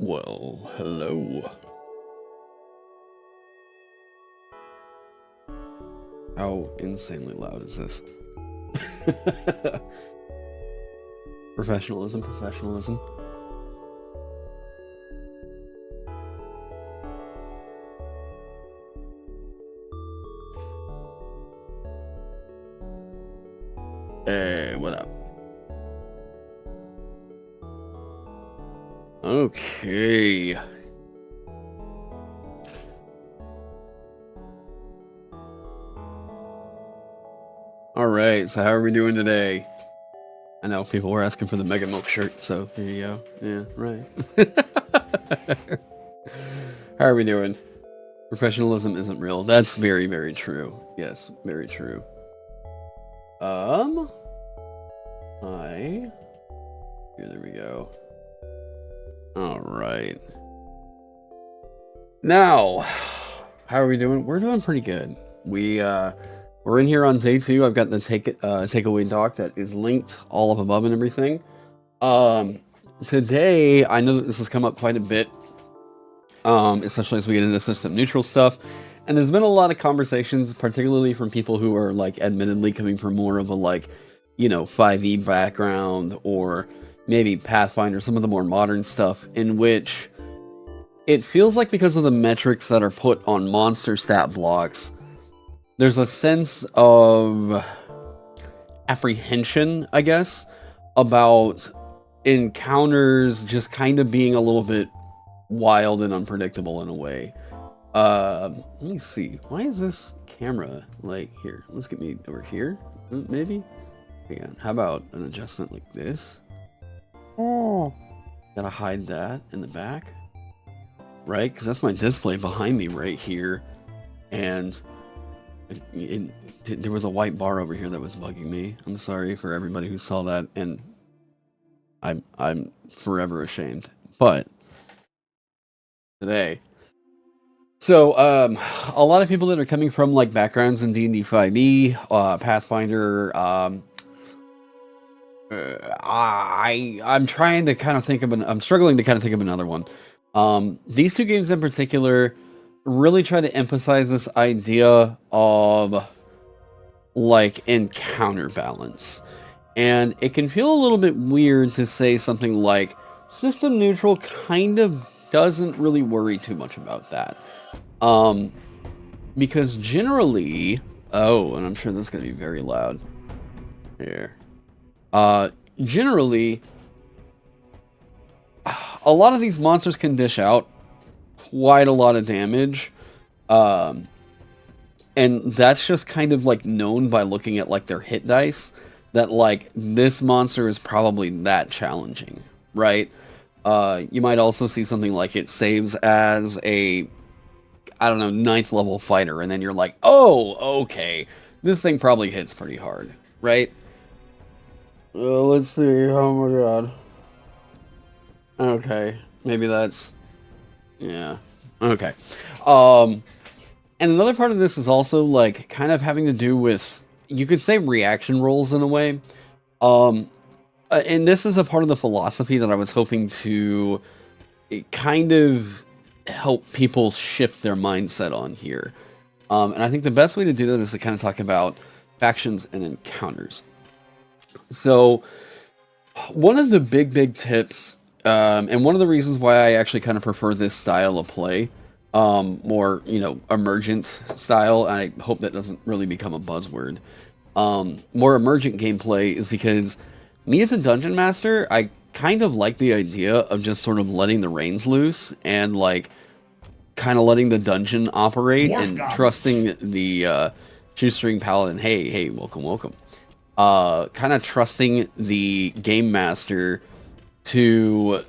Well, hello. How insanely loud is this? Professionalism, professionalism. Hey, what up? Okay. All right, so how are we doing today? I know people were asking for the Mega Milk shirt, so here you go. Yeah, right. How are we doing? Professionalism isn't real. That's very, very true. Yes, very true. Here, there we go. All right. Now, how are we doing? We're doing pretty good. We're in here on day 2. I've got the takeaway doc that is linked all up above and everything. Today, I know that this has come up quite a bit, especially as we get into system neutral stuff. And there's been a lot of conversations, particularly from people who are like admittedly coming from more of a 5e background, or maybe Pathfinder, some of the more modern stuff, in which it feels like because of the metrics that are put on monster stat blocks, there's a sense of apprehension, I guess, about encounters just kind of being a little bit wild and unpredictable in a way. Let me see. Why is this camera here? Let's get me over here, maybe? Hang on. How about an adjustment like this? Oh, gotta hide that in the back, right? Because that's my display behind me right here, and there was a white bar over here that was bugging me. I'm sorry for everybody who saw that, and I'm forever ashamed. But today, so a lot of people that are coming from backgrounds in D&D 5e, Pathfinder. I'm trying to kind of think of I'm struggling to kind of think of another one. These two games in particular really try to emphasize this idea of encounter balance. And it can feel a little bit weird to say something like system neutral kind of doesn't really worry too much about that. Because generally, and I'm sure that's going to be very loud here. Generally, a lot of these monsters can dish out quite a lot of damage. And that's just kind of known by looking at their hit dice, that this monster is probably that challenging, right? You might also see something like it saves as a, I don't know, 9th level fighter, and then you're like, oh, okay, this thing probably hits pretty hard, right? Let's see. Oh my god. Okay, maybe that's, yeah. Okay. And another part of this is also kind of having to do with, you could say, reaction rolls in a way. And this is a part of the philosophy that I was hoping to kind of help people shift their mindset on here. And I think the best way to do that is to kind of talk about factions and encounters. So one of the big tips, and one of the reasons why I actually kind of prefer this style of play, more, emergent style, I hope that doesn't really become a buzzword, more emergent gameplay, is because me as a dungeon master, I kind of like the idea of just sort of letting the reins loose and kind of letting the dungeon operate and trusting the shoestring paladin. Hey, welcome. Kind of trusting the game master to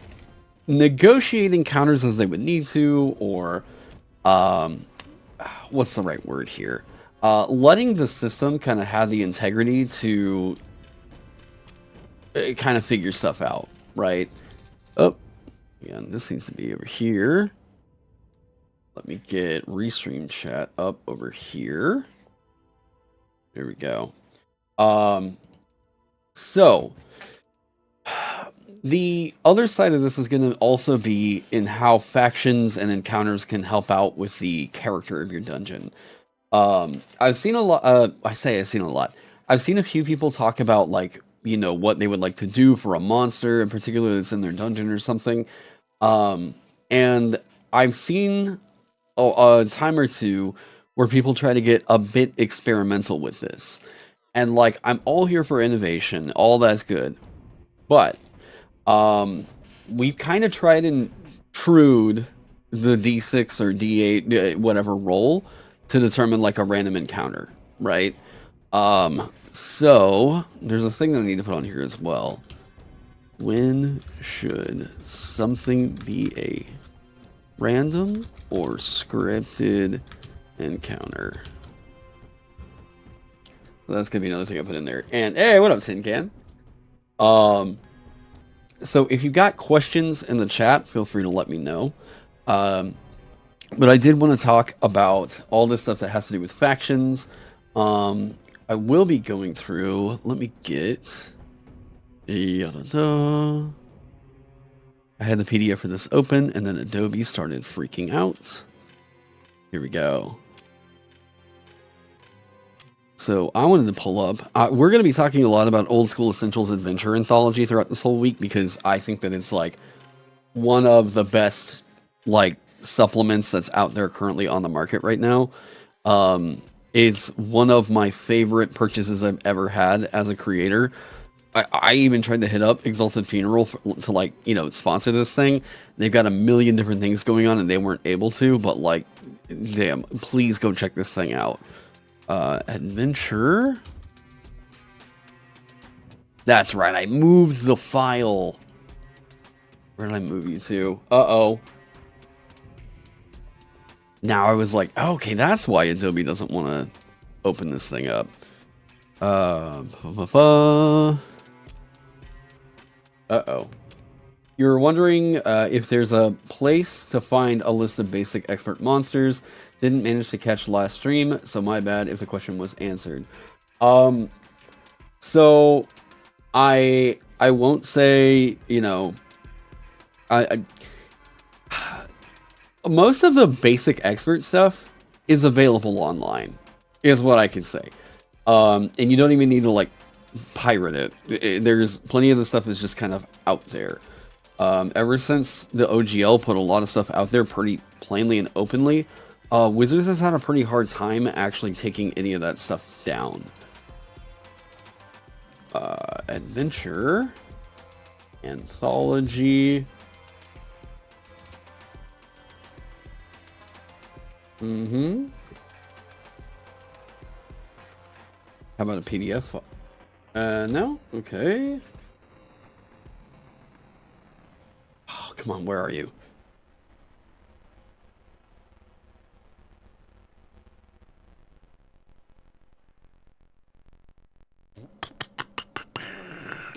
negotiate encounters as they would need to, or what's the right word here? Letting the system kind of have the integrity to kind of figure stuff out, right? Oh, yeah, this needs to be over here. Let me get Restream chat up over here. There we go. So The other side of this is going to also be in how factions and encounters can help out with the character of your dungeon. I've seen a lot. I've seen a lot. I've seen a few people talk about like what they would like to do for a monster in particular that's in their dungeon or something. And I've seen a time or two where people try to get a bit experimental with this, and like I'm all here for innovation, all that's good, but we've kind of tried and trued the D6 or D8, whatever roll, to determine like a random encounter, right? So there's a thing that I need to put on here as well. When should something be a random or scripted encounter? So that's gonna be another thing I put in there. And hey, what up, Tin Can? So if you got questions in the chat, feel free to let me know. But I did want to talk about all this stuff that has to do with factions. I will be going through. Let me get. I had the PDF for this open, and then Adobe started freaking out. Here we go. So I wanted to pull up. We're going to be talking a lot about Old School Essentials Adventure Anthology throughout this whole week because I think that it's like one of the best like supplements that's out there currently on the market right now. It's one of my favorite purchases I've ever had as a creator. I even tried to hit up Exalted Funeral to like, sponsor this thing. They've got a million different things going on and they weren't able to, but like, damn, please go check this thing out. Adventure. That's right, I moved the file. Where did I move you to? Uh-oh. Now I was like, okay, that's why Adobe doesn't want to open this thing up. Uh-oh. You were wondering if there's a place to find a list of basic expert monsters. Didn't manage to catch last stream, so my bad if the question was answered. So I won't say, I most of the basic expert stuff is available online, is what I can say. And you don't even need to like pirate it. There's plenty of the stuff is just kind of out there. Ever since the OGL put a lot of stuff out there pretty plainly and openly, Wizards has had a pretty hard time actually taking any of that stuff down. Adventure, Anthology. How about a PDF? No? Okay. Oh, come on, where are you?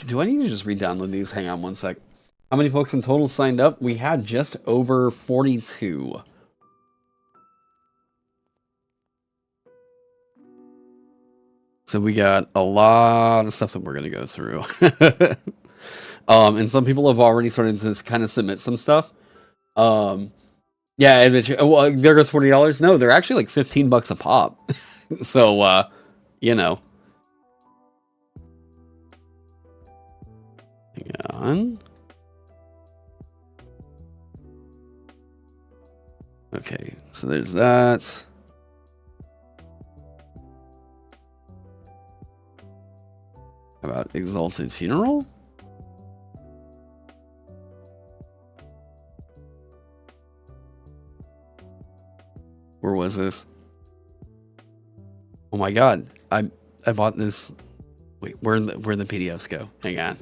Do I need to just re-download these? Hang on one sec. How many folks in total signed up? We had just over 42. So we got a lot of stuff that we're going to go through. And some people have already started to kind of submit some stuff. Yeah, adventure. Well, there goes $40. No, they're actually like $15 a pop. So, Hang on. Okay, so there's that. How about Exalted Funeral? Where was this? Oh my god, I bought this. Wait, where'd the PDFs go? Hang on.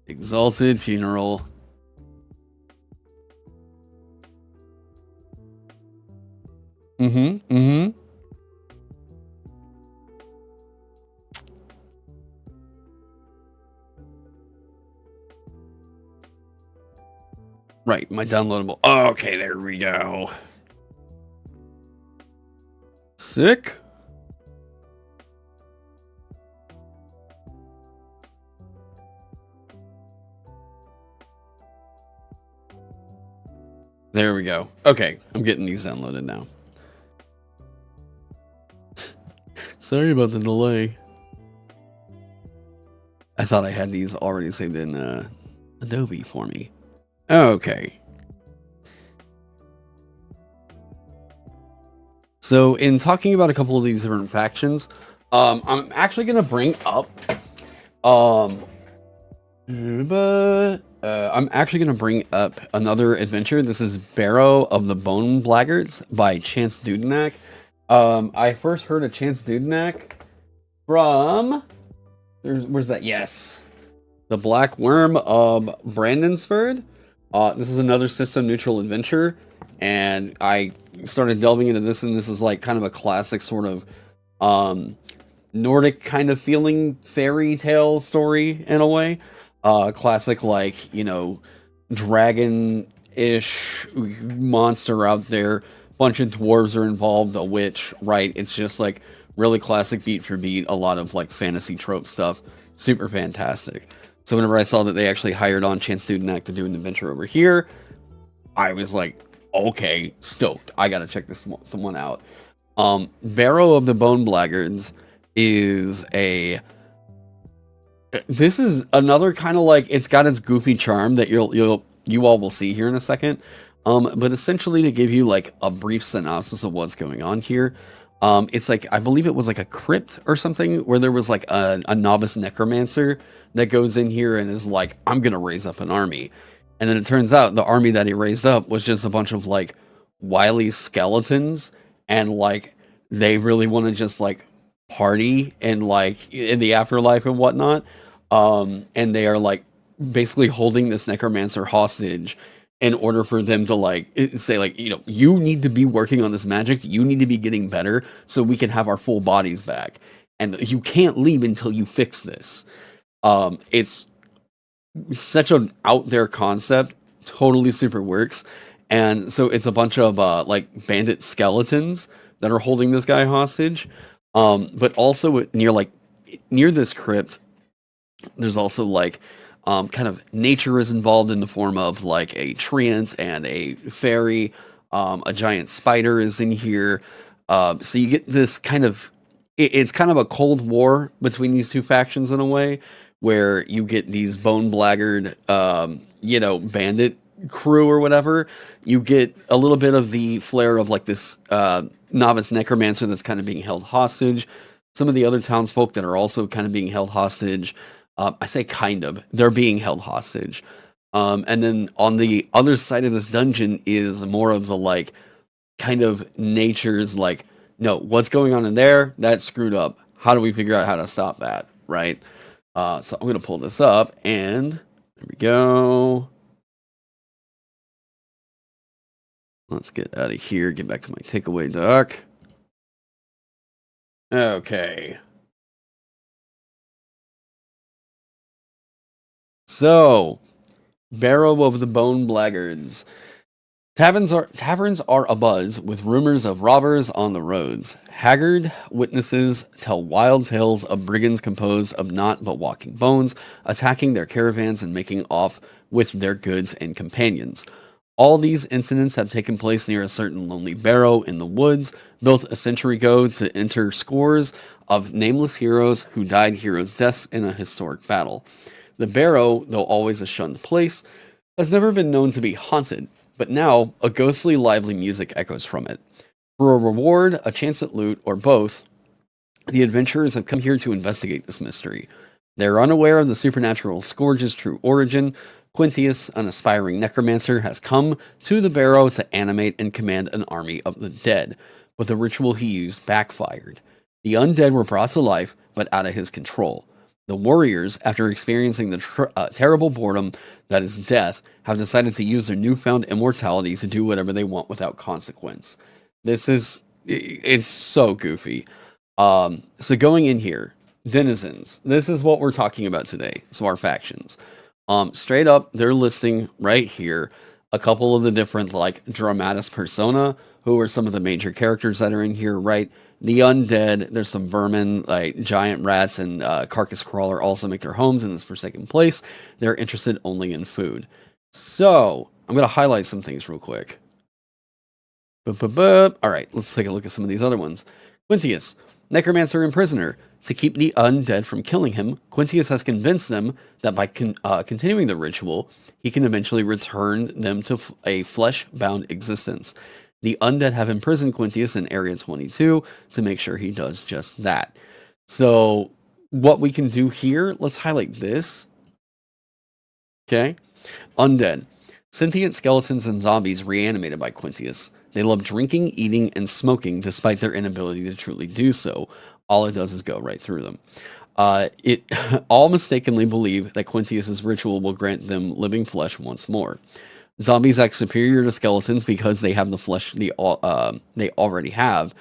Exalted Funeral. Right, my downloadable. Oh, okay, there we go. Sick. There we go. Okay, I'm getting these downloaded now. Sorry about the delay. I thought I had these already saved in Adobe for me. Okay. So in talking about a couple of these different factions, I'm actually going to bring up I'm actually going to bring up another adventure. This is Barrow of the Bone Blackguards by Chance Dudenak. I first heard of Chance Dudenak from... Where's that? Yes. The Black Worm of Brandonsford. This is another system-neutral adventure, and I started delving into this, and this is like kind of a classic sort of Nordic kind of feeling fairy tale story in a way. Classic, like, you know, dragon-ish monster out there. Bunch of dwarves are involved, a witch, right? It's just like really classic beat for beat, a lot of like fantasy trope stuff. Super fantastic. So whenever I saw that they actually hired on Chance Dudenak to do an adventure over here, I was like, okay, stoked. I gotta check this one out. Barrow of the Bone Blackguards is this is another kind of like, it's got its goofy charm that you all will see here in a second. But essentially, to give you like a brief synopsis of what's going on here, it's like, I believe it was like a crypt or something where there was like a novice necromancer that goes in here and is like, I'm gonna raise up an army. And then it turns out the army that he raised up was just a bunch of like wily skeletons, and like they really want to just like party and like in the afterlife and whatnot. And they are like basically holding this necromancer hostage in order for them to like say like, you know, you need to be working on this magic, you need to be getting better so we can have our full bodies back, and you can't leave until you fix this. It's such an out there concept, totally super works. And so it's a bunch of like bandit skeletons that are holding this guy hostage. But also near this crypt, there's also like kind of nature is involved in the form of like a treant and a fairy. A giant spider is in here. So you get this kind of, it's kind of a cold war between these two factions in a way, where you get these bone blackguard, bandit crew or whatever. You get a little bit of the flair of like this novice necromancer that's kind of being held hostage. Some of the other townsfolk that are also kind of being held hostage. I say kind of, they're being held hostage. And then on the other side of this dungeon is more of the like kind of nature's like, no, what's going on in there? That's screwed up. How do we figure out how to stop that? Right? So I'm going to pull this up, and there we go. Let's get out of here, get back to my takeaway dock. Okay. So, Barrow of the Bone Blackguards. Taverns are abuzz with rumors of robbers on the roads. Haggard witnesses tell wild tales of brigands composed of naught but walking bones, attacking their caravans and making off with their goods and companions. All these incidents have taken place near a certain lonely barrow in the woods, built a century ago to enter scores of nameless heroes who died heroes' deaths in a historic battle. The barrow, though always a shunned place, has never been known to be haunted, but now a ghostly lively music echoes from it. For a reward, a chance at loot, or both, the adventurers have come here to investigate this mystery. They are unaware of the supernatural scourge's true origin. Quintius, an aspiring necromancer, has come to the barrow to animate and command an army of the dead, but the ritual he used backfired. The undead were brought to life, but out of his control. The warriors, after experiencing the terrible boredom that is death, have decided to use their newfound immortality to do whatever they want without consequence. It's so goofy. So going in here, denizens, this is what we're talking about today. So our factions. Straight up, they're listing right here a couple of the different like dramatis persona, who are some of the major characters that are in here, right? The undead, there's some vermin, like giant rats and carcass crawler also make their homes in this forsaken place. They're interested only in food. So, I'm going to highlight some things real quick. Alright, let's take a look at some of these other ones. Quintius, necromancer and prisoner. To keep the undead from killing him, Quintius has convinced them that by continuing the ritual, he can eventually return them to a flesh-bound existence. The undead have imprisoned Quintius in Area 22 to make sure he does just that. So, what we can do here, let's highlight this. Okay. Undead. Sentient skeletons and zombies reanimated by Quintius. They love drinking, eating, and smoking despite their inability to truly do so. All it does is go right through them. It all mistakenly believe that Quintius's ritual will grant them living flesh once more. Zombies act superior to skeletons because they have the flesh they already have.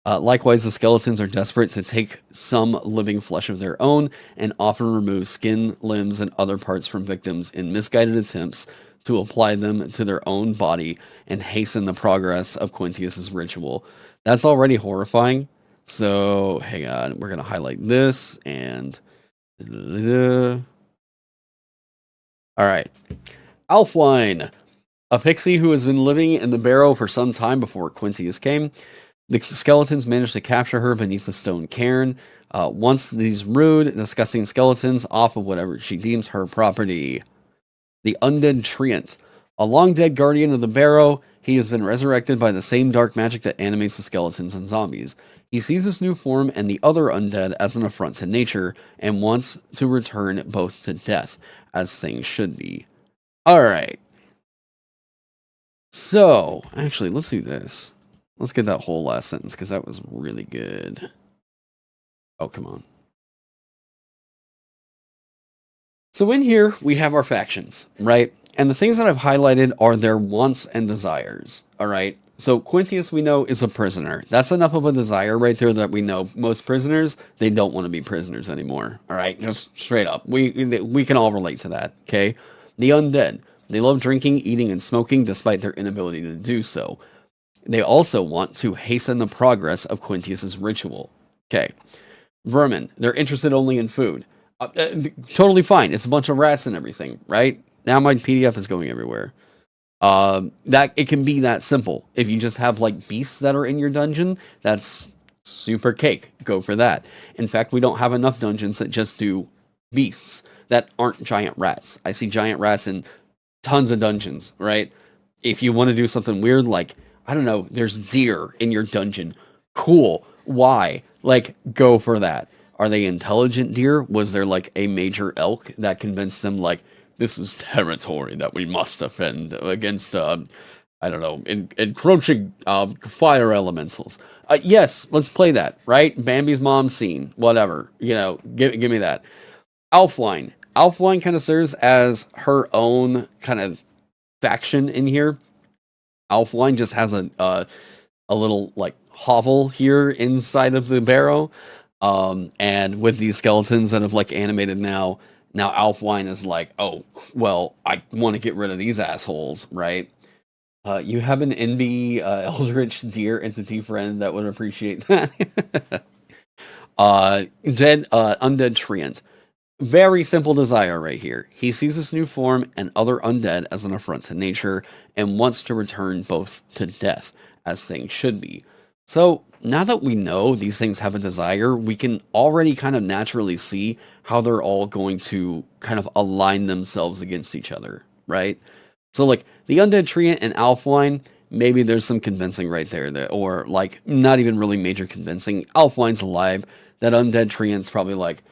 Likewise, the skeletons are desperate to take some living flesh of their own and often remove skin, limbs, and other parts from victims in misguided attempts to apply them to their own body and hasten the progress of Quintius's ritual. That's already horrifying. So, hang on, we're going to highlight this and... Alright. Alfwine, a pixie who has been living in the barrow for some time before Quintius came. The skeletons managed to capture her beneath the stone cairn. Once these rude, disgusting skeletons off of whatever she deems her property. The undead treant, a long-dead guardian of the barrow. He has been resurrected by the same dark magic that animates the skeletons and zombies. He sees this new form and the other undead as an affront to nature, and wants to return both to death, as things should be. Alright. So, actually, let's do this. Let's get that whole last sentence, because that was really good. Oh, come on. So in here, we have our factions, right? And the things that I've highlighted are their wants and desires, all right? So Quintius, we know, is a prisoner. That's enough of a desire right there that we know most prisoners, they don't want to be prisoners anymore, all right? Just straight up. We can all relate to that, okay? The undead, they love drinking, eating, and smoking despite their inability to do so. They also want to hasten the progress of Quintius's ritual. Okay. Vermin, they're interested only in food. Totally fine. It's a bunch of rats and everything, right? Now my PDF is going everywhere. That it can be that simple. If you just have like beasts that are in your dungeon, that's super cake. Go for that. In fact, we don't have enough dungeons that just do beasts that aren't giant rats. I see giant rats in tons of dungeons, right? If you want to do something weird, like, I don't know, there's deer in your dungeon. Cool. Why? Like, go for that. Are they intelligent deer? Was there like a major elk that convinced them like, this is territory that we must defend against, I don't know, encroaching fire elementals? Yes, let's play that, right? Bambi's mom scene, whatever. You know, give me that. Alfwine. Alfwine kind of serves as her own kind of faction in here. Alfwine just has a little like hovel here inside of the barrow. And with these skeletons that have like animated now Alfwine is like, oh, well, I want to get rid of these assholes, right? You have an envy eldritch deer entity friend that would appreciate that. Undead treant. Very simple desire right here. He sees this new form and other undead as an affront to nature and wants to return both to death, as things should be. So, now that we know these things have a desire, we can already kind of naturally see how they're all going to kind of align themselves against each other, right? So, like, the undead treant and Alfwine, maybe there's some convincing right there, or, like, not even really major convincing. Alfwine's alive. That undead treant's probably like,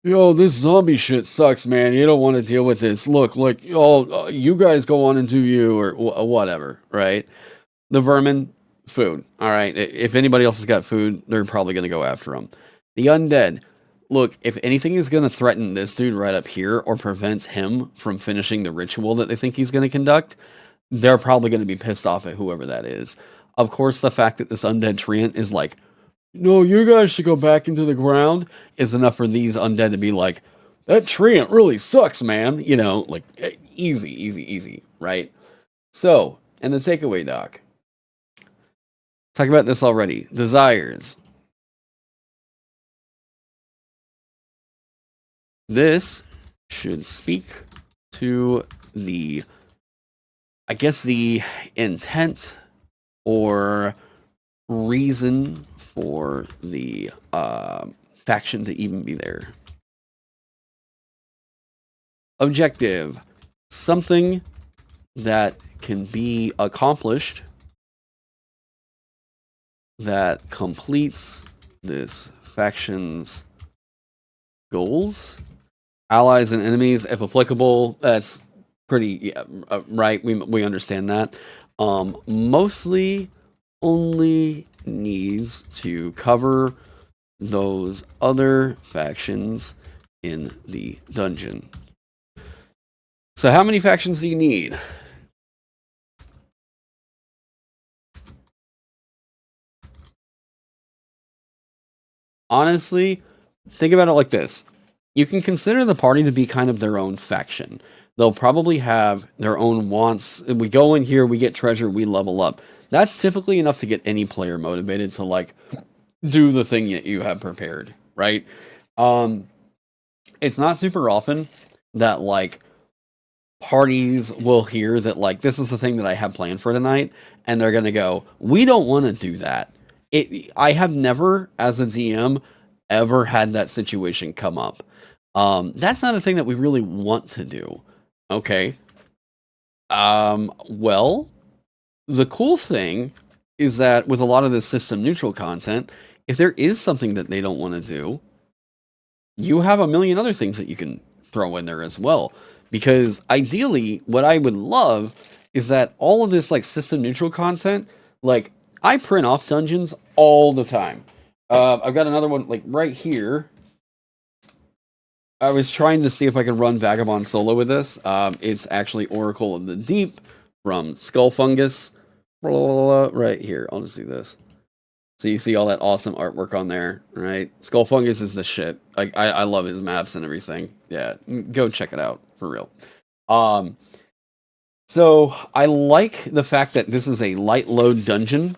yo, this zombie shit sucks, man. You don't want to deal with this. Look, oh, you guys go on and do you, or whatever, right? The vermin, food. All right. If anybody else has got food, they're probably going to go after them. The undead. Look, if anything is going to threaten this dude right up here or prevent him from finishing the ritual that they think he's going to conduct, they're probably going to be pissed off at whoever that is. Of course, the fact that this undead treant is like, no, you guys should go back into the ground, is enough for these undead to be like, that treant really sucks, man. You know, like, easy, right? So, and the takeaway, Doc. Talk about this already. Desires. This should speak to the, I guess, the intent or reason for the faction to even be there. Objective, something that can be accomplished that completes this faction's goals. Allies and enemies, if applicable, that's pretty right. We understand that. Mostly only needs to cover those other factions in the dungeon. So how many factions do you need? Honestly, think about it like this. You can consider the party to be kind of their own faction. They'll probably have their own wants. We go in here, we get treasure, we level up. That's typically enough to get any player motivated to like do the thing that you have prepared, right? It's not super often that like parties will hear that like this is the thing that I have planned for tonight, and they're gonna go, we don't want to do that. I have never, as a DM, ever had that situation come up. That's not a thing that we really want to do. Okay. Well, the cool thing is that with a lot of this system neutral content, if there is something that they don't want to do, you have a million other things that you can throw in there as well. Because ideally, what I would love is that all of this like system neutral content, like I print off dungeons all the time. I've got another one like right here. I was trying to see if I could run Vagabond solo with this. It's actually Oracle of the Deep from Skull Fungus. Right here. I'll just do this. So you see all that awesome artwork on there, right? Skull Fungus is the shit. Like I love his maps and everything. Yeah, go check it out for real. So I like the fact that this is a light load dungeon,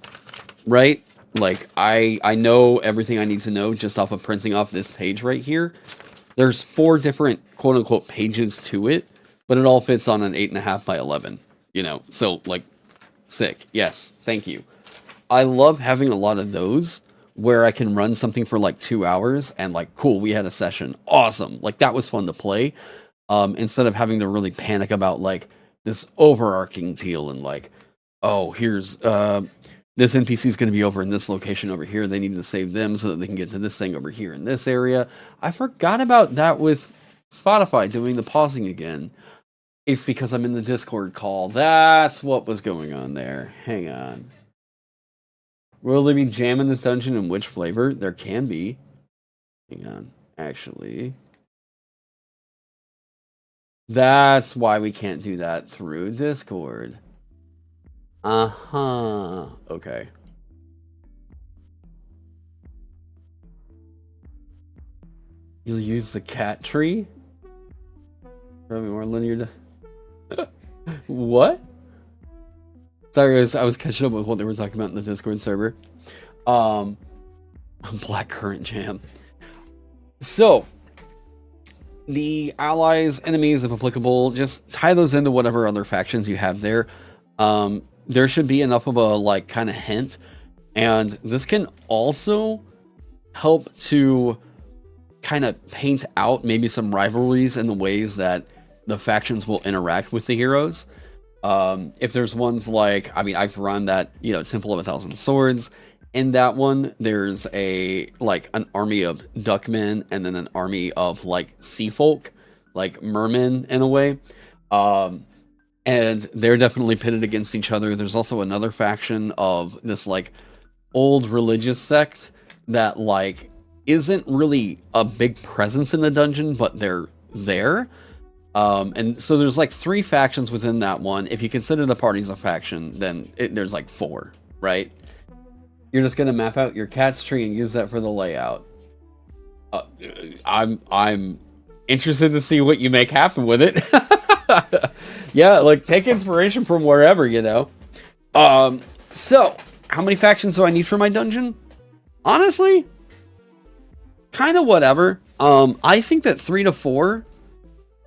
right? Like I know everything I need to know just off of printing off this page right here. There's 4 different quote unquote pages to it, but it all fits on an 8.5 by 11. You know, so like sick. Yes, thank you. I love having a lot of those where I can run something for like 2 hours and like, cool, we had a session. Awesome. Like that was fun to play. Instead of having to really panic about like this overarching deal and like, oh, here's this NPC is going to be over in this location over here. They need to save them so that they can get to this thing over here in this area. I forgot about that with Spotify doing the pausing again. It's because I'm in the Discord call. That's what was going on there. Hang on. Will there be jam in this dungeon, and which flavor? There can be. Hang on. Actually, that's why we can't do that through Discord. Uh-huh. Okay. You'll use the cat tree? Probably more linear. What? Sorry, guys, I was catching up with what they were talking about in the Discord server. Blackcurrant jam. So, the allies, enemies, if applicable, just tie those into whatever other factions you have there. There should be enough of a, like, kind of hint. And this can also help to kind of paint out maybe some rivalries in the ways that the factions will interact with the heroes. If there's ones like, I mean, I've run that, you know, Temple of a Thousand Swords. In that one, there's a, like, an army of duckmen and then an army of, like, sea folk, like mermen in a way. And they're definitely pitted against each other. There's also another faction of this, like, old religious sect that, like, isn't really a big presence in the dungeon, but they're there. And so there's like 3 factions within that one. If you consider the parties a faction, then there's like 4, right? You're just gonna map out your cat's tree and use that for the layout. I'm interested to see what you make happen with it. Yeah, like take inspiration from wherever, you know. So how many factions do I need for my dungeon? Honestly, kind of whatever. I think that 3 to 4.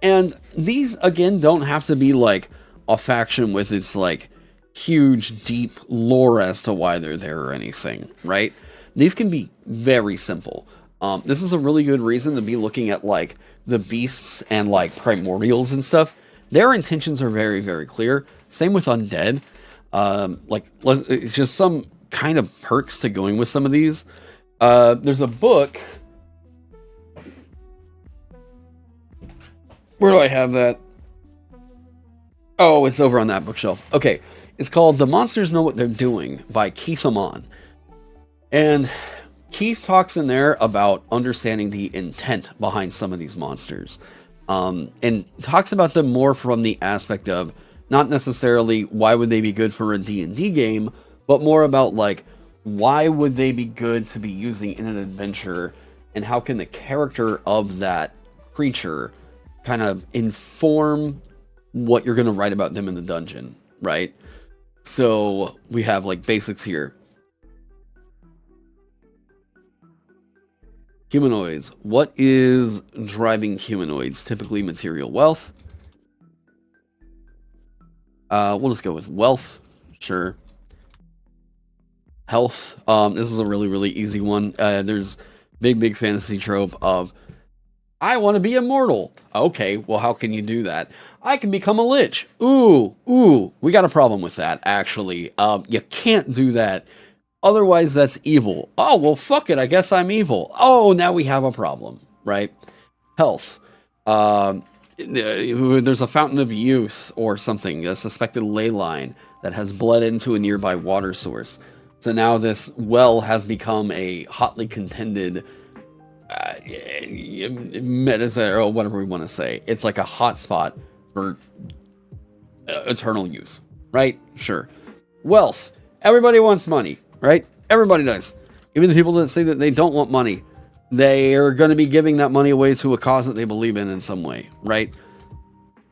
And these, again, don't have to be, like, a faction with its, like, huge, deep lore as to why they're there or anything, right? These can be very simple. This is a really good reason to be looking at like the beasts and like primordials and stuff. Their intentions are very, very clear. Same with undead. Just some kind of perks to going with some of these. There's a book. Where do I have that? Oh, it's over on that bookshelf. Okay. It's called The Monsters Know What They're Doing by Keith Amon. And Keith talks in there about understanding the intent behind some of these monsters. And talks about them more from the aspect of not necessarily why would they be good for a D&D game, but more about like why would they be good to be using in an adventure, and how can the character of that creature kind of inform what you're going to write about them in the dungeon, right? So we have like basics here. Humanoids. What is driving humanoids? Typically material wealth. We'll just go with wealth. Sure. Health. This is a really, really easy one. There's big fantasy trope of, I want to be immortal. Okay, well, how can you do that? I can become a lich. Ooh, we got a problem with that, actually. You can't do that. Otherwise, that's evil. Oh, well, fuck it. I guess I'm evil. Oh, now we have a problem, right? Health. There's a fountain of youth or something, a suspected ley line that has bled into a nearby water source. So now this well has become a hotly contended medicine, or whatever we want to say. It's like a hot spot for eternal youth, right? Sure. Wealth. Everybody wants money, right? Everybody does. Even the people that say that they don't want money, they are going to be giving that money away to a cause that they believe in some way, right?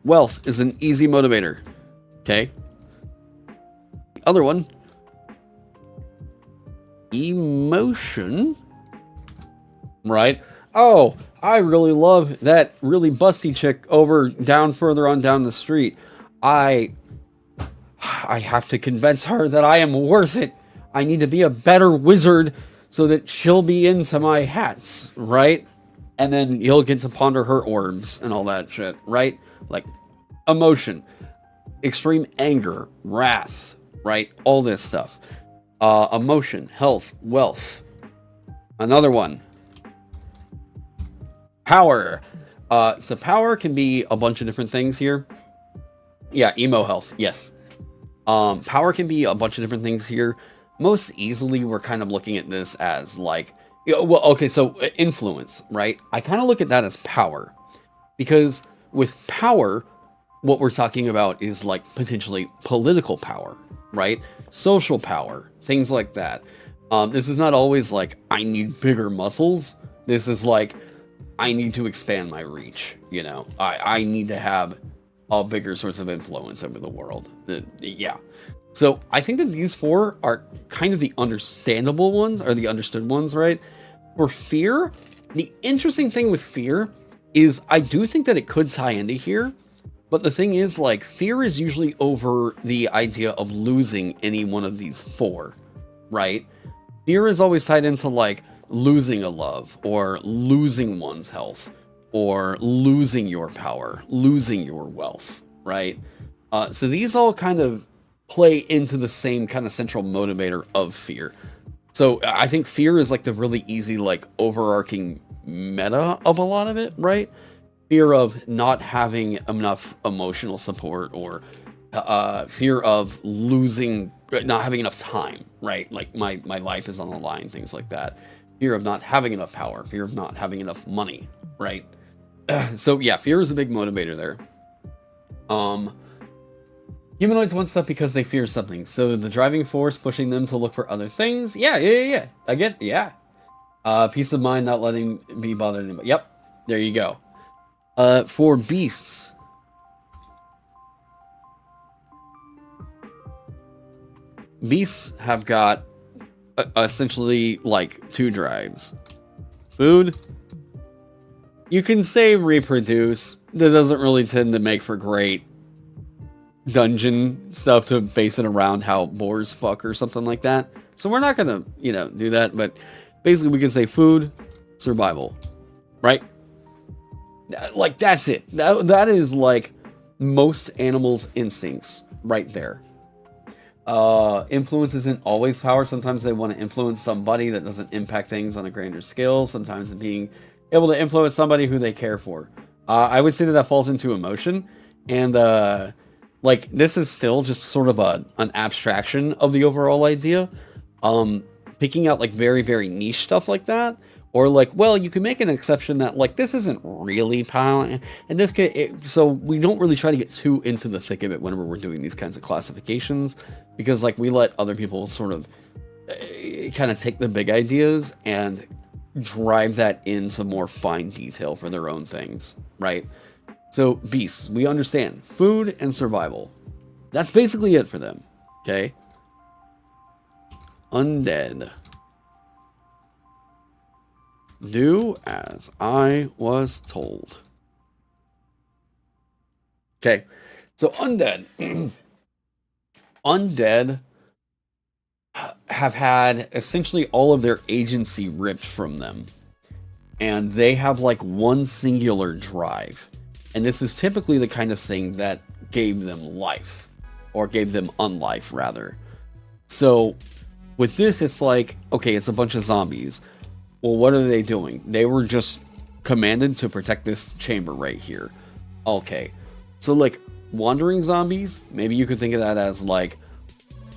Wealth is an easy motivator. Okay. Other one. Emotion. Right? Oh, I really love that really busty chick further on down the street. I have to convince her that I am worth it. I need to be a better wizard so that she'll be into my hats, right? And then you'll get to ponder her orbs and all that shit, right? Like, emotion, extreme anger, wrath, right? All this stuff. Emotion, health, wealth. Another one. Power. So power can be a bunch of different things here. Yeah, emo health, yes. Power can be a bunch of different things here. Most easily, we're kind of looking at this as like, well, okay, so influence, right? I kind of look at that as power, because with power, what we're talking about is like potentially political power, right? Social power, things like that. This is not always like, I need bigger muscles. This is like, I need to expand my reach, you know? I need to have a bigger source of influence over the world. Yeah. So I think that these four are kind of the understandable ones, or the understood ones, right? For fear, the interesting thing with fear is I do think that it could tie into here, but the thing is, like, fear is usually over the idea of losing any one of these four, right? Fear is always tied into, like, losing a love, or losing one's health, or losing your power, losing your wealth, right? So these all kind of play into the same kind of central motivator of fear. So I think fear is like the really easy, like, overarching meta of a lot of it, right? Fear of not having enough emotional support, or fear of losing, not having enough time, right? Like my life is on the line, things like that. Fear of not having enough power, fear of not having enough money, right? So yeah, fear is a big motivator there. Humanoids want stuff because they fear something. So the driving force pushing them to look for other things. Yeah. I get, yeah. Peace of mind, not letting be bothered anymore. Yep. There you go. For beasts. Beasts have got essentially like two drives. Food. You can say reproduce. That doesn't really tend to make for great dungeon stuff to base it around how boars fuck or something like that. So we're not gonna, do that. But basically, we can say food, survival, right? Like that's it. That is like most animals' instincts right there. Influence isn't always power. Sometimes they want to influence somebody that doesn't impact things on a grander scale. Sometimes being able to influence somebody who they care for. I would say that falls into emotion. And like this is still just sort of an abstraction of the overall idea. Picking out like very, very niche stuff like that. Or like, well, you can make an exception that like this isn't really power, and this so we don't really try to get too into the thick of it whenever we're doing these kinds of classifications, because like we let other people sort of kind of take the big ideas and drive that into more fine detail for their own things, right? So beasts, we understand food and survival. That's basically it for them. Okay. Undead. Do as I was told. Okay, so undead. Undead have had essentially all of their agency ripped from them. And they have like one singular drive. And this is typically the kind of thing that gave them life. Or gave them unlife, rather. So, with this, it's like, okay, it's a bunch of zombies. Well, what are they doing? They were just commanded to protect this chamber right here. Okay. So, like, wandering zombies, maybe you could think of that as, like,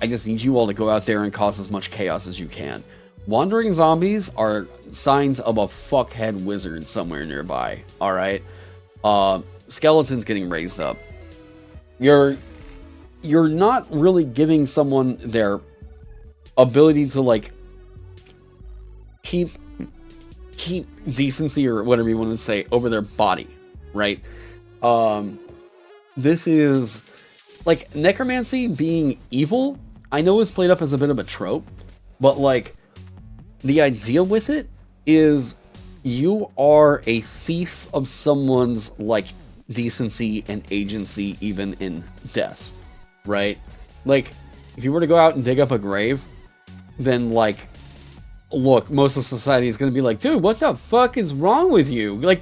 I just need you all to go out there and cause as much chaos as you can. Wandering zombies are signs of a fuckhead wizard somewhere nearby, alright? Skeletons getting raised up. You're not really giving someone their ability to, like, keep decency or whatever you want to say over their body, right? This is like necromancy being evil. I know is played up as a bit of a trope, but like the idea with it is you are a thief of someone's like decency and agency even in death, right? Like if you were to go out and dig up a grave, then like look, most of society is going to be like, dude, what the fuck is wrong with you? Like,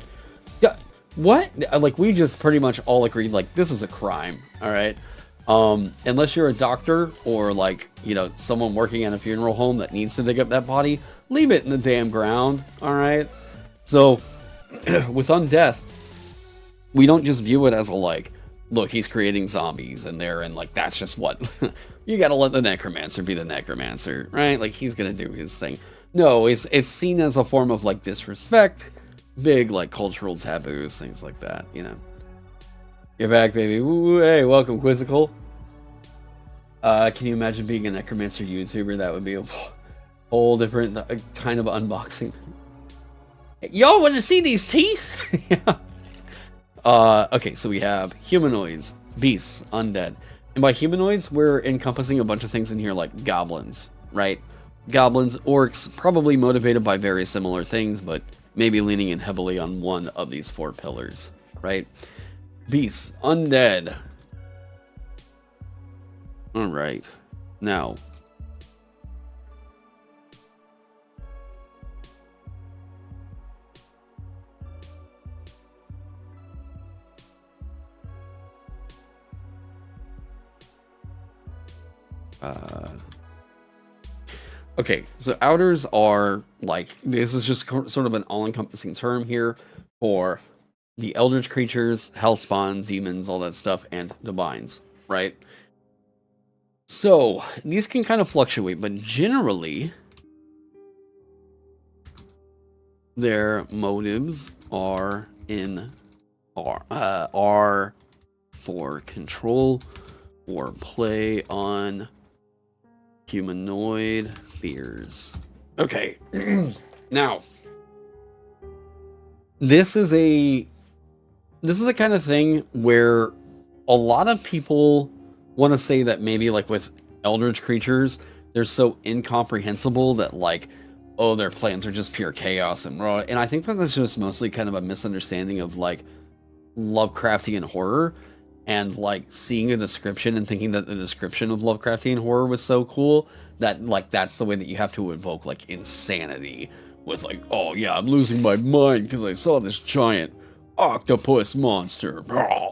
what? Like, we just pretty much all agreed, like, this is a crime, all right? Unless you're a doctor or, like, someone working at a funeral home that needs to dig up that body, leave it in the damn ground, all right? So, with undeath, we don't just view it as a, like, look, he's creating zombies in there, and, like, that's just what... you gotta let the necromancer be the necromancer, right? Like, he's gonna do his thing. No, it's seen as a form of, like, disrespect, big, like, cultural taboos, things like that, You're back, baby. Woo, hey, welcome, Quizzical. Can you imagine being a necromancer YouTuber? That would be a whole different kind of unboxing. Y'all want to see these teeth? Yeah. Okay, so we have humanoids, beasts, undead. And by humanoids, we're encompassing a bunch of things in here like goblins, right? Goblins, orcs, probably motivated by very similar things, but maybe leaning in heavily on one of these four pillars, right? Beasts, undead. Alright, now. Okay, so outers are like, this is just sort of an all-encompassing term here for the eldritch creatures, hellspawn, demons, all that stuff, and divines, right? So, these can kind of fluctuate, but generally, their motives are for control or play on humanoid fears. Okay. Now, this is a kind of thing where a lot of people want to say that maybe like with eldritch creatures, they're so incomprehensible that like, oh, their plans are just pure chaos and raw. And I think that that's just mostly kind of a misunderstanding of like Lovecraftian horror. and like seeing a description and thinking that the description of Lovecraftian horror was so cool that like that's the way that you have to invoke like insanity with like, oh yeah, I'm losing my mind because I saw this giant octopus monster,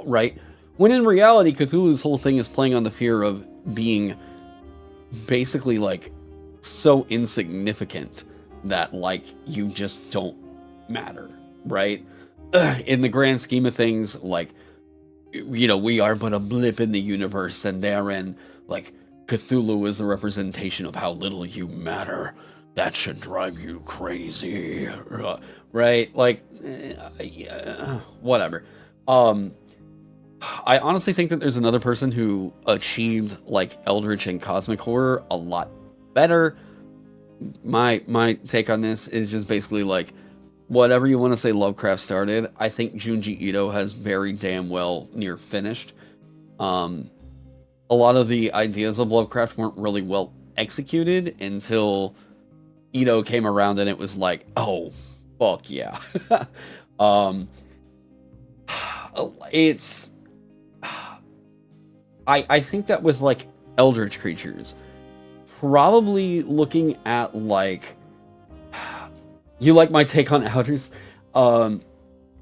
right? When in reality, Cthulhu's whole thing is playing on the fear of being basically like so insignificant that like you just don't matter, right? In the grand scheme of things, like, you know, we are but a blip in the universe, and therein, like, Cthulhu is a representation of how little you matter. That should drive you crazy, right? Like, yeah, whatever. I honestly think that there's another person who achieved like eldritch and cosmic horror a lot better. My take on this is just basically like, whatever you want to say Lovecraft started, I think Junji Ito has very damn well near finished. A lot of the ideas of Lovecraft weren't really well executed until Ito came around and it was like, oh, fuck yeah. It's... I think that with like eldritch creatures, probably looking at like... You like my take on Outers?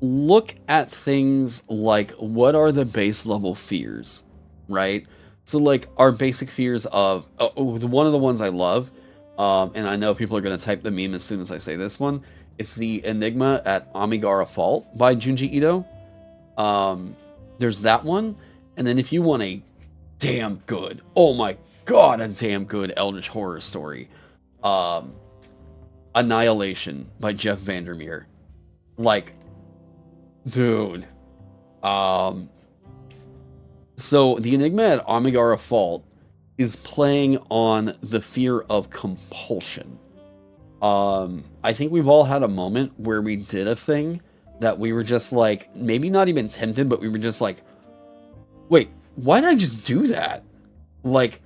Look at things like, what are the base level fears, right? So like our basic fears of, one of the ones I love, and I know people are going to type the meme as soon as I say this one, it's the Enigma at Amigara Fault by Junji Ito. There's that one, and then if you want a damn good, oh my god, a damn good eldritch horror story, Annihilation by Jeff Vandermeer. Like, dude. So the Enigma at Amigara Fault is playing on the fear of compulsion. I think we've all had a moment where we did a thing that we were just like, maybe not even tempted, but we were just like, wait, why did I just do that? Like,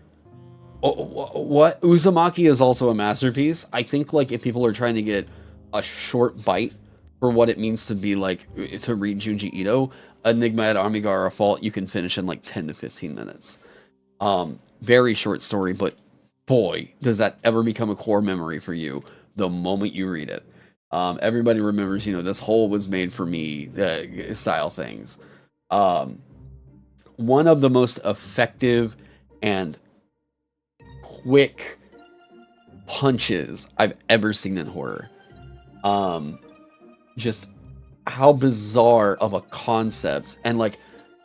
what? Uzumaki is also a masterpiece. I think like if people are trying to get a short bite for what it means to be like, to read Junji Ito, Enigma at Amigara Fault you can finish in like 10 to 15 minutes. Very short story, but boy, does that ever become a core memory for you the moment you read it. Everybody remembers, you know, this hole was made for me style things. One of the most effective and quick punches I've ever seen in horror. Just how bizarre of a concept, and like,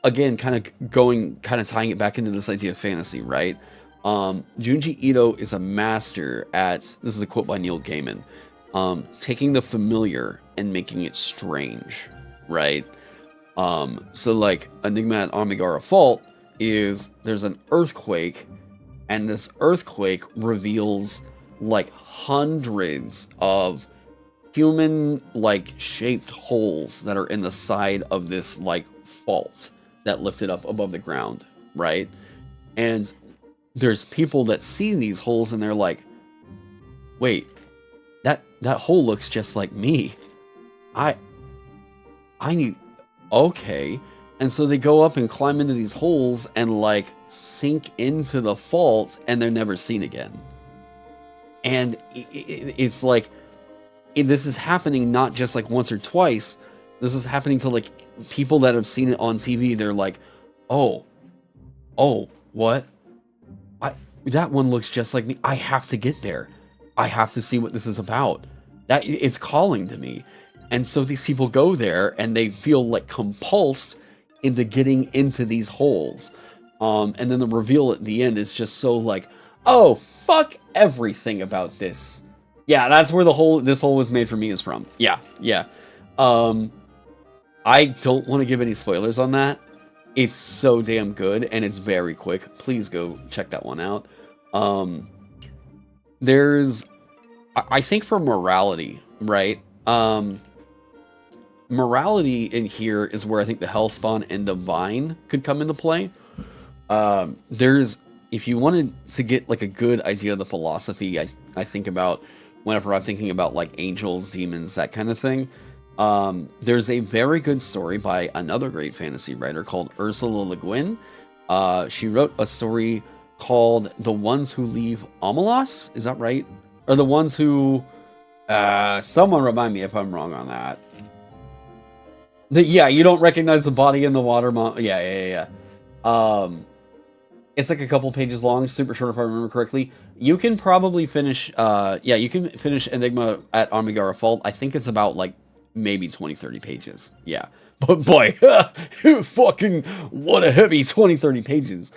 again, kind of tying it back into this idea of fantasy, right? Junji Ito is a master at, this is a quote by Neil Gaiman, taking the familiar and making it strange, right? So like Enigma at Amigara Fault is, there's an earthquake, and this earthquake reveals like hundreds of human like shaped holes that are in the side of this like fault that lifted up above the ground, right? And there's people that see these holes and they're like, wait, that hole looks just like me. I need, okay. And so they go up and climb into these holes and like sink into the fault, and they're never seen again. And it's like, this is happening not just like once or twice. This is happening to like people that have seen it on TV. They're like, oh, what? That one looks just like me. I have to get there. I have to see what this is about. That it's calling to me. And so these people go there and they feel like compulsed into getting into these holes. And then the reveal at the end is just so like, oh, fuck everything about this. Yeah, that's where this hole was made for me is from. Yeah. I don't want to give any spoilers on that. It's so damn good, and it's very quick. Please go check that one out. There's, I think for morality, right? Morality in here is where I think the Hellspawn and Divine could come into play. There's, if you wanted to get like a good idea of the philosophy, I think about whenever I'm thinking about like angels, demons, that kind of thing. There's a very good story by another great fantasy writer called Ursula Le Guin. She wrote a story called The Ones Who Leave Omelas. Is that right? Or The Ones Who... someone remind me if I'm wrong on that. Yeah, you don't recognize the body in the water. Yeah. It's like a couple pages long, super short if I remember correctly. You can probably finish, you can finish Enigma at Armigara Fault. I think it's about like maybe 20-30 pages. Yeah. But boy, fucking what a heavy 20-30 pages.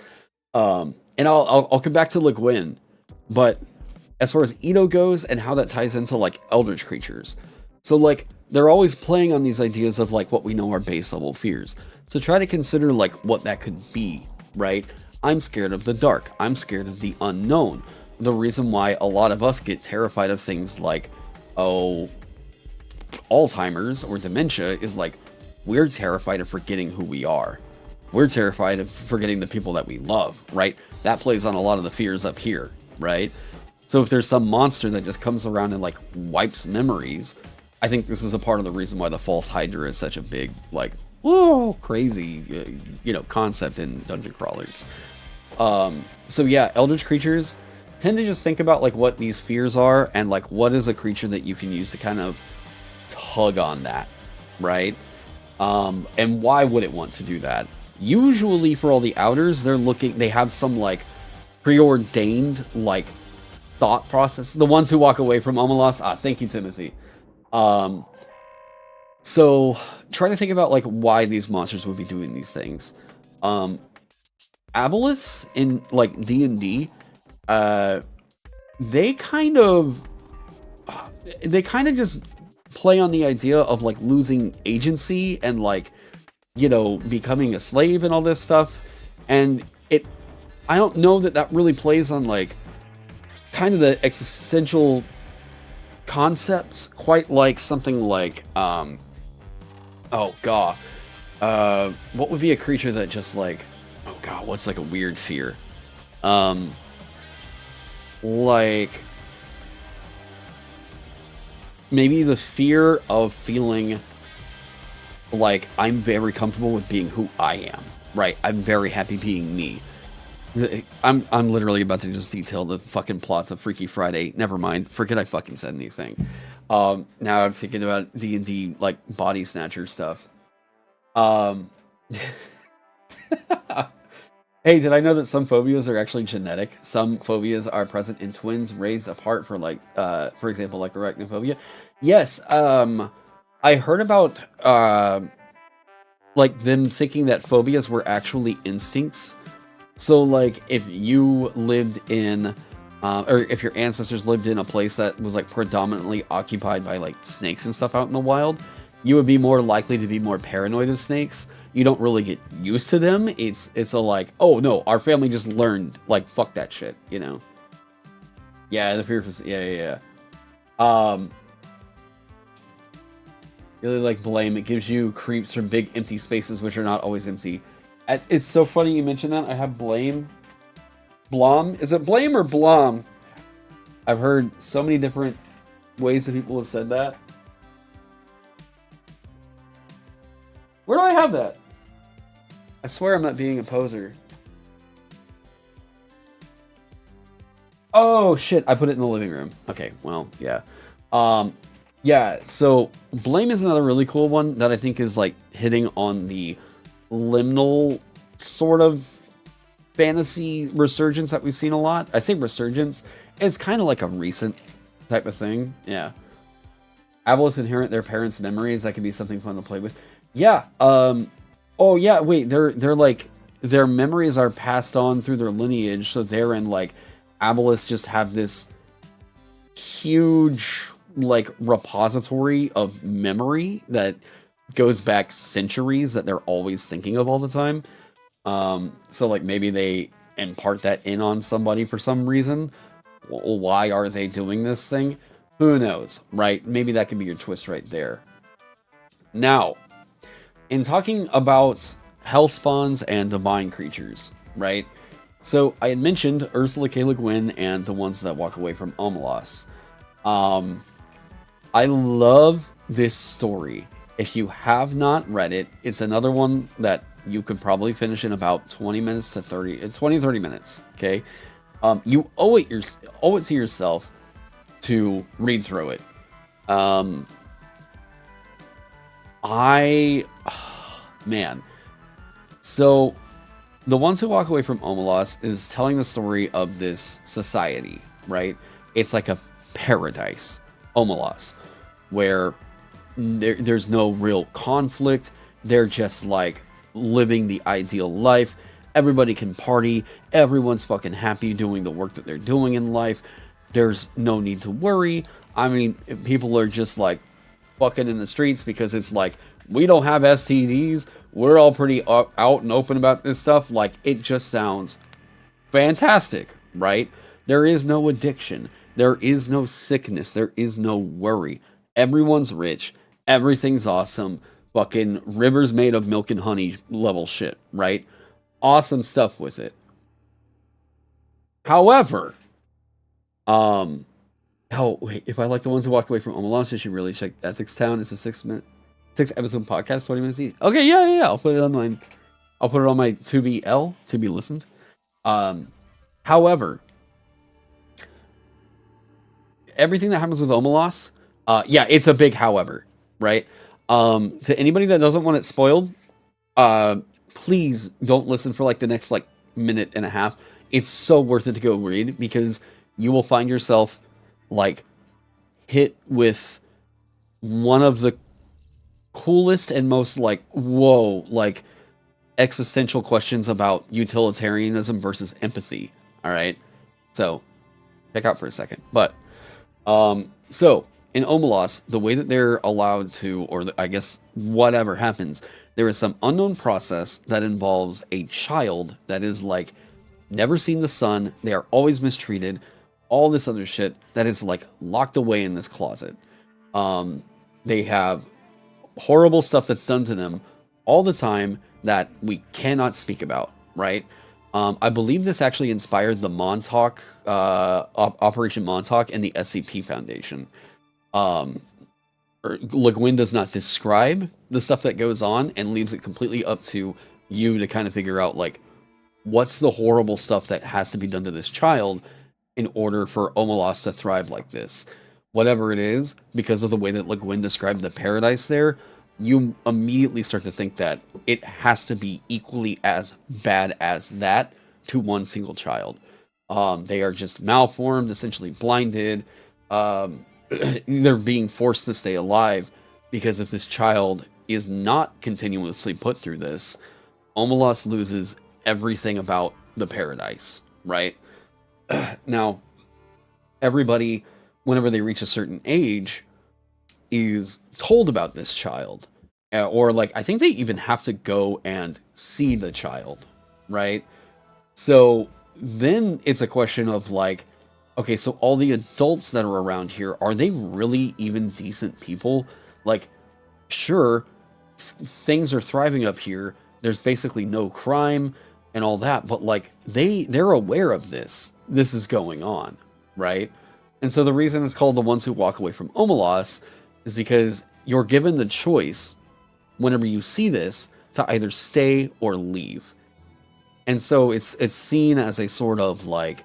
And I'll come back to Le Guin, but as far as Ito goes and how that ties into like eldritch creatures. So like they're always playing on these ideas of like what we know are base level fears. So try to consider like what that could be, right? I'm scared of the dark. I'm scared of the unknown. The reason why a lot of us get terrified of things like, Alzheimer's or dementia is like, we're terrified of forgetting who we are. We're terrified of forgetting the people that we love, right? That plays on a lot of the fears up here, right? So if there's some monster that just comes around and like wipes memories, I think this is a part of the reason why the false Hydra is such a big, like, whoa, crazy, concept in dungeon crawlers. So yeah, eldritch creatures tend to just think about like what these fears are and like what is a creature that you can use to kind of tug on that, right? And why would it want to do that? Usually for all the outers, they have some like preordained like thought process. The ones who walk away from Omelas, thank you, Timothy. So try to think about like why these monsters would be doing these things. Aboleths in like D&D, they kind of just play on the idea of like losing agency and like, becoming a slave and all this stuff. And I don't know that really plays on like kind of the existential concepts quite like something like, what would be a creature that just like, what's like a weird fear? Like maybe the fear of feeling like I'm very comfortable with being who I am, right? I'm very happy being me. I'm literally about to just detail the fucking plot of Freaky Friday. Never mind. Forget I fucking said anything. Now I'm thinking about D&D like body snatcher stuff. Hey, did I know that some phobias are actually genetic? Some phobias are present in twins raised apart for like, for example, like arachnophobia. Yes, I heard about, like them thinking that phobias were actually instincts. So like if you lived in, or if your ancestors lived in a place that was like predominantly occupied by like snakes and stuff out in the wild, you would be more likely to be more paranoid of snakes. You don't really get used to them. It's a like, oh no, our family just learned like fuck that shit, Yeah, the fear for yeah. Really like blame. It gives you creeps from big empty spaces which are not always empty. It's so funny you mentioned that. I have blame. Blom? Is it blame or blom? I've heard so many different ways that people have said that. Where do I have that? I swear I'm not being a poser. Oh shit, I put it in the living room. Okay, well, yeah. Yeah, so blame is another really cool one that I think is like hitting on the liminal sort of fantasy resurgence that we've seen a lot. I say resurgence, it's kind of like a recent type of thing. Yeah. Aboleth inherit their parents' memories. That could be something fun to play with. Yeah. Oh yeah, wait, they're like their memories are passed on through their lineage, so they're in like Aboleths just have this huge like repository of memory that goes back centuries that they're always thinking of all the time. So like maybe they impart that in on somebody for some reason. Why are they doing this thing? Who knows, right? Maybe that could be your twist right there. Now, in talking about hell spawns and divine creatures, right? So I had mentioned Ursula K. Le Guin and the ones that walk away from Omelas. I love this story. If you have not read it, it's another one that you could probably finish in about 20 minutes to 30 minutes. Okay. You owe it to yourself to read through it. Man. So, The Ones Who Walk Away from Omelas is telling the story of this society, right? It's like a paradise, Omelas, where there's no real conflict. They're just like living the ideal life. Everybody can party. Everyone's fucking happy doing the work that they're doing in life. There's no need to worry. I mean, people are just like fucking in the streets because it's like, we don't have STDs. We're all pretty out and open about this stuff. Like, it just sounds fantastic, right? There is no addiction. There is no sickness. There is no worry. Everyone's rich. Everything's awesome. Fucking rivers made of milk and honey level shit, right? Awesome stuff with it. However, if I like The Ones Who Walk Away from Omelas, you should really check Ethics Town. It's a 6-episode podcast, 20 minutes each. Okay, yeah. I'll put it on my to be listened. However, everything that happens with Omelas, it's a big however, right? To anybody that doesn't want it spoiled, please don't listen for like the next like minute and a half. It's so worth it to go read because you will find yourself like hit with one of the coolest and most like whoa like existential questions about utilitarianism versus empathy. All right, so check out for a second. But so in Omelas, the way that they're allowed to, or I guess whatever happens, there is some unknown process that involves a child that is like never seen the sun. They are always mistreated. All this other shit that is like locked away in this closet. They have horrible stuff that's done to them all the time that we cannot speak about, right? I believe this actually inspired the Montauk, Operation Montauk and the SCP Foundation. Le Guin does not describe the stuff that goes on and leaves it completely up to you to kind of figure out, like, what's the horrible stuff that has to be done to this child in order for Omelas to thrive like this. Whatever it is, because of the way that Le Guin described the paradise there, you immediately start to think that it has to be equally as bad as that to one single child. They are just malformed, essentially blinded. They're being forced to stay alive because if this child is not continuously put through this, Omelas loses everything about the paradise, right? Now, everybody, whenever they reach a certain age, is told about this child. Or, like, I think they even have to go and see the child, right? So then it's a question of, like, okay, so all the adults that are around here, are they really even decent people? Like, sure, things are thriving up here. There's basically no crime and all that, but, like, they're aware of this. This is going on, right? And so the reason it's called The Ones Who Walk Away from Omelas is because you're given the choice whenever you see this to either stay or leave. And so it's seen as a sort of like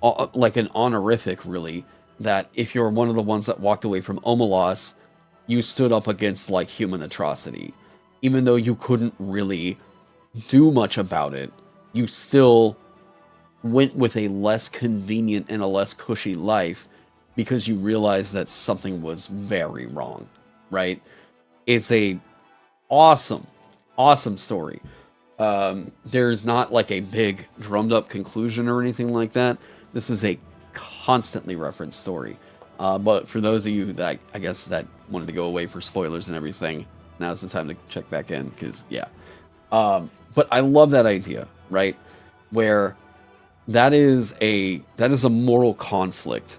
an honorific, really, that if you're one of the ones that walked away from Omelas, you stood up against like human atrocity. Even though you couldn't really do much about it, you still went with a less convenient and a less cushy life because you realized that something was very wrong, right? It's a awesome story. There's not like a big drummed up conclusion or anything like that. This is a constantly referenced story. But for those of you that I guess that wanted to go away for spoilers and everything, now's the time to check back in because yeah. But I love that idea, right? Where that is a moral conflict.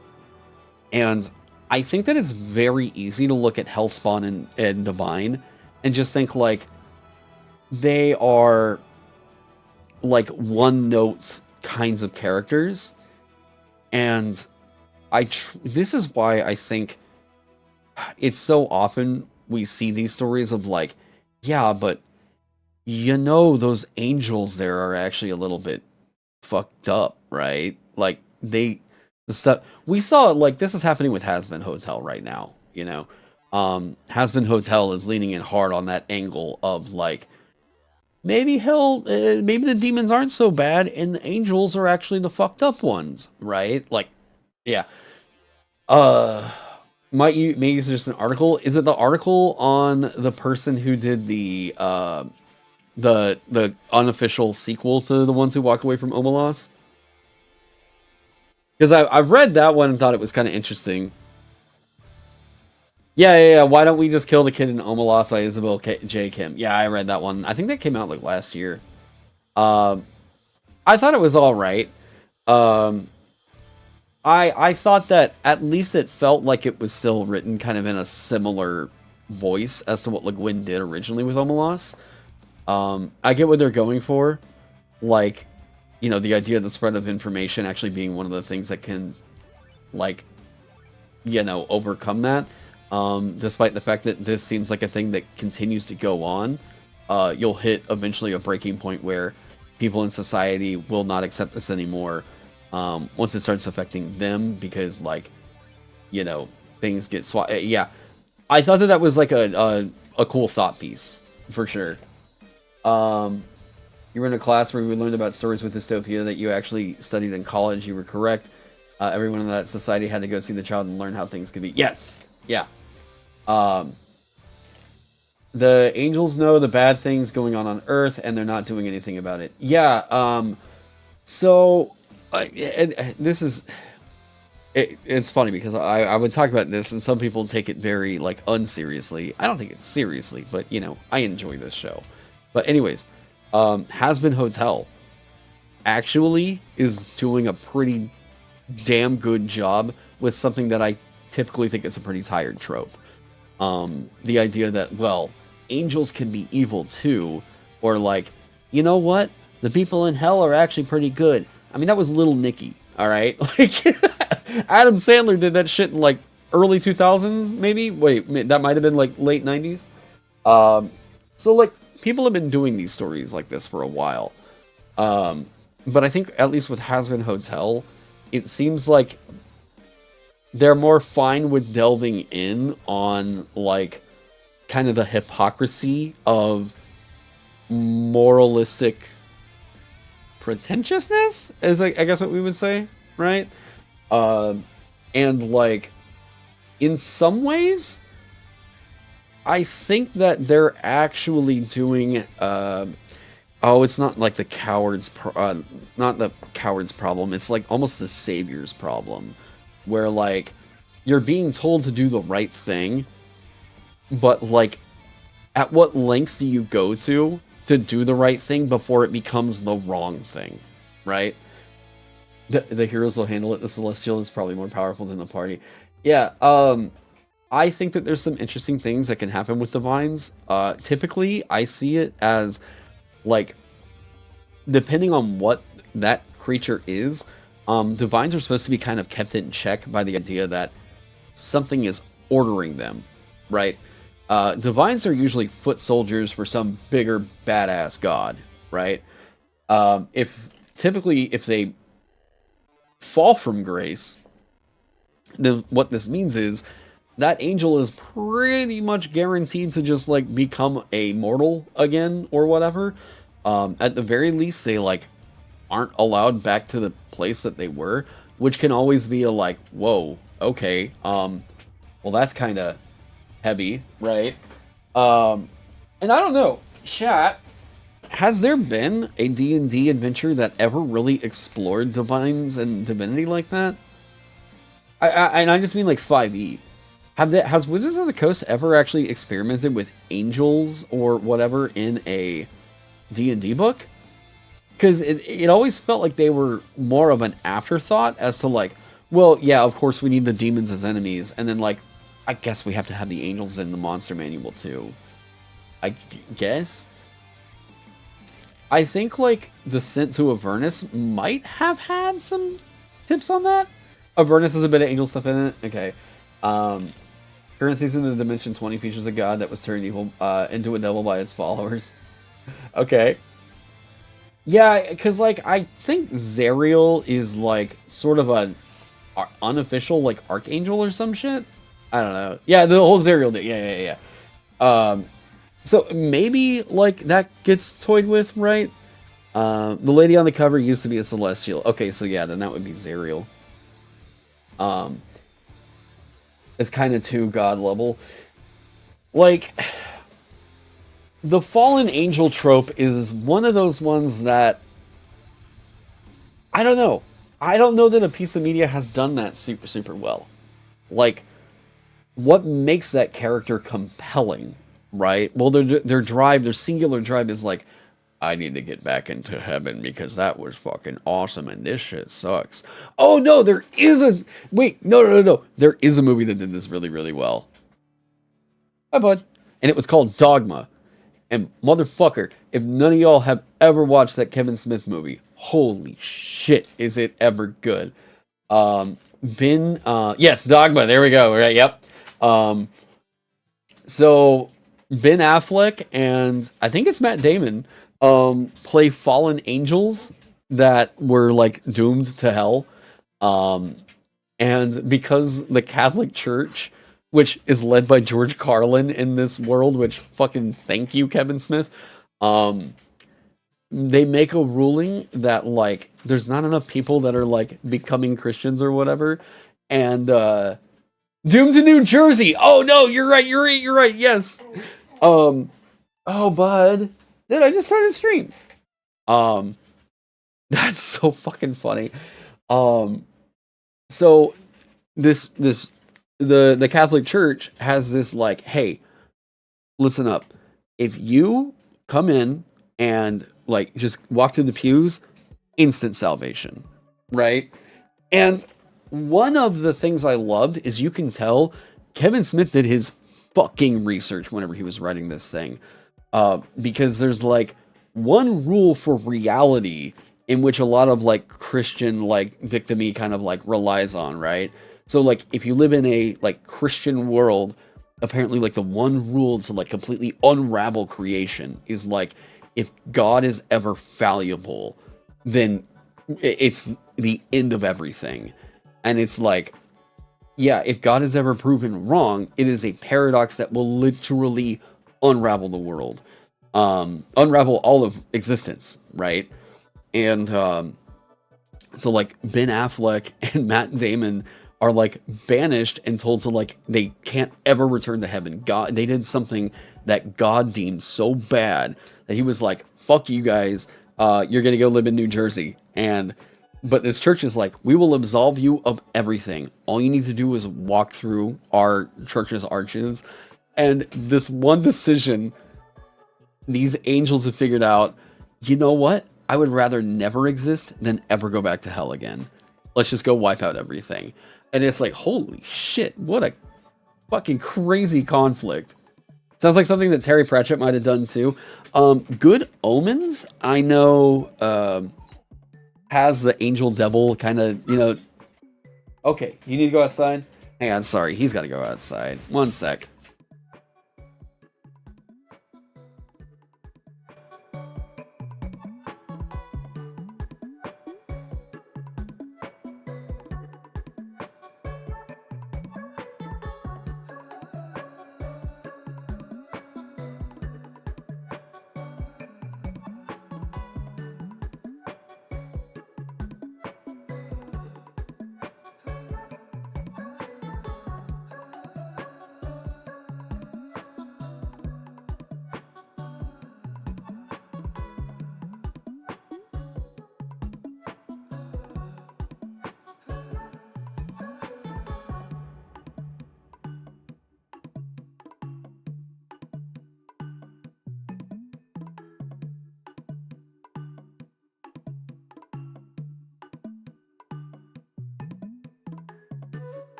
And I think that it's very easy to look at Hellspawn and Divine and just think like they are like one note kinds of characters. And this is why I think it's so often we see these stories of like, yeah, but you know those angels there are actually a little bit fucked up, right? Like the stuff we saw, like this is happening with Has-Been Hotel right now, you know. Has-Been Hotel is leaning in hard on that angle of like maybe maybe the demons aren't so bad and the angels are actually the fucked up ones, right? Like, yeah. Uh, maybe it's just an article. Is it the article on the person who did the unofficial sequel to The Ones Who Walk Away from Omelas? Because I've read that one and thought it was kind of interesting. Yeah. Why don't we just kill the kid in Omelas by Isabel J. Kim? Yeah, I read that one. I think that came out like last year. I thought it was all right. Um, I thought that at least it felt like it was still written kind of in a similar voice as to what Le Guin did originally with Omelas. I get what they're going for, like, you know, the idea of the spread of information actually being one of the things that can, like, you know, overcome that. Despite the fact that this seems like a thing that continues to go on, you'll hit eventually a breaking point where people in society will not accept this anymore. Once it starts affecting them, because like, you know, things get yeah, I thought that was like a cool thought piece for sure. You were in a class where we learned about stories with dystopia that you actually studied in college. You were correct. Everyone in that society had to go see the child and learn how things could be. Yes, yeah. The angels know the bad things going on Earth, and they're not doing anything about it. Yeah. So this is. It's funny because I would talk about this, and some people take it very like unseriously. I don't take it seriously, but you know, I enjoy this show. But anyways, Has-Been Hotel actually is doing a pretty damn good job with something that I typically think is a pretty tired trope. The idea that, well, angels can be evil too, or like, you know what? The people in hell are actually pretty good. I mean, that was Little Nicky, all right? Like, Adam Sandler did that shit in like early 2000s, maybe? Wait, that might have been like late 90s. So like, people have been doing these stories like this for a while. But I think at least with Has-Been Hotel, it seems like they're more fine with delving in on like kind of the hypocrisy of moralistic pretentiousness, is I guess what we would say, right? And like in some ways, I think that they're actually doing it's not like the not the coward's problem, it's like almost the savior's problem, where like you're being told to do the right thing, but like at what lengths do you go to do the right thing before it becomes the wrong thing, right? The heroes will handle it. The celestial is probably more powerful than the party. Yeah, I think that there's some interesting things that can happen with divines. Typically, I see it as like, depending on what that creature is, divines are supposed to be kind of kept in check by the idea that something is ordering them, right? Divines are usually foot soldiers for some bigger badass god, right? If they fall from grace, then what this means is that angel is pretty much guaranteed to just like become a mortal again or whatever. At the very least, they like aren't allowed back to the place that they were, which can always be a like, whoa, okay, well that's kind of heavy, right? And I don't know, chat, has there been a D&D adventure that ever really explored divines and divinity like that? I just mean like 5e. Has Wizards of the Coast ever actually experimented with angels or whatever in a D&D book? Because it always felt like they were more of an afterthought as to like, well, yeah, of course we need the demons as enemies, and then like, I guess we have to have the angels in the monster manual too. I guess. I think like Descent to Avernus might have had some tips on that. Avernus has a bit of angel stuff in it. Okay. Current season of Dimension 20 features a god that was turned evil into a devil by its followers. Okay. Yeah, because, like, I think Zariel is, like, sort of a unofficial, like, archangel or some shit. I don't know. Yeah, the whole Zariel thing. Yeah. So maybe, like, that gets toyed with, right? The lady on the cover used to be a celestial. Okay, so yeah, then that would be Zariel. It's kind of too god level. Like, the fallen angel trope is one of those ones that I don't know. I don't know that a piece of media has done that super well. Like, what makes that character compelling, right? Well, their singular drive is like, I need to get back into heaven because that was fucking awesome and this shit sucks. Oh no, there is a wait, no. There is a movie that did this really well. Hi, bud. And it was called Dogma. And motherfucker, if none of y'all have ever watched that Kevin Smith movie, holy shit, is it ever good. Yes, Dogma, there we go, right, yep. So, Ben Affleck and I think it's Matt Damon, play fallen angels that were, like, doomed to hell. And because the Catholic Church, which is led by George Carlin in this world, which fucking thank you, Kevin Smith, they make a ruling that, like, there's not enough people that are, like, becoming Christians or whatever, and doomed to New Jersey. Oh no, you're right. Yes. Oh, bud, dude, I just started a stream. That's so fucking funny. So the Catholic Church has this, like, hey, listen up. If you come in and, like, just walk through the pews, instant salvation, right? And one of the things I loved is you can tell Kevin Smith did his fucking research whenever he was writing this thing. Because there's, like, one rule for reality in which a lot of, like, Christian, like, dictomy kind of, like, relies on, right? So, like, if you live in a, like, Christian world, apparently, like, the one rule to, like, completely unravel creation is, like, if God is ever fallible, then it's the end of everything. And it's like, yeah, if God is ever proven wrong, it is a paradox that will literally unravel the world, unravel all of existence, right? And so, like, Ben Affleck and Matt Damon are, like, banished and told to, like, they can't ever return to heaven. God, they did something that God deemed so bad that he was like, fuck you guys, you're gonna go live in New Jersey. But this church is like, we will absolve you of everything. All you need to do is walk through our church's arches. And this one decision, these angels have figured out, you know what? I would rather never exist than ever go back to hell again. Let's just go wipe out everything. And it's like, holy shit, what a fucking crazy conflict. Sounds like something that Terry Pratchett might have done too. Good Omens, I know, has the angel devil kind of, you know. Okay, you need to go outside? Hang on, sorry, he's got to go outside. One sec.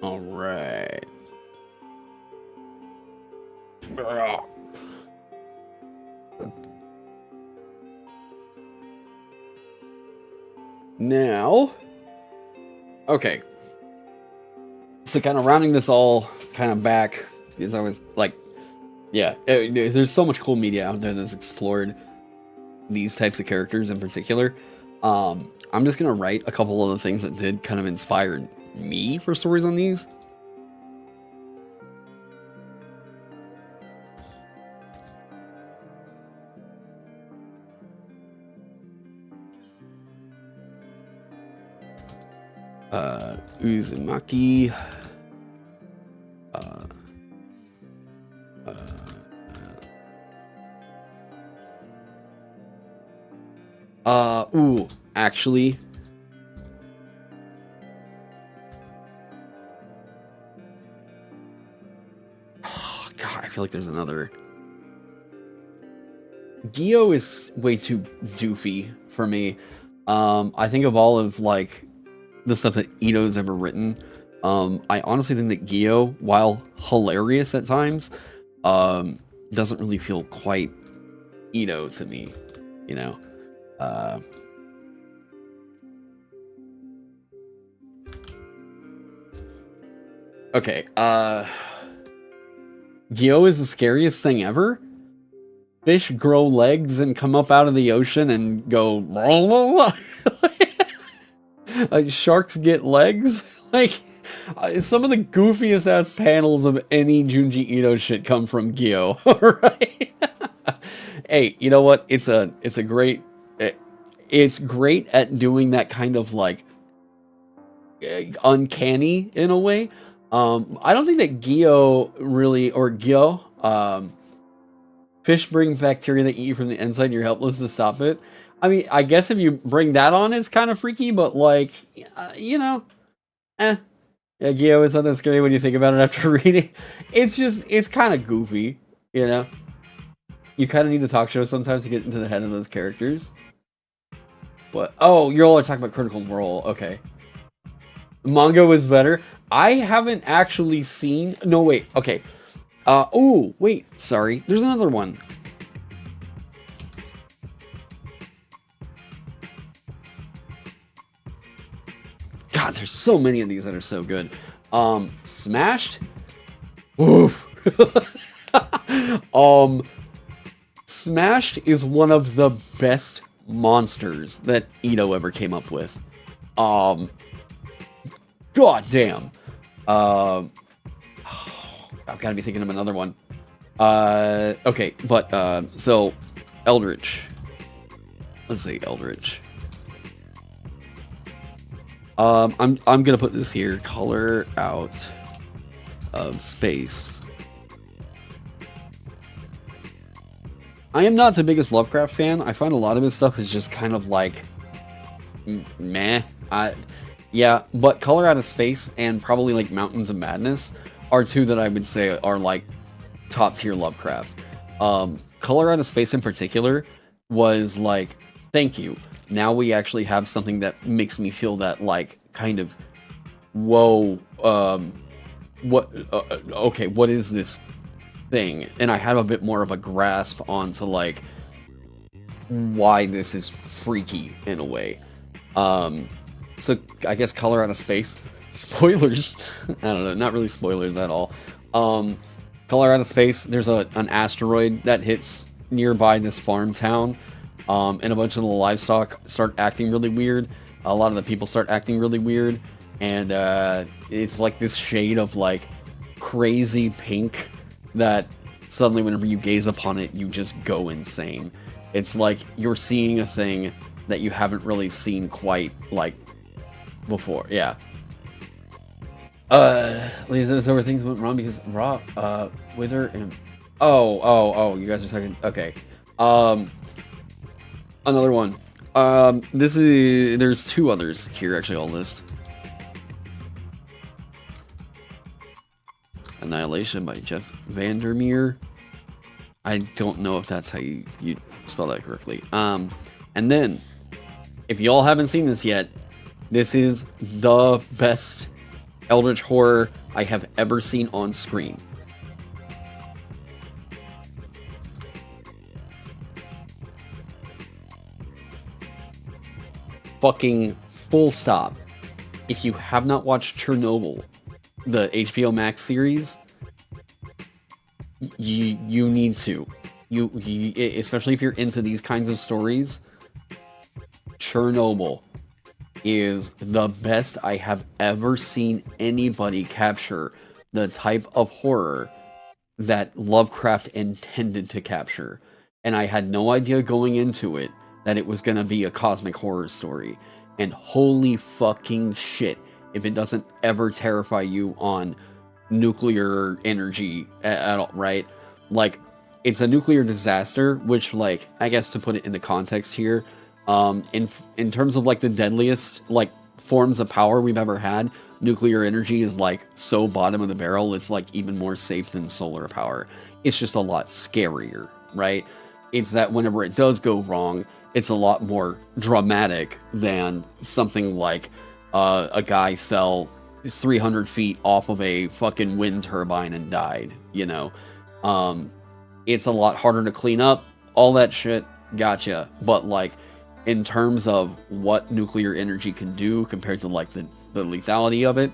All right. Now, okay. So kind of rounding this all kind of back, because I was like, yeah, there's so much cool media out there that's explored these types of characters in particular. I'm just gonna write a couple of the things that did kind of inspire me for stories on these. Uzumaki. Ooh, actually. Oh, God, I feel like there's another. Gyo is way too doofy for me. I think of all of, like, the stuff that Ito's ever written. I honestly think that Gyo, while hilarious at times, doesn't really feel quite Ito to me, you know? Okay, Gyo is the scariest thing ever. Fish grow legs and come up out of the ocean and go... like, sharks get legs? Like, some of the goofiest ass panels of any Junji Ito shit come from Gyo, right? Hey, you know what? It's great at doing that kind of, like, uncanny in a way. I don't think that Gyo really, or Gyo, fish bring bacteria that eat you from the inside and you're helpless to stop it. I mean, I guess if you bring that on, it's kind of freaky, but, like, you know, Yeah, Gyo is not that scary when you think about it after reading. It's kind of goofy, you know? You kind of need the talk show sometimes to get into the head of those characters. What? Oh, you're all talking about Critical Role. Okay. Manga was better. I haven't actually seen... No, wait. Okay. Oh, wait. Sorry. There's another one. God, there's so many of these that are so good. Smashed? Oof. Smashed is one of the best monsters that Ito ever came up with. God damn. I've got to be thinking of another one. Okay, but, so, Eldritch. Let's say Eldritch. I'm gonna put this here, color out of space. I am not the biggest Lovecraft fan. I find a lot of his stuff is just kind of like meh. Yeah, but Color Out of Space and probably like Mountains of Madness are two that I would say are like top tier Lovecraft. Color Out of Space in particular was like, thank you. Now we actually have something that makes me feel that like kind of, whoa, okay, what is this thing? And I have a bit more of a grasp onto like why this is freaky in a way. So I guess Color Out of Space. Spoilers. I don't know, not really spoilers at all. Color Out of Space, there's an asteroid that hits nearby this farm town. And a bunch of the livestock start acting really weird. A lot of the people start acting really weird. And it's like this shade of like crazy pink that suddenly whenever you gaze upon it, you just go insane. It's like you're seeing a thing that you haven't really seen quite like before. Yeah. These over things went wrong because Wither and you guys are talking. Okay. Another one. There's two others here, actually, I'll list. Annihilation by Jeff Vandermeer. I don't know if that's how you spell that correctly. And then, if y'all haven't seen this yet, this is the best eldritch horror I have ever seen on screen. Fucking full stop. If you have not watched Chernobyl, the HBO Max series, you need to. You especially if you're into these kinds of stories, Chernobyl is the best I have ever seen anybody capture the type of horror that Lovecraft intended to capture. And I had no idea going into it that it was going to be a cosmic horror story. And holy fucking shit, if it doesn't ever terrify you on nuclear energy at all, right? Like, it's a nuclear disaster, which, like, I guess to put it into context here, in terms of, like, the deadliest, like, forms of power we've ever had, nuclear energy is, like, so bottom of the barrel, it's, like, even more safe than solar power. It's just a lot scarier, right? It's that whenever it does go wrong, it's a lot more dramatic than something like a guy fell 300 feet off of a fucking wind turbine and died, you know? It's a lot harder to clean up, all that shit, gotcha. But, like, in terms of what nuclear energy can do compared to, like, the lethality of it,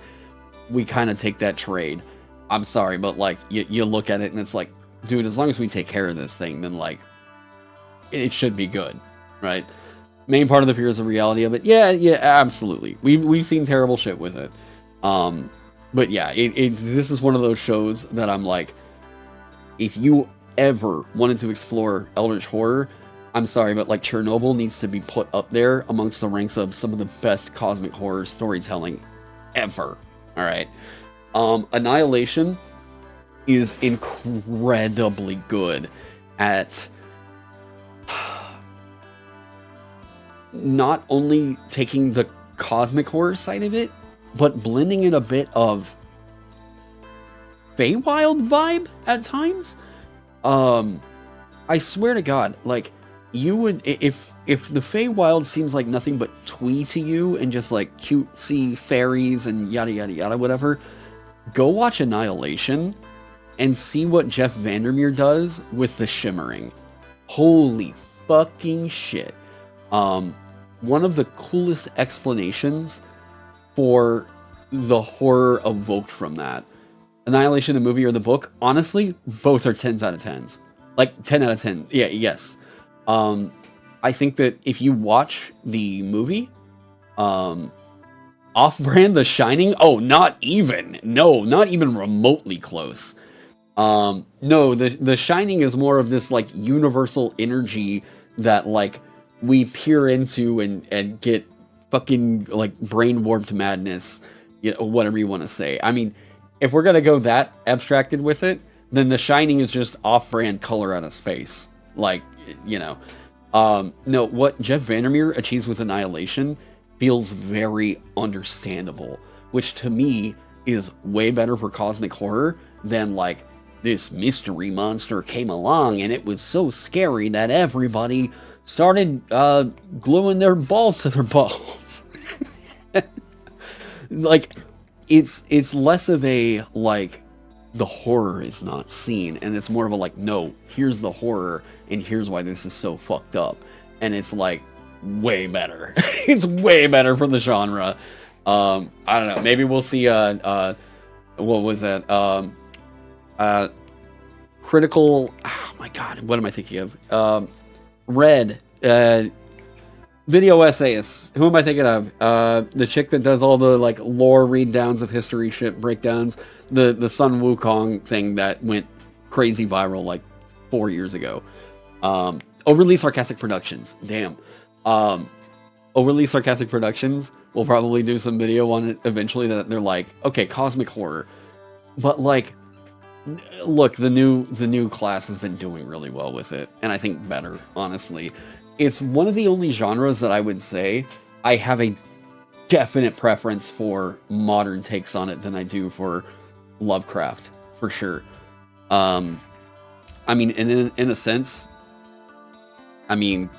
we kind of take that trade. I'm sorry, but, like, you look at it and it's like, dude, as long as we take care of this thing, then, like, it should be good, right? Main part of the fear is the reality of it. Yeah, absolutely. We've seen terrible shit with it. But yeah, this is one of those shows that I'm like, if you ever wanted to explore eldritch horror, I'm sorry, but, like, Chernobyl needs to be put up there amongst the ranks of some of the best cosmic horror storytelling ever. All right. Annihilation is incredibly good at not only taking the cosmic horror side of it, but blending in a bit of Feywild vibe at times. I swear to God, like, you would, if the Feywild seems like nothing but twee to you and just like cutesy fairies and yada yada yada whatever, go watch Annihilation and see what Jeff Vandermeer does with the shimmering. Holy fucking shit. One of the coolest explanations for the horror evoked from that. Annihilation, the movie, or the book, honestly, both are 10s out of 10s. Like, 10 out of 10. Yeah, yes. I think that if you watch the movie, off-brand The Shining, oh, not even. No, not even remotely close. No, the Shining is more of this, like, universal energy that, like, we peer into and get fucking, like, brain-warped madness, you know, whatever you want to say. I mean, if we're gonna go that abstracted with it, then The Shining is just off-brand color out of space. Like, you know. No, what Jeff Vandermeer achieves with Annihilation feels very understandable, which to me is way better for cosmic horror than, like, this mystery monster came along and it was so scary that everybody started gluing their balls to their balls. Like, it's less of a, like, the horror is not seen, and it's more of a, like, no, here's the horror and here's why this is so fucked up. And it's, like, way better. It's way better for the genre. I don't know, maybe we'll see what was that, critical, oh my god, what am I thinking of? Red, video essayists. Who am I thinking of? The chick that does all the, like, lore read downs of history shit, breakdowns. The Sun Wukong thing that went crazy viral like 4 years ago. Overly Sarcastic Productions. Damn. Overly Sarcastic Productions will probably do some video on it eventually that they're like, okay, cosmic horror. But, like, look, the new class has been doing really well with it, and I think better, honestly. It's one of the only genres that I would say I have a definite preference for modern takes on it than I do for Lovecraft, for sure. I mean, in a sense, I mean,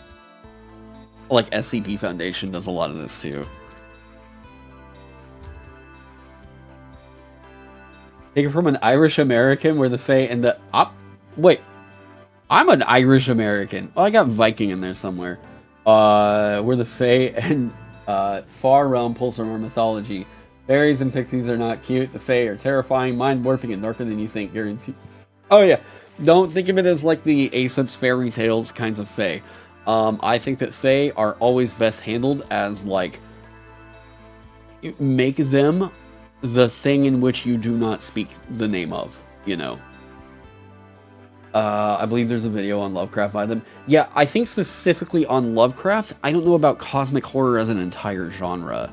like, SCP Foundation does a lot of this too. Take it from an Irish American where the Fae and the wait, I'm an Irish American. Oh, I got Viking in there somewhere. Where the Fae and far realm pulls from our mythology. Fairies and pixies are not cute. The Fae are terrifying, mind-warping, and darker than you think. Guaranteed. Oh yeah, don't think of it as like the Aesop's fairy tales kinds of Fae. I think that Fae are always best handled as like make them the thing in which you do not speak the name of, you know. I believe there's a video on Lovecraft by them. Yeah, I think specifically on Lovecraft. I don't know about cosmic horror as an entire genre.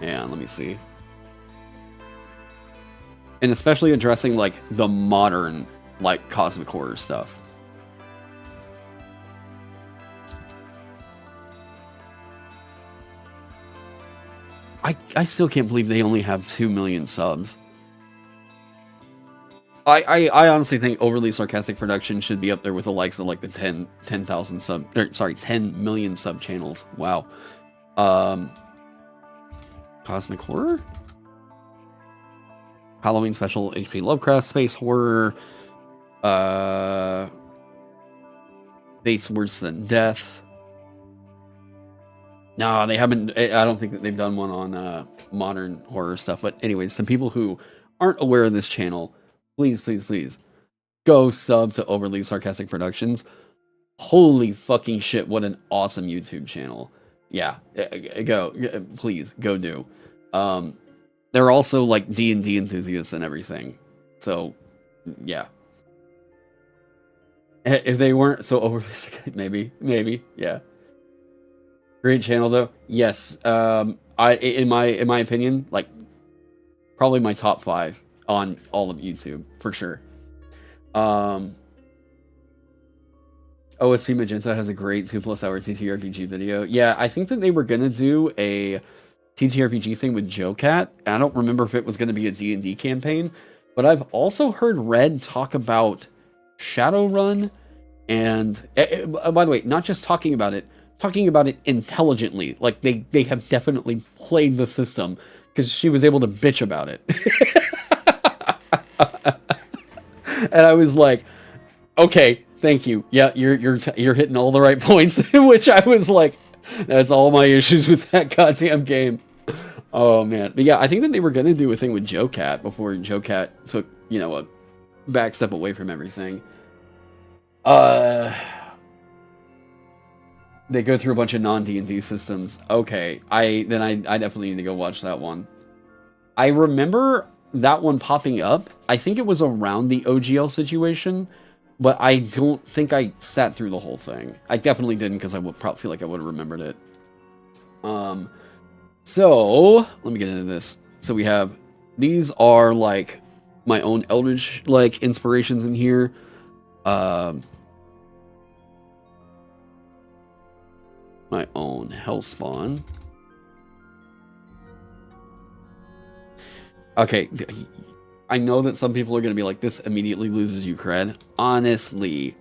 Yeah, let me see. And especially addressing, like, the modern, like, cosmic horror stuff. I still can't believe they only have 2 million subs. I honestly think Overly Sarcastic Production should be up there with the likes of like the 10,000 sub, or sorry, 10 million sub channels. Wow. Cosmic horror, Halloween special, HP Lovecraft, space horror, Fate's Worse Than Death. No, they haven't. I don't think that they've done one on modern horror stuff. But anyways, to people who aren't aware of this channel, please, please, please go sub to Overly Sarcastic Productions. Holy fucking shit, what an awesome YouTube channel. Yeah, go, please, go do. They're also like D&D enthusiasts and everything. So, yeah. If they weren't so overly, maybe, yeah. Great channel though. Yes. In my opinion, like probably my top 5 on all of YouTube for sure. OSP Magenta has a great 2+ hour TTRPG video. Yeah, I think that they were gonna do a TTRPG thing with JoeCat. I don't remember if it was gonna be a D&D campaign, but I've also heard Red talk about Shadowrun, and by the way, not just talking about it intelligently. Like they have definitely played the system because she was able to bitch about it. And I was like, okay, thank you. Yeah, you're hitting all the right points. Which I was like, that's all my issues with that goddamn game. Oh man, but yeah, I think that they were gonna do a thing with JoeCat before JoeCat took, you know, a back step away from everything. They go through a bunch of non-D&D systems. Okay, I definitely need to go watch that one. I remember that one popping up. I think it was around the OGL situation, but I don't think I sat through the whole thing. I definitely didn't because I would probably feel like I would have remembered it. So let me get into this. So we have, these are like my own Eldritch like inspirations in here. My own Hellspawn. Okay, I know that some people are going to be like, this immediately loses you cred. Honestly,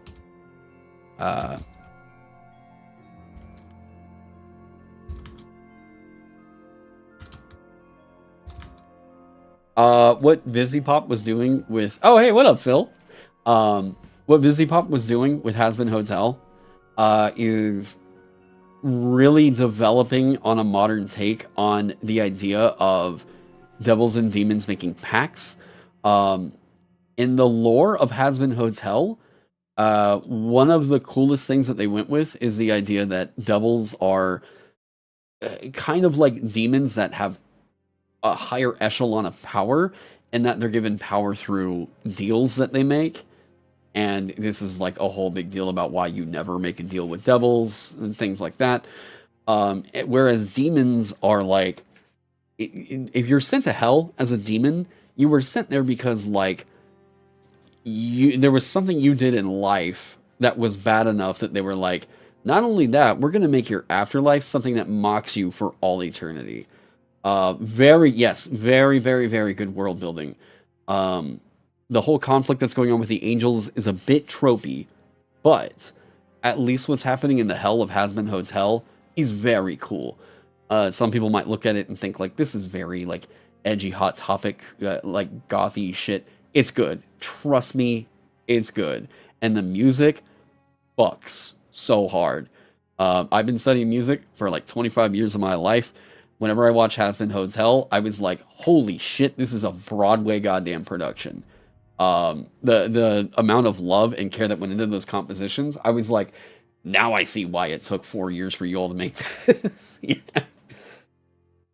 what VivziePop was doing with, oh hey, what up, Phil? What VivziePop was doing with Has Been Hotel is really developing on a modern take on the idea of devils and demons making pacts. In the lore of Has Been Hotel, one of the coolest things that they went with is the idea that devils are kind of like demons that have a higher echelon of power, and that they're given power through deals that they make. And this is like a whole big deal about why you never make a deal with devils and things like that. Whereas demons are like, if you're sent to hell as a demon, you were sent there because like there was something you did in life that was bad enough that they were like, not only that, we're going to make your afterlife something that mocks you for all eternity. Very, very, very good world building. The whole conflict that's going on with the angels is a bit tropey, but at least what's happening in the hell of Has Been Hotel is very cool. Some people might look at it and think like, this is very like edgy, hot topic, like gothy shit. it's good. Trust me, it's good. And the music fucks so hard. I've been studying music for like 25 years of my life. Whenever I watch Has Been Hotel, I was like, holy shit, this is a Broadway goddamn production. The amount of love and care that went into those compositions, I was like, now I see why it took 4 years for you all to make this. Yeah.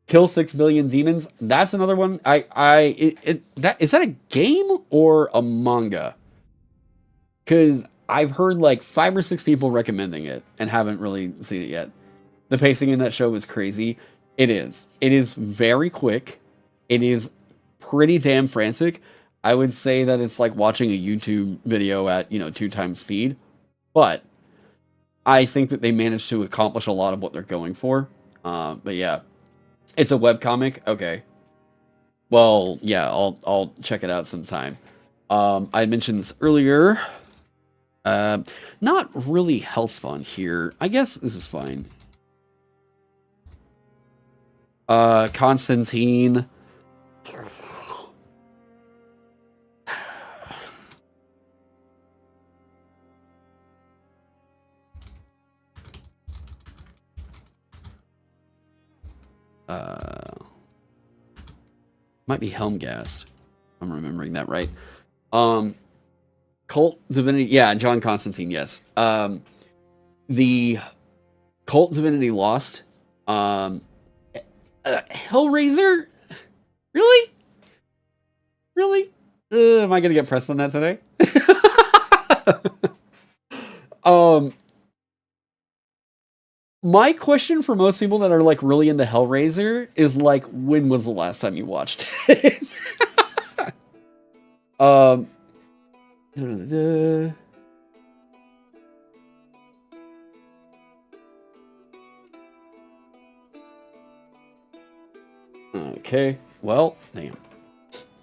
Kill 6 billion demons. That's another one. Is that a game or a manga? Because I've heard like 5 or 6 people recommending it and haven't really seen it yet. The pacing in that show is crazy. It is. It is very quick. It is pretty damn frantic. I would say that it's like watching a YouTube video at, 2 times speed. But I think that they managed to accomplish a lot of what they're going for. But yeah. It's a webcomic? Okay. Well, yeah, I'll check it out sometime. I mentioned this earlier. Not really Hellspawn here. I guess this is fine. Constantine. Might be Helmgast. I'm remembering that right. Cult Divinity, yeah, John Constantine, yes. The Cult Divinity Lost. Hellraiser? Really? Really? Am I gonna get pressed on that today? My question for most people that are like really into Hellraiser is like, when was the last time you watched it? Okay, well, damn.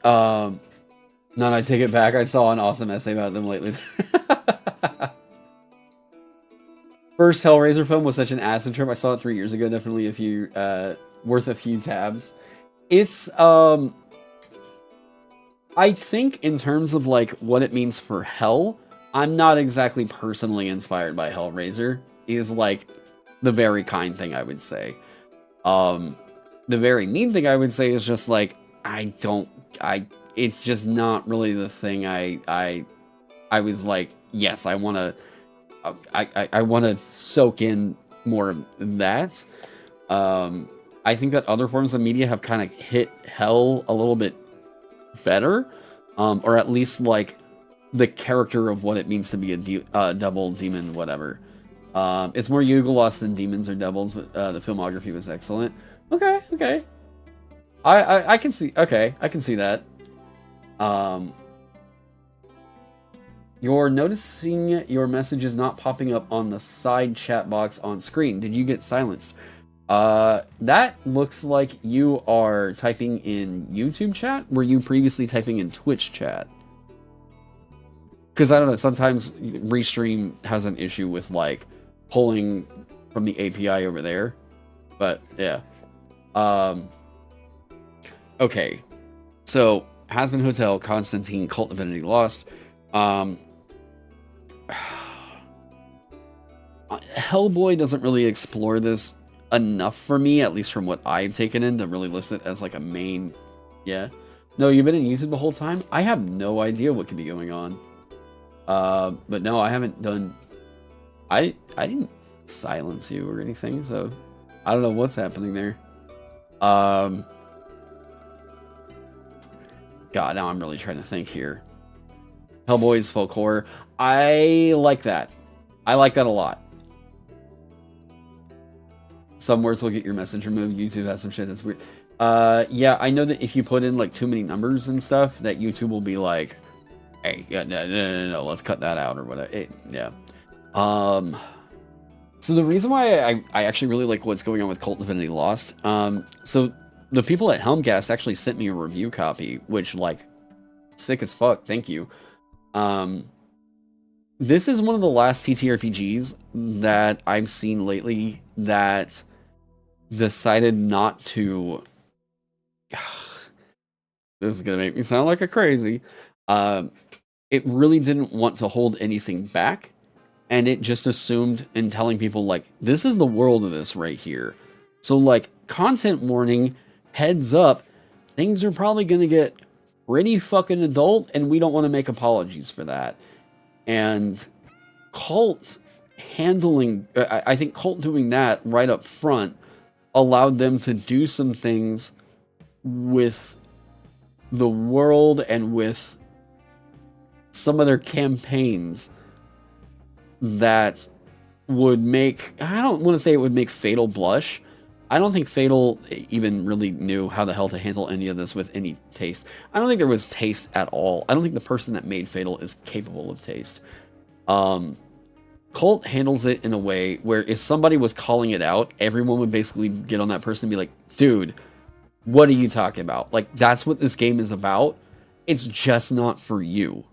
No, I take it back. I saw an awesome essay about them lately. First Hellraiser film was such an acid trip. I saw it 3 years ago. Definitely worth a few tabs. It's I think in terms of like what it means for hell, I'm not exactly personally inspired by Hellraiser. Is like the very kind thing I would say. The very mean thing I would say is just like it's just not really the thing I was like, yes, I want to soak in more of that. I think that other forms of media have kind of hit hell a little bit better, or at least like the character of what it means to be a double demon, whatever. It's more Yugolost than demons or devils, but the filmography was excellent. Okay. I can see. Okay, I can see that. You're noticing your message is not popping up on the side chat box on screen. Did you get silenced? That looks like you are typing in YouTube chat. Were you previously typing in Twitch chat? Because I don't know, sometimes Restream has an issue with like pulling from the API over there. But yeah. Okay. So, Has Been Hotel, Constantine, Cult Divinity Lost. Hellboy doesn't really explore this enough for me, at least from what I've taken in, to really list it as like a main. Yeah. No, you've been in YouTube the whole time? I have no idea what could be going on. But no, I haven't done. I didn't silence you or anything, so I don't know what's happening there. God, now I'm really trying to think here. Hellboy's folklore. I like that. I like that a lot. Some words will get your message removed. YouTube has some shit that's weird. Yeah, I know that if you put in like too many numbers and stuff, that YouTube will be like, hey, no, let's cut that out or whatever. Yeah. So the reason why I actually really like what's going on with Cult Divinity Lost, so the people at Helmcast actually sent me a review copy, which like, sick as fuck, thank you. This is one of the last TTRPGs that I've seen lately that decided not to. This is gonna make me sound like a crazy. Uh, it really didn't want to hold anything back, and it just assumed in telling people like, this is the world of this right here. So like, content warning, heads up, things are probably going to get pretty fucking adult, and we don't want to make apologies for that. And Cult handling, I think Cult doing that right up front allowed them to do some things with the world and with some of their campaigns that would make, I don't want to say it would make Fatal blush. I don't think Fatal even really knew how the hell to handle any of this with any taste. I don't think there was taste at all. I don't think the person that made Fatal is capable of taste. Cult handles it in a way where if somebody was calling it out, everyone would basically get on that person and be like, dude, what are you talking about? Like, that's what this game is about. It's just not for you,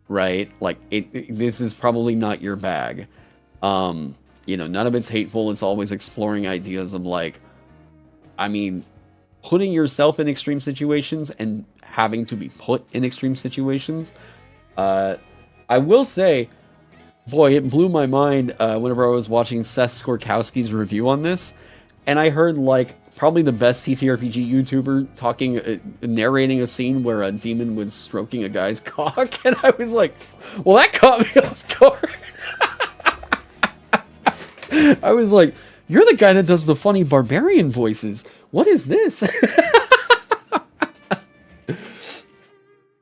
right? Like, this is probably not your bag. You know, none of it's hateful. It's always exploring ideas of like, I mean, putting yourself in extreme situations and having to be put in extreme situations. I will say, boy, it blew my mind whenever I was watching Seth Skorkowski's review on this, and I heard like probably the best TTRPG YouTuber talking, narrating a scene where a demon was stroking a guy's cock, and I was like, well, that caught me off guard. I was like, you're the guy that does the funny barbarian voices. What is this?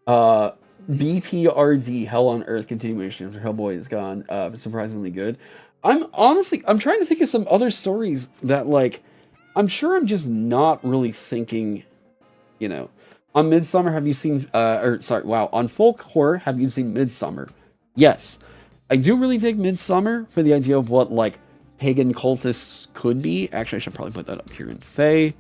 BPRD, Hell on Earth continuation after Hellboy is gone. Surprisingly good. I'm trying to think of some other stories that, like, I'm sure I'm just not really thinking, you know. On Midsummer, have you seen, on Folk Horror, have you seen Midsummer? Yes. I do really dig Midsummer for the idea of what, like, pagan cultists could be. Actually, I should probably put that up here in Fae.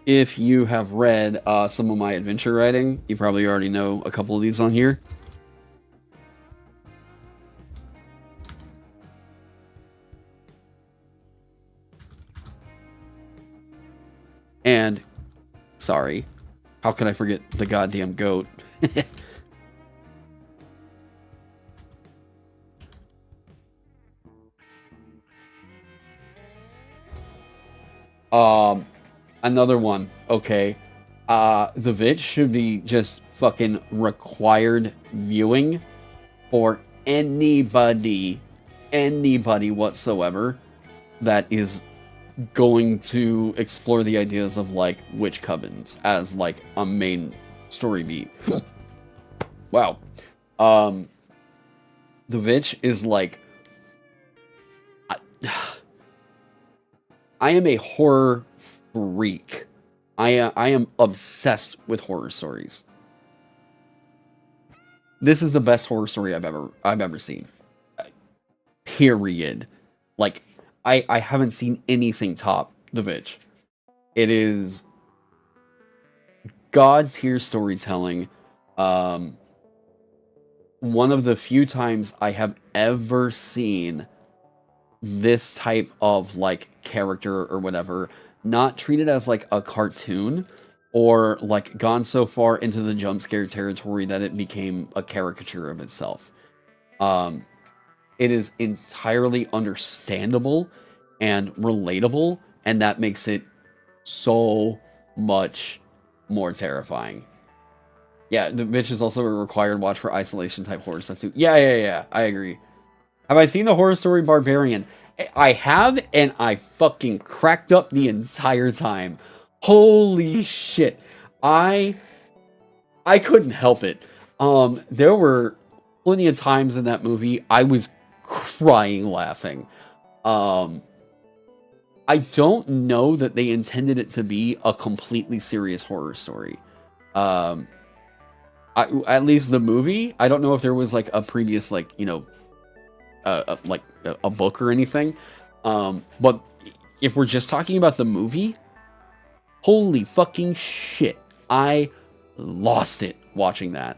If you have read some of my adventure writing, you probably already know a couple of these on here. And, sorry, how could I forget the goddamn goat? Another one, okay. The Vitch should be just fucking required viewing for anybody whatsoever that is going to explore the ideas of, like, witch covens as, like, a main story beat. Wow. The Vitch is, like... I am a horror freak. I am obsessed with horror stories. This is the best horror story I've ever seen. Period. Like, I haven't seen anything top The Vitch. It is god tier storytelling. One of the few times I have ever seen this type of, like, character or whatever not treated as like a cartoon or like gone so far into the jump scare territory that it became a caricature of itself. It is entirely understandable and relatable, and that makes it so much more terrifying. Yeah, The Vitch is also a required watch for isolation type horror stuff too. Yeah, I agree. Have I seen the horror story Barbarian? I have, and I fucking cracked up the entire time. Holy shit. I couldn't help it. There were plenty of times in that movie I was crying laughing. I don't know that they intended it to be a completely serious horror story. At least the movie, I don't know if there was like a previous, like, you know, like a book or anything. But if we're just talking about the movie, holy fucking shit. I lost it watching that.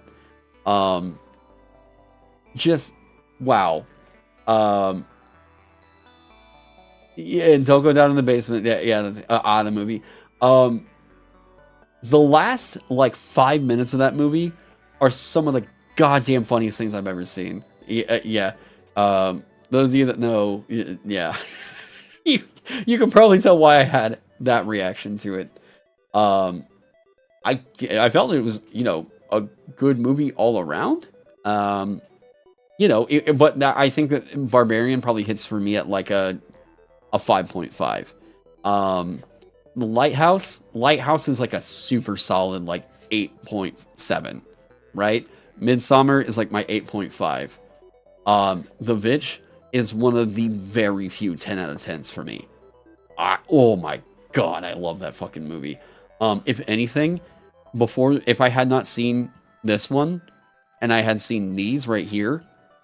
just wow. Um, yeah, and don't go down in the basement. Yeah, the movie. Um, the last like 5 minutes of that movie are some of the goddamn funniest things I've ever seen. Yeah. Those of you that know, yeah, you, you can probably tell why I had that reaction to it. Um, I felt it was, a good movie all around. Um, but I think that Barbarian probably hits for me at like a 5.5. Um, the Lighthouse is like a super solid like 8.7, right? Midsummer is like my 8.5. The Vitch is one of the very few 10 out of 10s for me. Oh my god, I love that fucking movie. If anything, if I had not seen this one and I had seen these right here,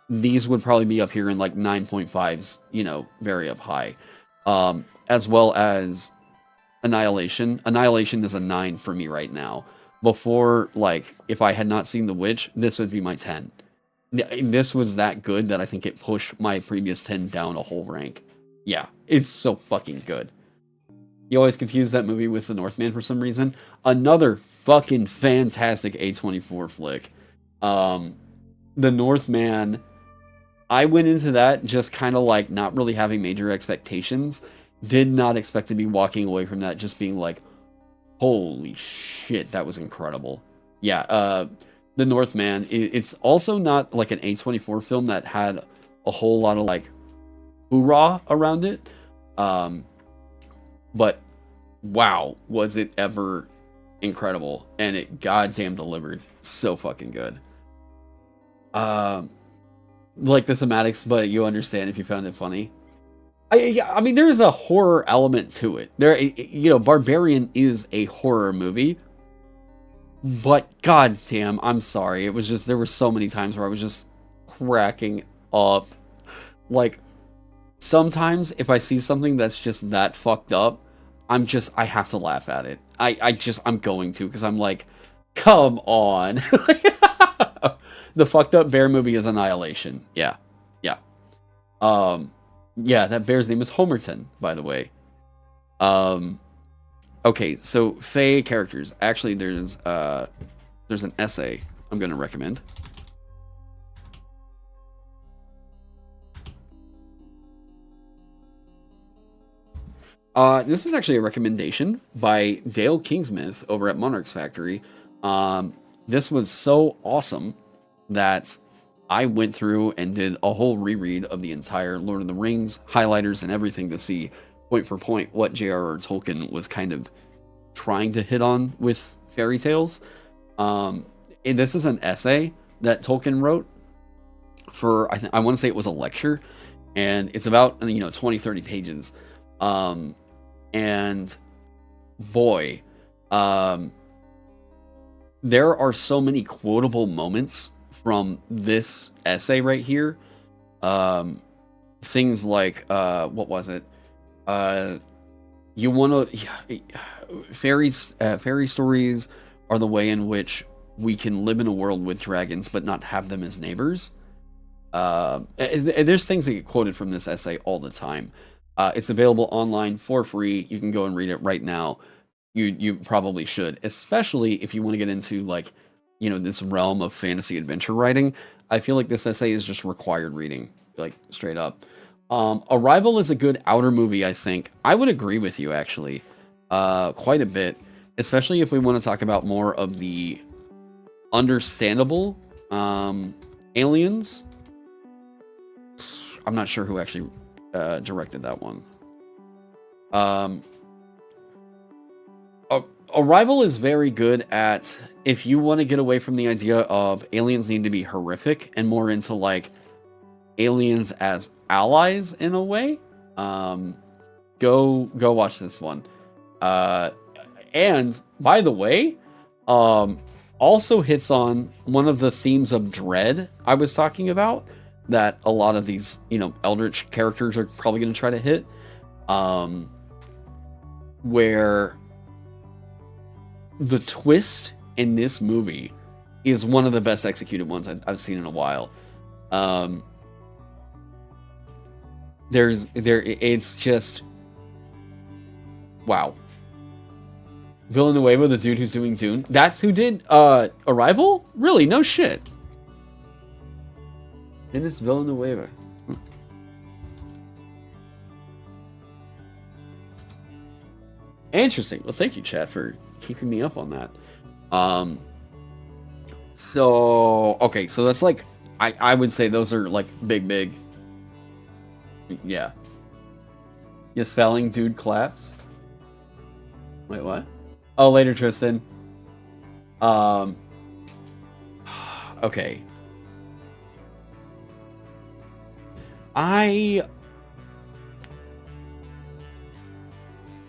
these would probably be up here in like 9.5s, very up high. As well as Annihilation. Annihilation is a 9 for me right now. Before, like, if I had not seen The Witch, this would be my 10. This was that good that I think it pushed my previous 10 down a whole rank. Yeah, it's so fucking good. You always confuse that movie with The Northman for some reason. Another fucking fantastic A24 flick. The Northman, I went into that just kind of like not really having major expectations. Did not expect to be walking away from that just being like, holy shit, that was incredible. Yeah, The Northman, it's also not like an A24 film that had a whole lot of like hoorah around it. But wow, was it ever incredible, and it goddamn delivered so fucking good. Like the thematics, but you understand if you found it funny. I mean, there's a horror element to it. Barbarian is a horror movie, but goddamn, I'm sorry. It was just, there were so many times where I was just cracking up. Like, sometimes if I see something that's just that fucked up, I have to laugh at it. I'm going to, because I'm like, come on. The fucked up bear movie is Annihilation. Yeah. Yeah. Yeah, that bear's name is Homerton, by the way. Okay, so Fae characters. Actually, there's an essay I'm going to recommend. This is actually a recommendation by Dale Kingsmith over at Monarch's Factory. This was so awesome that I went through and did a whole reread of the entire Lord of the Rings, highlighters and everything to see point for point what J.R.R. Tolkien was kind of trying to hit on with fairy tales. And this is an essay that Tolkien wrote for, I want to say it was a lecture, and it's about 20, 30 pages. And boy, there are so many quotable moments from this essay right here. Things like, what was it? You want to, fairy stories are the way in which we can live in a world with dragons, but not have them as neighbors. There's things that get quoted from this essay all the time. It's available online for free. You can go and read it right now. You probably should, especially if you want to get into like, this realm of fantasy adventure writing. I feel like this essay is just required reading, like straight up. Arrival is a good outer movie, I think. I would agree with you, actually, quite a bit, especially if we want to talk about more of the understandable aliens. I'm not sure who actually directed that one. Arrival is very good at, if you want to get away from the idea of aliens need to be horrific and more into like aliens as allies in a way, go watch this one. And by the way, also hits on one of the themes of dread I was talking about, that a lot of these, eldritch characters are probably going to try to hit, where the twist in this movie is one of the best executed ones I've seen in a while. Um, it's just wow. Villanueva, the dude who's doing Dune. That's who did Arrival? Really? No shit. Dennis Villanueva. Interesting. Well, thank you, chat, for keeping me up on that. So okay, so that's like I would say those are like big. Yeah. Yes, spelling dude claps. Wait, what? Oh, later, Tristan. Okay. I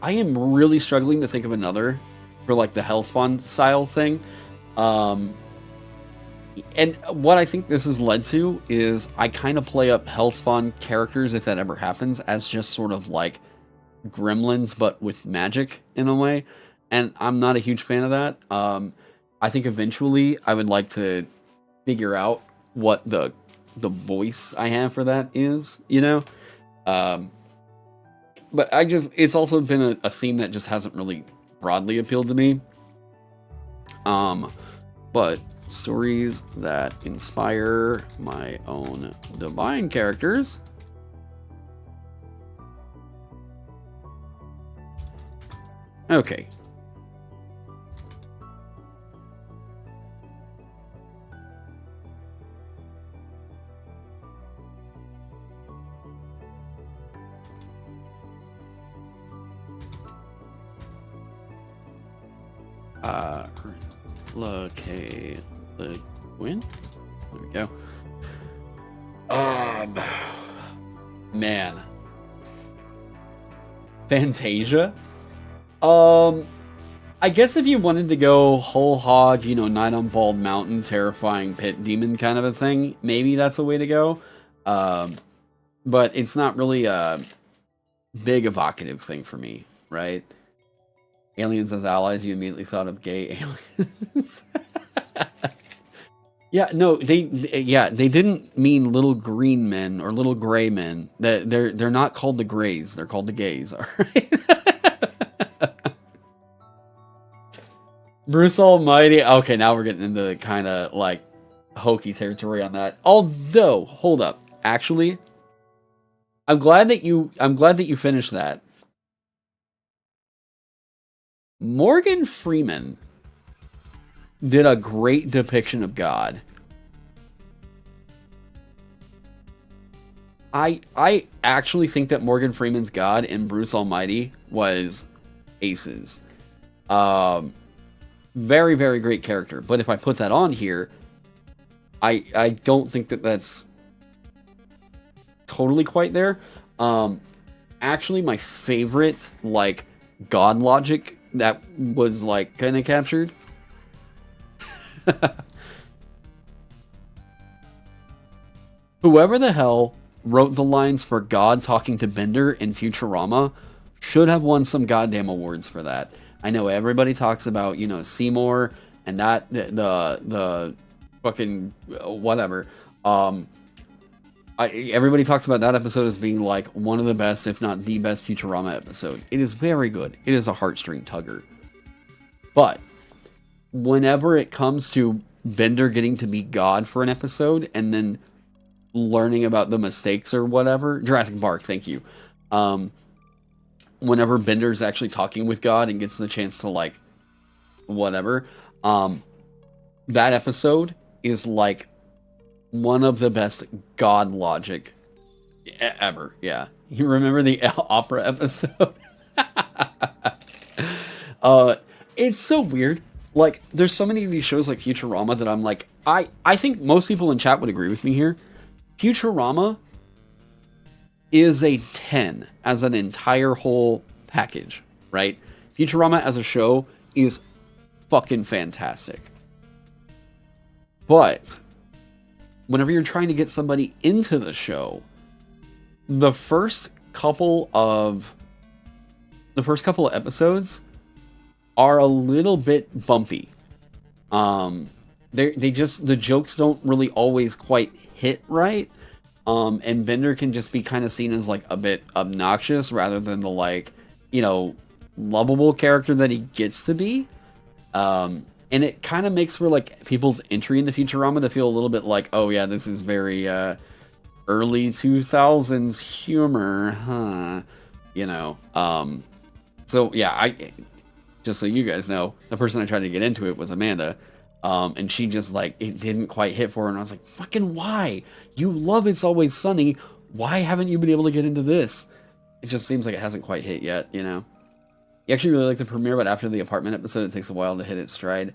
am really struggling to think of another for like the Hellspawn style thing. And what I think this has led to is I kind of play up Hellspawn characters, if that ever happens, as just sort of like gremlins, but with magic in a way. And I'm not a huge fan of that. I think eventually I would like to figure out what the voice I have for that is, you know? But it's also been a theme that just hasn't really broadly appealed to me. But stories that inspire my own divine characters. Okay. Okay, the win. There we go. Man, Fantasia. I guess if you wanted to go whole hog, you know, Night on Bald Mountain, terrifying pit demon kind of a thing, maybe that's a way to go. But it's not really a big evocative thing for me, right? Aliens as allies, you immediately thought of gay aliens. Yeah, no, they didn't mean little green men or little gray men. They're not called the grays, they're called the gays, all right? Bruce Almighty. Okay, now we're getting into kind of like hokey territory on that. Although, hold up. Actually, I'm glad that you finished that. Morgan Freeman did a great depiction of God. I actually think that Morgan Freeman's God in Bruce Almighty was aces. Very, very great character. But if I put that on here, I don't think that that's totally quite there. Actually, my favorite, like, God logic that was, like, kind of captured. Whoever the hell wrote the lines for God talking to Bender in Futurama should have won some goddamn awards for that. I know everybody talks about, you know, Seymour and that the fucking whatever. Everybody talks about that episode as being like one of the best, if not the best Futurama episode. It is very good. It is a heartstring tugger. But whenever it comes to Bender getting to be God for an episode and then learning about the mistakes or whatever, Jurassic Park, thank you. Whenever Bender's actually talking with God and gets the chance to, like, whatever, that episode is like one of the best God logic ever. Yeah. You remember the opera episode? It's so weird. Like, there's so many of these shows like Futurama that I'm like, I think most people in chat would agree with me here. Futurama is a 10 as an entire whole package, right? Futurama as a show is fucking fantastic. But whenever you're trying to get somebody into the show, the first couple of episodes are a little bit bumpy. The jokes don't really always quite hit right. And Bender can just be kind of seen as like a bit obnoxious rather than the like, lovable character that he gets to be. And it kind of makes for like people's entry into Futurama to feel a little bit like, oh yeah, this is very early 2000s humor, huh? So yeah, I just so you guys know, the person I tried to get into it was Amanda. And she just like, it didn't quite hit for her. And I was like, fucking why? You love It's Always Sunny. Why haven't you been able to get into this? It just seems like it hasn't quite hit yet, You actually really like the premiere, but after the apartment episode, it takes a while to hit its stride.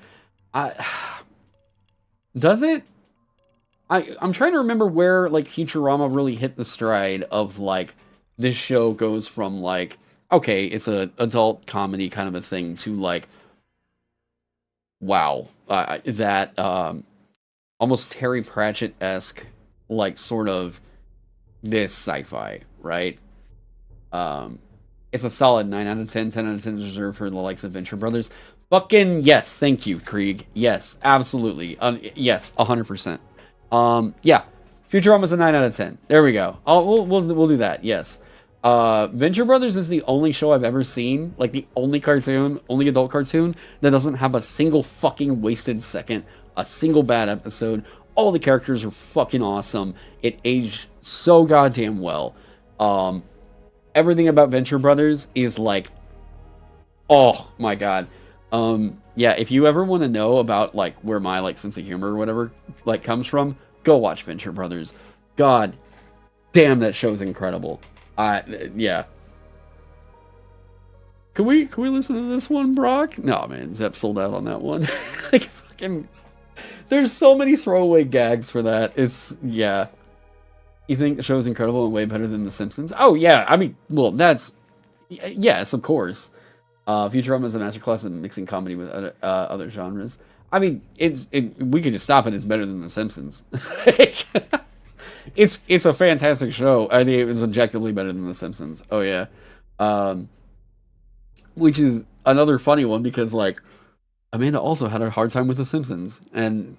Does it? I'm trying to remember where like Futurama really hit the stride of like, this show goes from like, okay, it's a adult comedy kind of a thing to like, wow, that almost Terry Pratchett-esque, like sort of this sci-fi, right? It's a solid 9 out of 10, 10 out of 10 reserved for the likes of Venture Brothers. Fucking yes, thank you, Krieg. Yes, absolutely. Yes, 100%. Yeah, Futurama's a 9 out of 10. There we go. We'll do that. Yes. Venture Brothers is the only show I've ever seen, like the only adult cartoon that doesn't have a single fucking wasted second, a single bad episode. All the characters are fucking awesome. It aged so goddamn well. Everything about Venture Brothers is like, oh my god. Yeah, if you ever want to know about like where my like sense of humor or whatever like comes from, go watch Venture Brothers. God damn, that show's incredible. Yeah. Can we listen to this one, Brock? No, man, Zep sold out on that one. Like fucking, there's so many throwaway gags for that. Yeah. You think the show's incredible and way better than The Simpsons? Oh yeah, I mean, well, that's yes, of course. Futurama is a masterclass in mixing comedy with other genres. I mean, we could just stop it. It's better than The Simpsons. It's a fantastic show. I think it was objectively better than The Simpsons. Oh yeah, which is another funny one because like Amanda also had a hard time with The Simpsons, and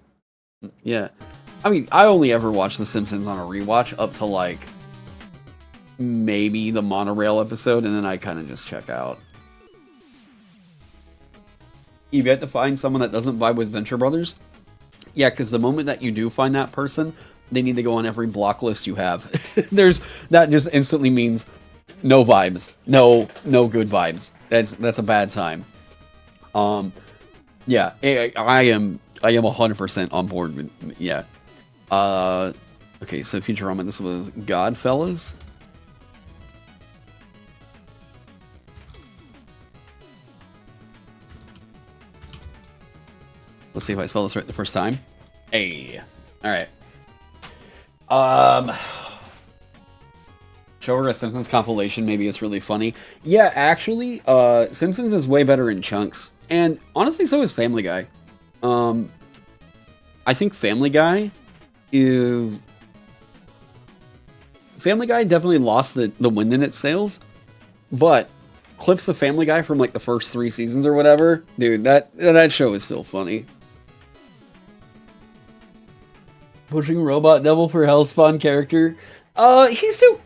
yeah, I mean I only ever watched The Simpsons on a rewatch up to like maybe the monorail episode, and then I kind of just check out. You've yet to find someone that doesn't vibe with Venture Brothers? Yeah, because the moment that you do find that person, they need to go on every block list you have. That just instantly means no vibes, no good vibes. That's a bad time. Yeah, I am 100% on board with, yeah. Okay, so Futurama, this was Godfellas. Let's see if I spell this right the first time. Hey. Alright. Show her a Simpsons compilation, maybe it's really funny. Yeah, actually, Simpsons is way better in chunks. And honestly, so is Family Guy. I think Family Guy definitely lost the wind in its sails, but clips of Family Guy from like the first 3 seasons or whatever, dude, that show is still funny. Pushing Robot Devil for Hell's Fun character. He's too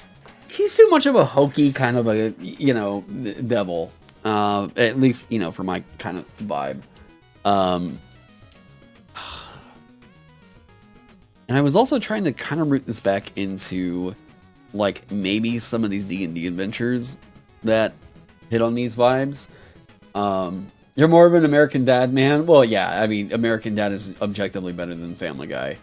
much of a hokey kind of a, devil. At least, for my kind of vibe. And I was also trying to kind of root this back into, like, maybe some of these D&D adventures that hit on these vibes. You're more of an American Dad, man? Well, yeah, I mean, American Dad is objectively better than Family Guy.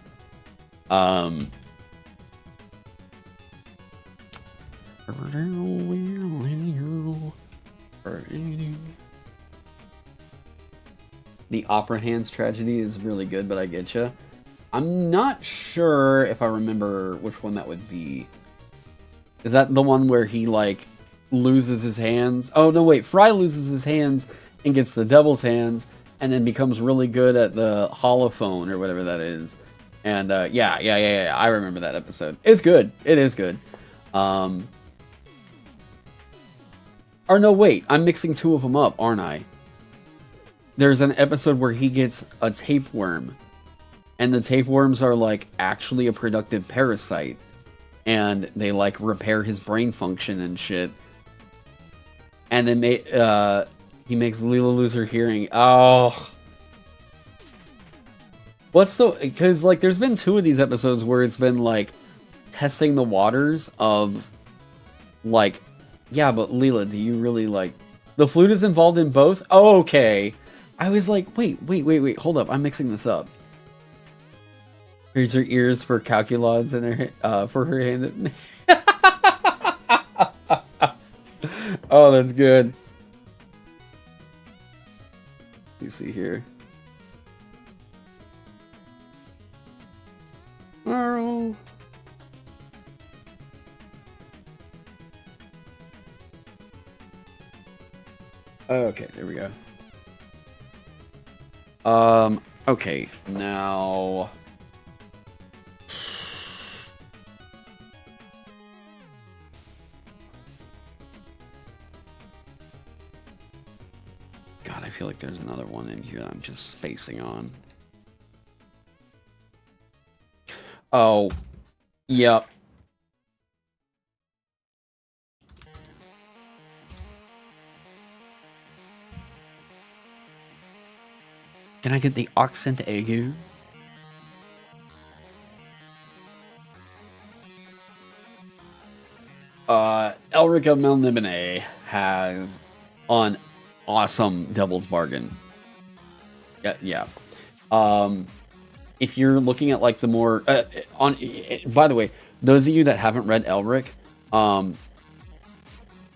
The Opera Hands tragedy is really good, but I getcha. I'm not sure if I remember which one that would be. Is that the one where he, like, loses his hands? Oh, no, wait. Fry loses his hands and gets the devil's hands and then becomes really good at the holophone or whatever that is. And, yeah, I remember that episode. It's good. It is good. Or no, wait. I'm mixing 2 of them up, aren't I? There's an episode where he gets a tapeworm. and the tapeworms are like actually a productive parasite, and they like repair his brain function and shit. And then he makes Leela lose her hearing. Oh, what's so? Because like, there's been 2 of these episodes where it's been like testing the waters of like, yeah, but Leela, do you really like the flute is involved in both? Oh, okay. I was like, wait, hold up, I'm mixing this up. Here's her ears for calculoids and her for her hand. Oh, that's good. You see here. Oh. Okay, there we go. Okay, now... God, I feel like there's another one in here that I'm just spacing on. Oh, yep. Can I get the accent aigu? Elric of Melnibone has an awesome Devil's Bargain. Yeah. If you're looking at like the more by the way, those of you that haven't read Elric,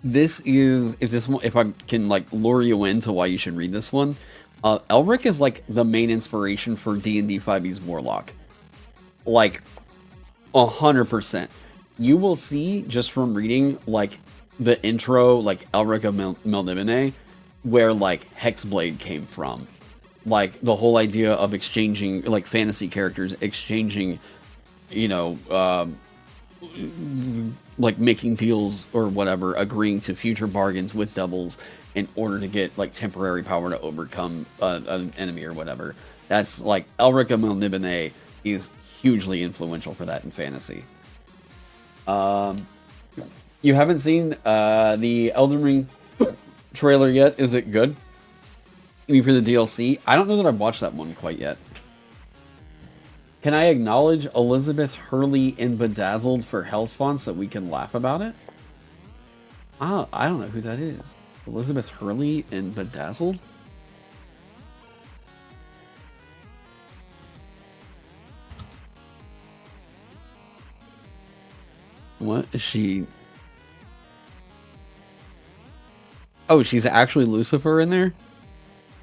this is if I can like lure you into why you should read this one. Elric is like the main inspiration for D&D 5e's Warlock. Like 100%. You will see just from reading like the intro, like Elric of Melnibone, where like Hexblade came from. Like the whole idea of exchanging, like fantasy characters exchanging, you know, like making deals or whatever, agreeing to future bargains with devils in order to get like temporary power to overcome an enemy or whatever. That's like Elric of Melnibone is hugely influential for that in fantasy. You haven't seen the Elden Ring trailer yet? Is it good? You mean for the DLC? I don't know that I've watched that one quite yet. Can I acknowledge Elizabeth Hurley in Bedazzled for Hellspawn so we can laugh about it? Oh, I don't know who that is. Elizabeth Hurley in Bedazzled? What is she? Oh, she's actually Lucifer in there?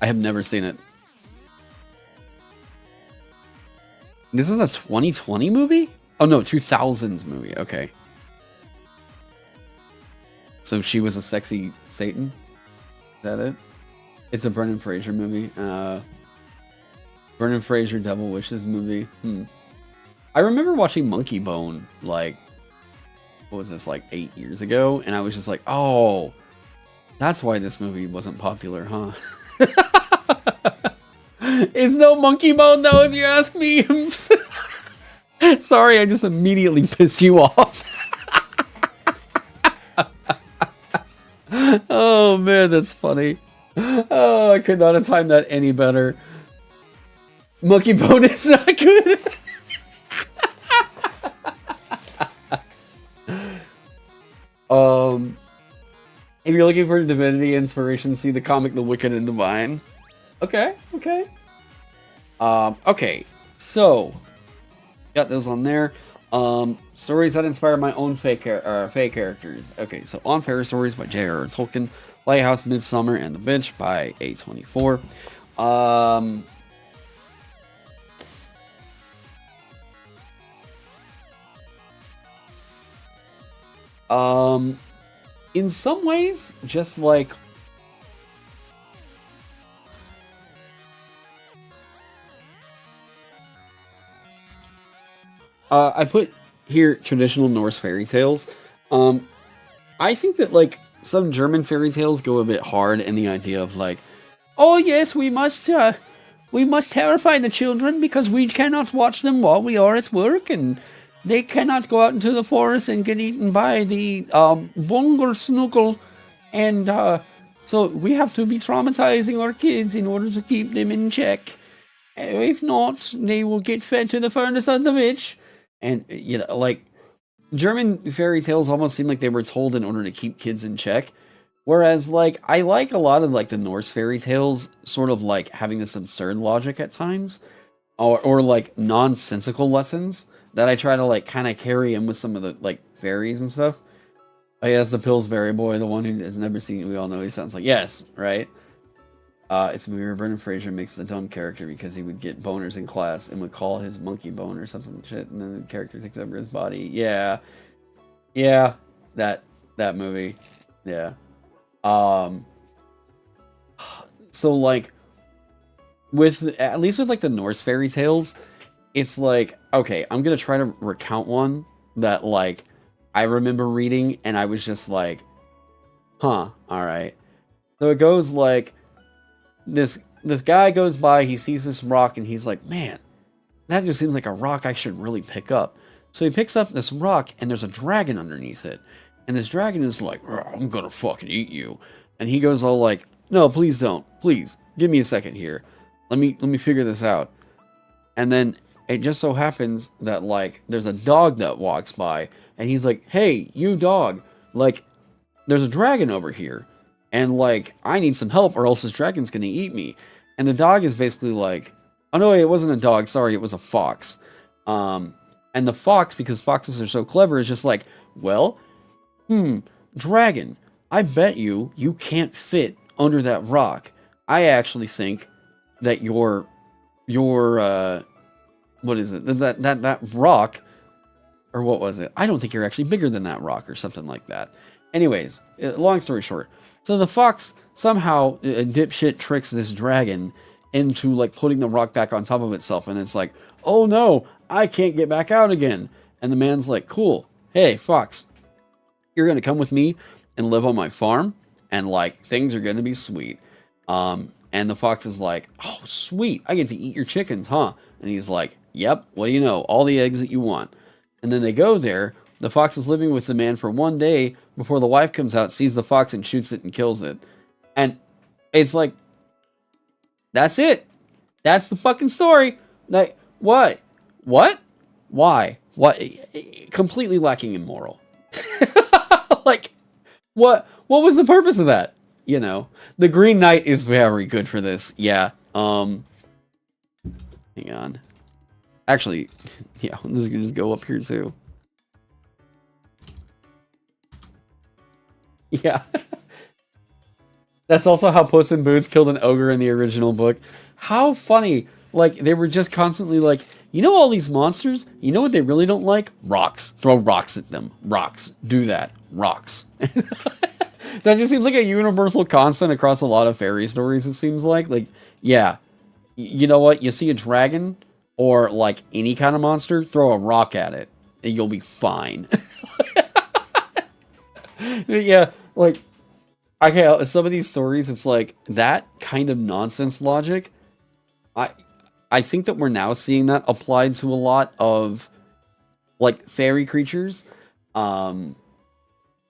I have never seen it. This is a 2020 movie? Oh no, 2000s movie. Okay. So she was a sexy Satan? Is that it? It's a Brendan Fraser movie. Brendan Fraser Devil Wishes movie. I remember watching Monkey Bone, like, what was this, like 8 years ago? And I was just like, oh, that's why this movie wasn't popular, huh? It's no Monkey Bone, though, if you ask me. Sorry, I just immediately pissed you off. Oh, man, that's funny. Oh, I could not have timed that any better. Monkey Bone is not good. If you're looking for divinity inspiration, see the comic The Wicked and Divine. Okay. Okay, so got those on there. Stories that inspire my own fake characters. Okay, so On Fairy Stories by J.R.R. Tolkien, Lighthouse, Midsummer, and The Bitch by A24. In some ways, just like I put here traditional Norse fairy tales. I think that like some German fairy tales go a bit hard in the idea of like, oh yes, we must We must terrify the children because we cannot watch them while we are at work, and they cannot go out into the forest and get eaten by the bungle snoogle. And so we have to be traumatizing our kids in order to keep them in check. If not, they will get fed to the furnace of the witch. And, you know, like, German fairy tales almost seem like they were told in order to keep kids in check. Whereas, like, I like a lot of, like, the Norse fairy tales sort of, like, having this absurd logic at times. Or like, nonsensical lessons that I try to, like, kind of carry in with some of the, like, fairies and stuff. Oh, yes, the Pillsbury boy, the one who has never seen it, we all know he sounds like. Yes, right? It's weird. Brendan Fraser makes the dumb character because he would get boners in class and would call his monkey bone or something shit, and then the character takes over his body. Yeah. Yeah. That movie. Yeah. So like at least with like the Norse fairy tales, it's like, okay, I'm gonna try to recount one that like I remember reading and I was just like, huh, alright. So it goes like this guy goes by, he sees this rock and he's like, man, that just seems like a rock I should really pick up. So he picks up this rock and there's a dragon underneath it. And this dragon is like, I'm gonna fucking eat you. And he goes all like, no, please don't. Please, give me a second here. Let me figure this out. And then it just so happens that like there's a dog that walks by and he's like, hey, you dog, like there's a dragon over here. And like, I need some help or else this dragon's gonna eat me. And the dog is basically like, oh no, it wasn't a dog, sorry, it was a fox. And the fox, because foxes are so clever, is just like, well, dragon, I bet you can't fit under that rock. I actually think that your what is it? That rock, or what was it? I don't think you're actually bigger than that rock or something like that. Anyways, long story short. So the fox somehow, dipshit tricks this dragon into like putting the rock back on top of itself. And it's like, oh no, I can't get back out again. And the man's like, cool. Hey, fox, you're going to come with me and live on my farm. And like, things are going to be sweet. And the fox is like, oh, sweet. I get to eat your chickens, huh? And he's like, yep, what do you know? All the eggs that you want. And then they go there. The fox is living with the man for one day before the wife comes out, sees the fox, and shoots it and kills it. And it's like, that's it. That's the fucking story. Like, what? What? Why? What? Completely lacking in moral. Like, what was the purpose of that? You know, the Green Knight is very good for this. Yeah. Hang on. Actually, yeah, this is gonna just go up here too. Yeah. That's also how Puss in Boots killed an ogre in the original book. How funny. Like, they were just constantly like, you know all these monsters? You know what they really don't like? Rocks. Throw rocks at them. Rocks. Do that. Rocks. That just seems like a universal constant across a lot of fairy stories, it seems like. Like, yeah. You know what? You see a dragon or, like, any kind of monster, throw a rock at it, and you'll be fine. Yeah, like, okay, some of these stories, it's like, that kind of nonsense logic, I think that we're now seeing that applied to a lot of, like, fairy creatures.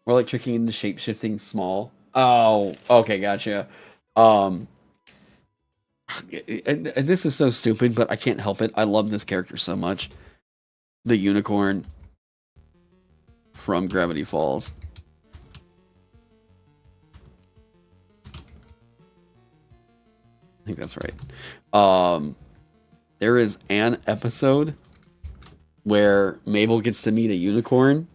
Or like tricking into shape-shifting small. Oh, okay, gotcha. And this is so stupid, but I can't help it. I love this character so much. The unicorn from Gravity Falls. I think that's right. There is an episode where Mabel gets to meet a unicorn,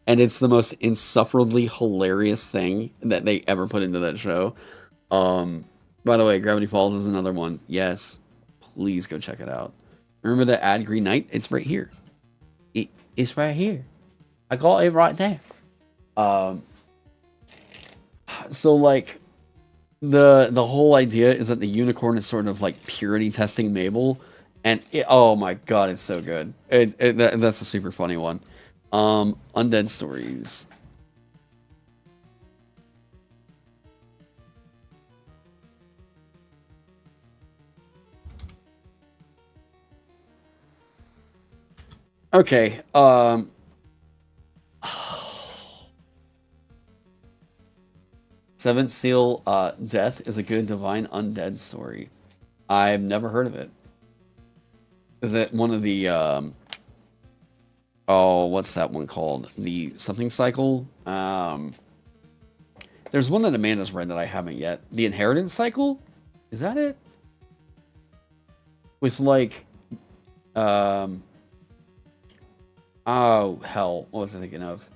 and it's the most insufferably hilarious thing that they ever put into that show. By the way, Gravity Falls is another one. Yes, please go check it out. Remember the ad Green Knight? It's right here. It's right here. I got it right there. So like, the whole idea is that the unicorn is sort of like purity testing Mabel, and oh my god, it's so good. That's a super funny one. Undead Stories. Okay. Seventh Seal, Death is a good divine undead story. I've never heard of it. Is it one of the oh, what's that one called? The something cycle? There's one that Amanda's read that I haven't yet. The Inheritance Cycle? Is that it? With like oh hell, what was I thinking of?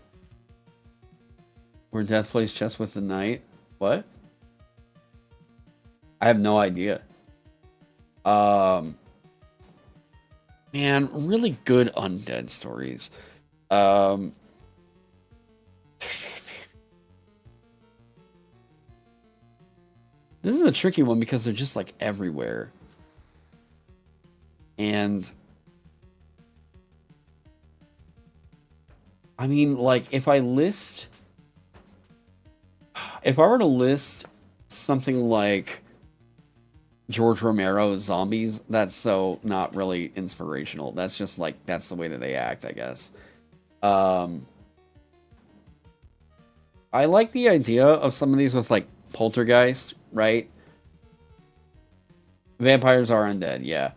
Where death plays chess with the night. What? I have no idea. Man, really good undead stories. This is a tricky one because they're just like everywhere. And I mean, like, if I were to list something like George Romero's Zombies, that's so not really inspirational. That's just like, that's the way that they act, I guess. I like the idea of some of these with like Poltergeist, right? Vampires are undead, yeah.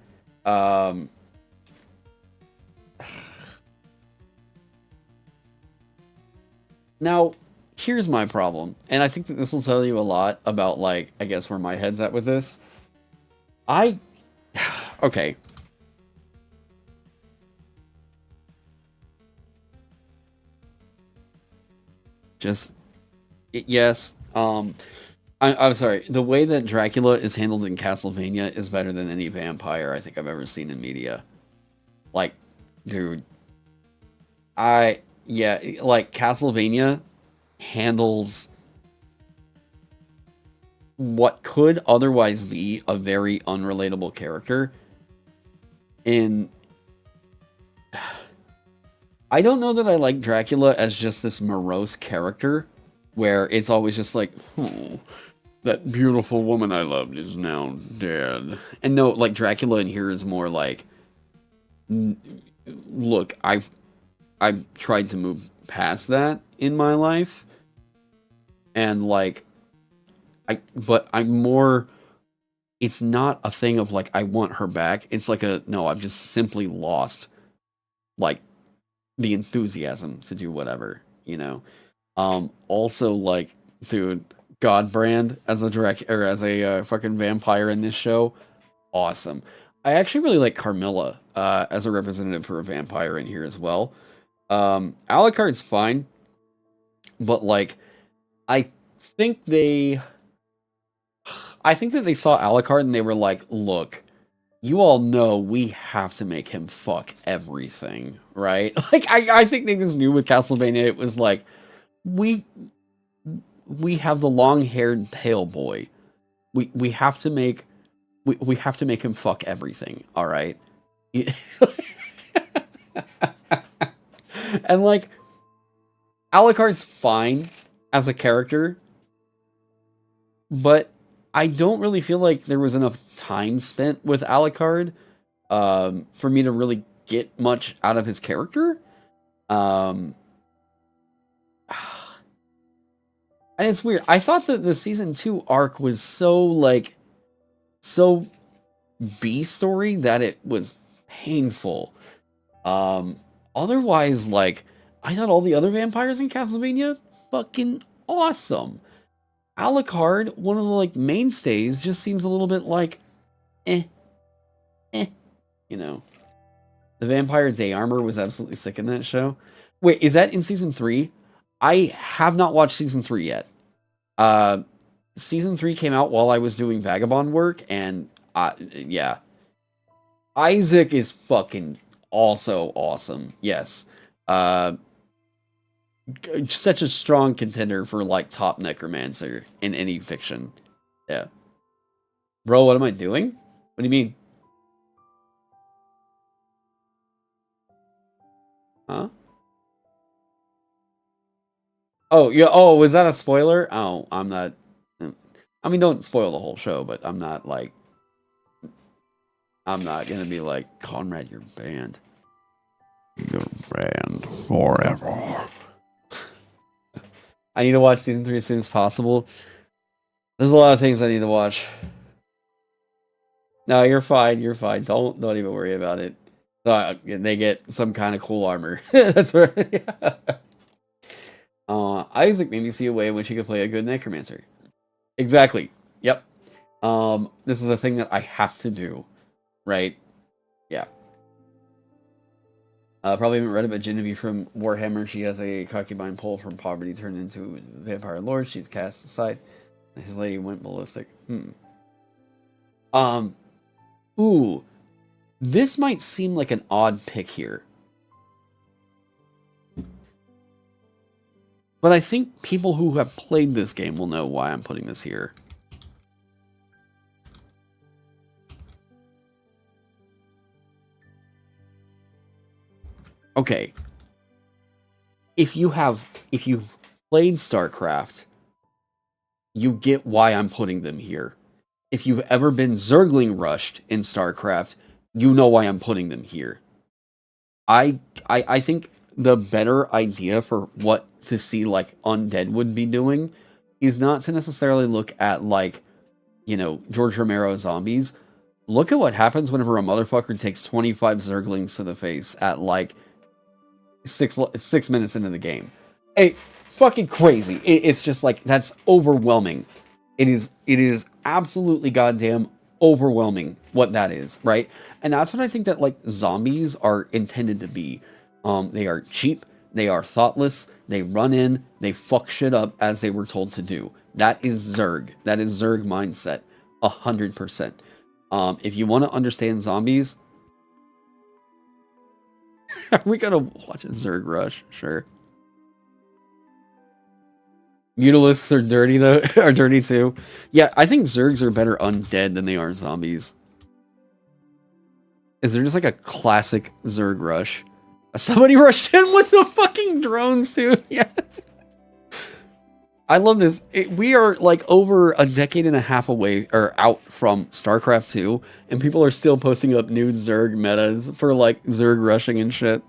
Now, here's my problem, and I think that this will tell you a lot about, like, I guess where my head's at with this. Okay. Just, yes, I'm sorry, the way that Dracula is handled in Castlevania is better than any vampire I think I've ever seen in media. Like, dude, yeah, like, Castlevania handles what could otherwise be a very unrelatable character in... I don't know that I like Dracula as just this morose character where it's always just like, oh, that beautiful woman I loved is now dead. And no, like, Dracula in here is more like, look, I've tried to move past that in my life, and like, but I'm more, it's not a thing of like I want her back. It's like no, I've just simply lost like the enthusiasm to do whatever, you know. Also, like, dude, Godbrand as a direct or as a fucking vampire in this show, awesome. I actually really like Carmilla as a representative for a vampire in here as well. Alucard's fine, but like, I think they, I think that they saw Alucard and they were like, look, you all know we have to make him fuck everything, right? Like, I think they just knew with Castlevania it was like, we have the long-haired pale boy. We have to make we have to make him fuck everything, all right? And like, Alucard's fine as a character, but I don't really feel like there was enough time spent with Alucard for me to really get much out of his character. And it's weird. I thought that the season 2 arc was so B story that it was painful. Otherwise, like, I thought all the other vampires in Castlevania fucking awesome. Alucard, one of the like mainstays, just seems a little bit like, eh, you know. The Vampire Day Armor was absolutely sick in that show. Wait, is that in season 3? I have not watched season 3 yet. Season 3 came out while I was doing Vagabond work, and yeah. Isaac is fucking also awesome. Yes. Such a strong contender for like top necromancer in any fiction. Yeah. Bro, what am I doing? What do you mean? Huh? Oh, yeah. Oh, was that a spoiler? Oh, I'm not. I mean, don't spoil the whole show, but I'm not like. I'm not gonna be like, Conrad, you're banned. You're banned forever. I need to watch season 3 as soon as possible. There's a lot of things I need to watch. No, you're fine. You're fine. Don't even worry about it. They get some kind of cool armor. That's right. Isaac made me see a way in which he could play a good necromancer. Exactly. Yep. This is a thing that I have to do, right? Yeah. Probably haven't read it, but Genevieve from Warhammer, she has a concubine pole from poverty turned into a vampire lord. She's cast aside. His lady went ballistic. Ooh. This might seem like an odd pick here. But I think people who have played this game will know why I'm putting this here. Okay. If you've played StarCraft, you get why I'm putting them here. If you've ever been Zergling rushed in StarCraft, you know why I'm putting them here. I think the better idea for what to see like Undead would be doing is not to necessarily look at like, you know, George Romero zombies. Look at what happens whenever a motherfucker takes 25 Zerglings to the face at like 6 minutes into the game. Hey, fucking crazy. It's just like, that's overwhelming. It is absolutely goddamn overwhelming what that is, right? And that's what I think that like zombies are intended to be. They are cheap, they are thoughtless, they run in, they fuck shit up as they were told to do. That is Zerg. That is Zerg mindset. 100%. If you want to understand zombies, are we gonna watch a Zerg rush? Sure. Mutalisks are dirty though, are dirty too. Yeah, I think Zergs are better undead than they are zombies. Is there just like a classic Zerg rush? Somebody rushed in with the fucking drones too. Yeah. I love this. We are like over a decade and a half away or out from StarCraft 2, and people are still posting up new Zerg metas for like Zerg rushing and shit.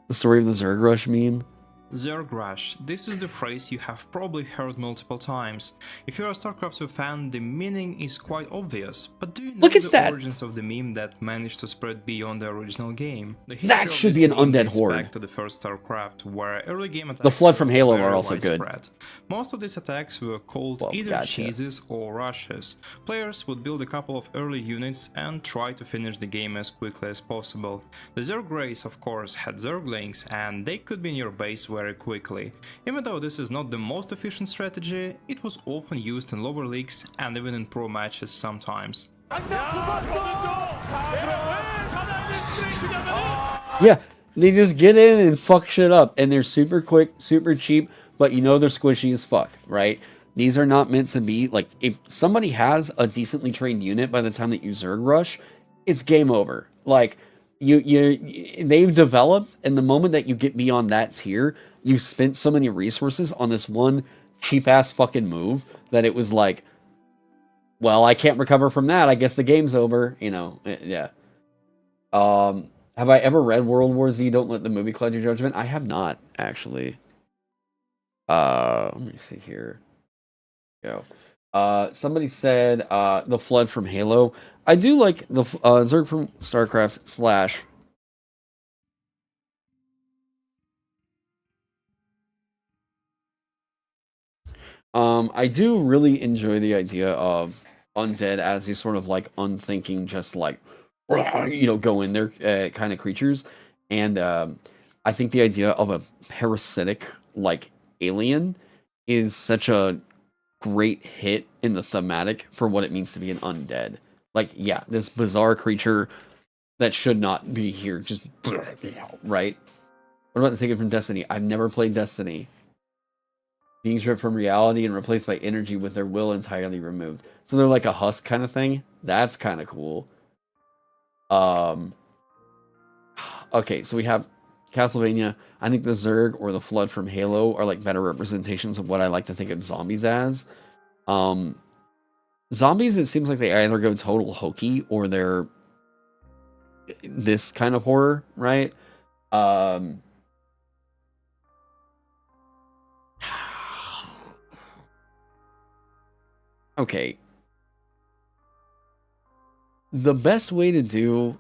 The story of the Zerg rush meme. Zerg Rush. This is the phrase you have probably heard multiple times. If you're a StarCraft 2 fan, the meaning is quite obvious. But do you know the origins of the meme that managed to spread beyond the original game? That should be an undead horde. Back to the first StarCraft, where early game attacks the Flood from Halo are also good. Most of these attacks were called either cheeses or rushes. Players would build a couple of early units and try to finish the game as quickly as possible. The Zerg race, of course, had Zerglings, and they could be in your base very quickly. Even though this is not the most efficient strategy, it was often used in lower leagues and even in pro matches sometimes. Yeah, they just get in and fuck shit up, and they're super quick, super cheap, but you know they're squishy as fuck, right? These are not meant to be, like, if somebody has a decently trained unit by the time that you Zerg rush, it's game over. Like, they've developed, and the moment that you get beyond that tier, you spent so many resources on this one cheap-ass fucking move that it was like, well, I can't recover from that, I guess the game's over, you know, yeah. Have I ever read World War Z, Don't Let the Movie Cloud Your Judgment? I have not, actually. Let me see here. Go. Somebody said, the Flood from Halo. I do like the Zerg from StarCraft / I do really enjoy the idea of undead as these sort of like unthinking, just like, you know, go in there kind of creatures. And I think the idea of a parasitic like alien is such a great hit in the thematic for what it means to be an undead. Like, yeah, this bizarre creature that should not be here, just right? What about the ticket from Destiny? I've never played Destiny. Being stripped from reality and replaced by energy with their will entirely removed. So they're like a husk kind of thing. That's kind of cool. Okay, so we have Castlevania. I think the Zerg or the Flood from Halo are like better representations of what I like to think of zombies as. Zombies, it seems like they either go total hokey or they're this kind of horror, right? Okay. The best way to do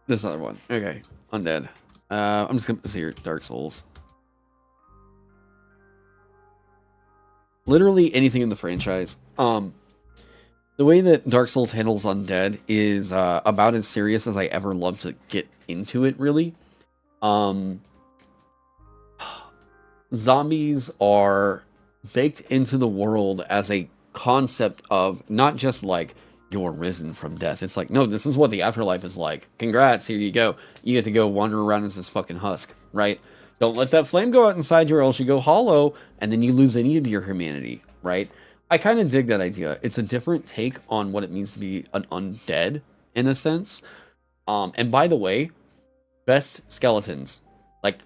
this other one. Okay, undead. I'm just gonna see here, Dark Souls. Literally anything in the franchise. The way that Dark Souls handles undead is about as serious as I ever love to get into it, really. Zombies are baked into the world as a concept of not just like you're risen from death. It's like, no, this is what the afterlife is like. Congrats, here you go. You get to go wander around as this fucking husk, right? Don't let that flame go out inside you or else you go hollow and then you lose any of your humanity, right? I kind of dig that idea. It's a different take on what it means to be an undead, in a sense. And by the way, best skeletons. Like,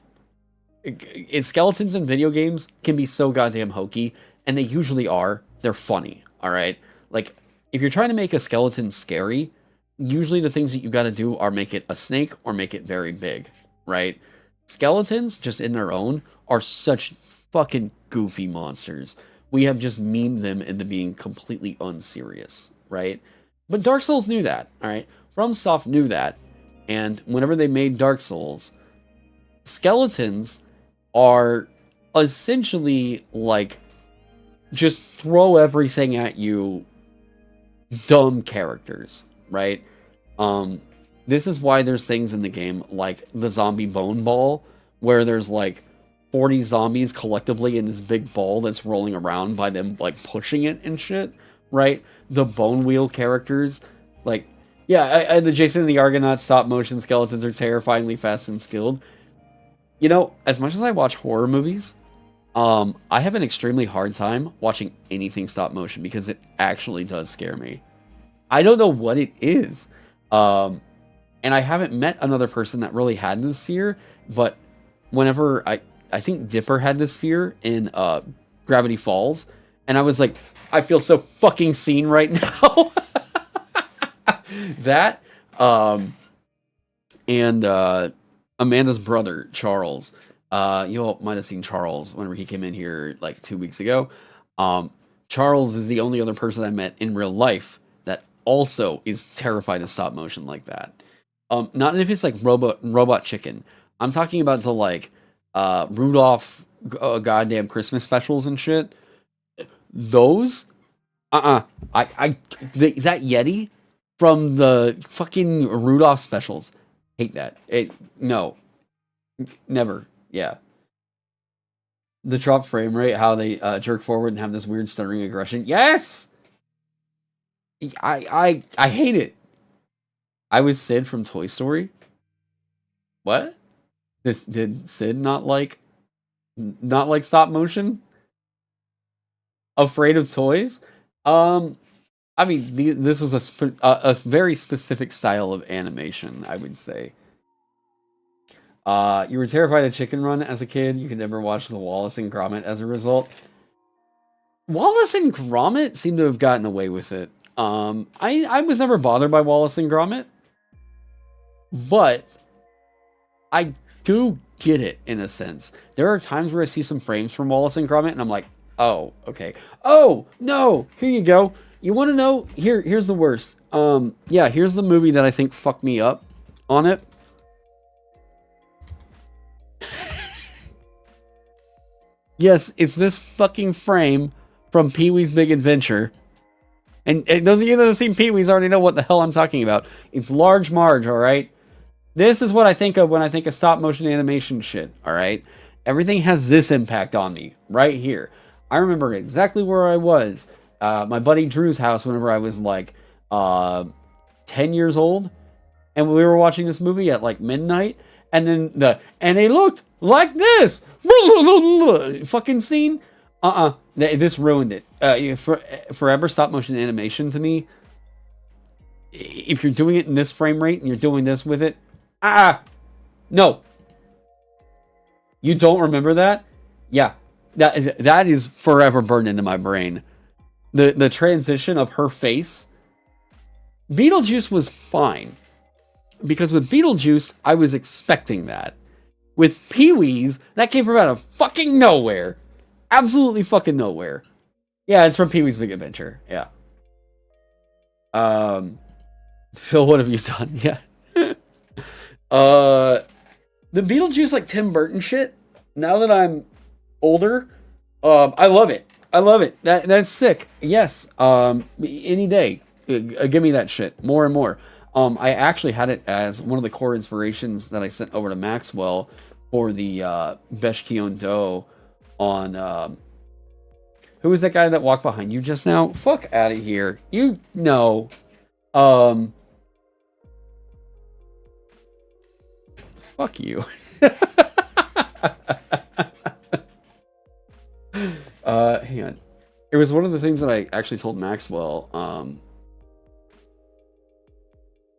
skeletons in video games can be so goddamn hokey, and they usually are. They're funny, alright? Like, if you're trying to make a skeleton scary, usually the things that you gotta do are make it a snake or make it very big, right? Skeletons, just in their own, are such fucking goofy monsters. We have just memed them into being completely unserious, right? But Dark Souls knew that, alright? FromSoft knew that, and whenever they made Dark Souls, skeletons are essentially like just throw everything at you dumb characters, right? This is why there's things in the game like the zombie bone ball, where there's like 40 zombies collectively in this big ball that's rolling around by them like pushing it and shit, right? The bone wheel characters, like, yeah, the Jason and the Argonaut stop motion skeletons are terrifyingly fast and skilled. You know, as much as I watch horror movies, I have an extremely hard time watching anything stop motion because it actually does scare me. I don't know what it is. And I haven't met another person that really had this fear, but whenever I think Dipper had this fear in Gravity Falls, and I was like, I feel so fucking seen right now. That, and Amanda's brother, Charles. You all might have seen Charles whenever he came in here like 2 weeks ago. Charles is the only other person I met in real life that also is terrified of stop motion like that. Not if it's like Robot Chicken. I'm talking about the like Rudolph goddamn Christmas specials and shit. Those, that Yeti from the fucking Rudolph specials. Hate that. No, never. Yeah. The drop frame rate, how they jerk forward and have this weird stuttering aggression. Yes! I hate it. I was Sid from Toy Story. What? Did Sid not like stop motion? Afraid of toys? I mean, this was a very specific style of animation, I would say. You were terrified of Chicken Run as a kid. You could never watch the Wallace and Gromit as a result. Wallace and Gromit seem to have gotten away with it. I was never bothered by Wallace and Gromit, but I do get it in a sense. There are times where I see some frames from Wallace and Gromit, and I'm like, oh, okay. Oh no, here you go. You want to know? Here's the worst. Yeah, here's the movie that I think fucked me up on it. Yes, it's this fucking frame from Pee-wee's Big Adventure. And those of you that have seen Pee-wee's already know what the hell I'm talking about. It's Large Marge, alright? This is what I think of when I think of stop motion animation shit, alright? Everything has this impact on me, right here. I remember exactly where I was. My buddy Drew's house whenever I was like 10 years old. And we were watching this movie at like midnight. And then and they looked like this fucking scene. This ruined it. Forever stop motion animation to me. If you're doing it in this frame rate and you're doing this with it, no. You don't remember that? Yeah, that is forever burned into my brain. The transition of her face. Beetlejuice was fine. because with Beetlejuice, I was expecting that. With Pee-wee's, that came from out of fucking nowhere. Absolutely fucking nowhere. Yeah, it's from Pee-wee's Big Adventure. Yeah. Phil, what have you done? Yeah. The Beetlejuice, like Tim Burton shit, now that I'm older, I love it. I love it. That's sick. Yes. Any day. Give me that shit. More and more. I actually had it as one of the core inspirations that I sent over to Maxwell for the Beshkion Do on who was that guy that walked behind you just now? Fuck out of here. You know. Fuck you. Hang on. It was one of the things that I actually told Maxwell.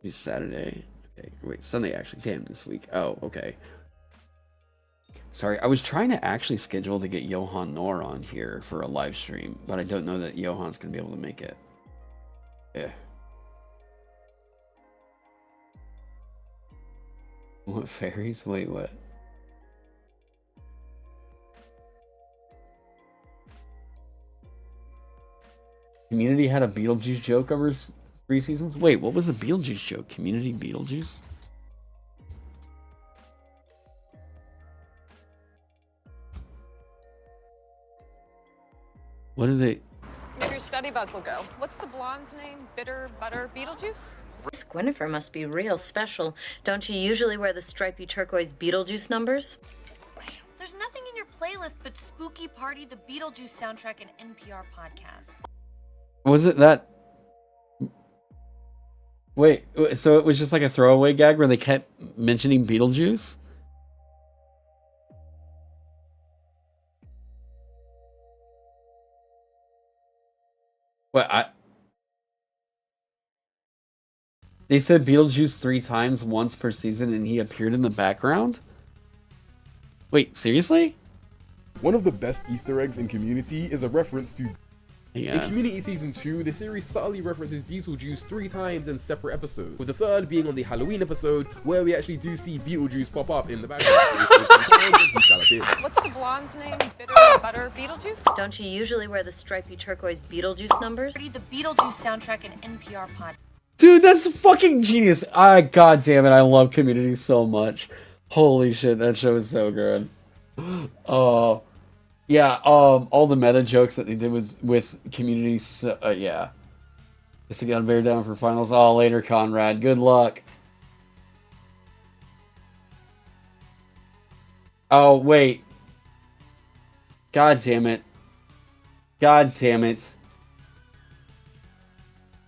It's Saturday. Okay, wait, Sunday actually. Damn, this week. Oh, okay. Sorry, I was trying to actually schedule to get Johan Nor on here for a live stream, but I don't know that Johan's gonna be able to make it. Yeah. What fairies? Wait, what? Community had a Beetlejuice joke over 3 seasons? Wait, what was the Beetlejuice joke? Community Beetlejuice? What did they... If your study buds will go. What's the blonde's name? Bitter Butter Beetlejuice? This Gwynnifer must be real special. Don't you usually wear the stripy turquoise Beetlejuice numbers? There's nothing in your playlist but Spooky Party, the Beetlejuice soundtrack, and NPR podcasts. Was it that... Wait, so it was just like a throwaway gag where they kept mentioning Beetlejuice? What, They said Beetlejuice 3 times, once per season, and he appeared in the background? Wait, seriously? One of the best Easter eggs in Community is a reference to... Yeah. In Community Season 2, the series subtly references Beetlejuice 3 times in separate episodes, with the third being on the Halloween episode, where we actually do see Beetlejuice pop up in the background. What's the blonde's name? Bitter Butter Beetlejuice? Don't you usually wear the stripy turquoise Beetlejuice numbers? The Beetlejuice soundtrack and NPR podcast. Dude, that's fucking genius. God damn it, I love Community so much. Holy shit, that show is so good. Oh, yeah, all the meta jokes that they did with Community, yeah. Guess I got to bear down for finals. Oh, later, Conrad. Good luck. Oh, wait. God damn it. God damn it.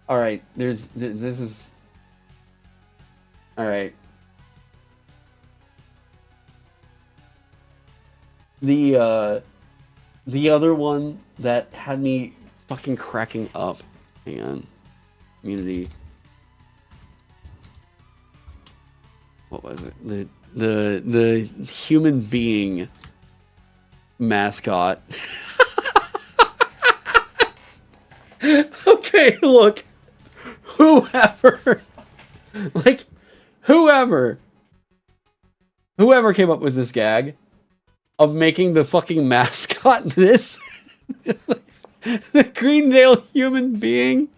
Alright, this is... Alright. The other one that had me fucking cracking up, hang on, Community. What was it? The human being mascot. Okay, look. Whoever came up with this gag of making the fucking mascot this the Greendale human being.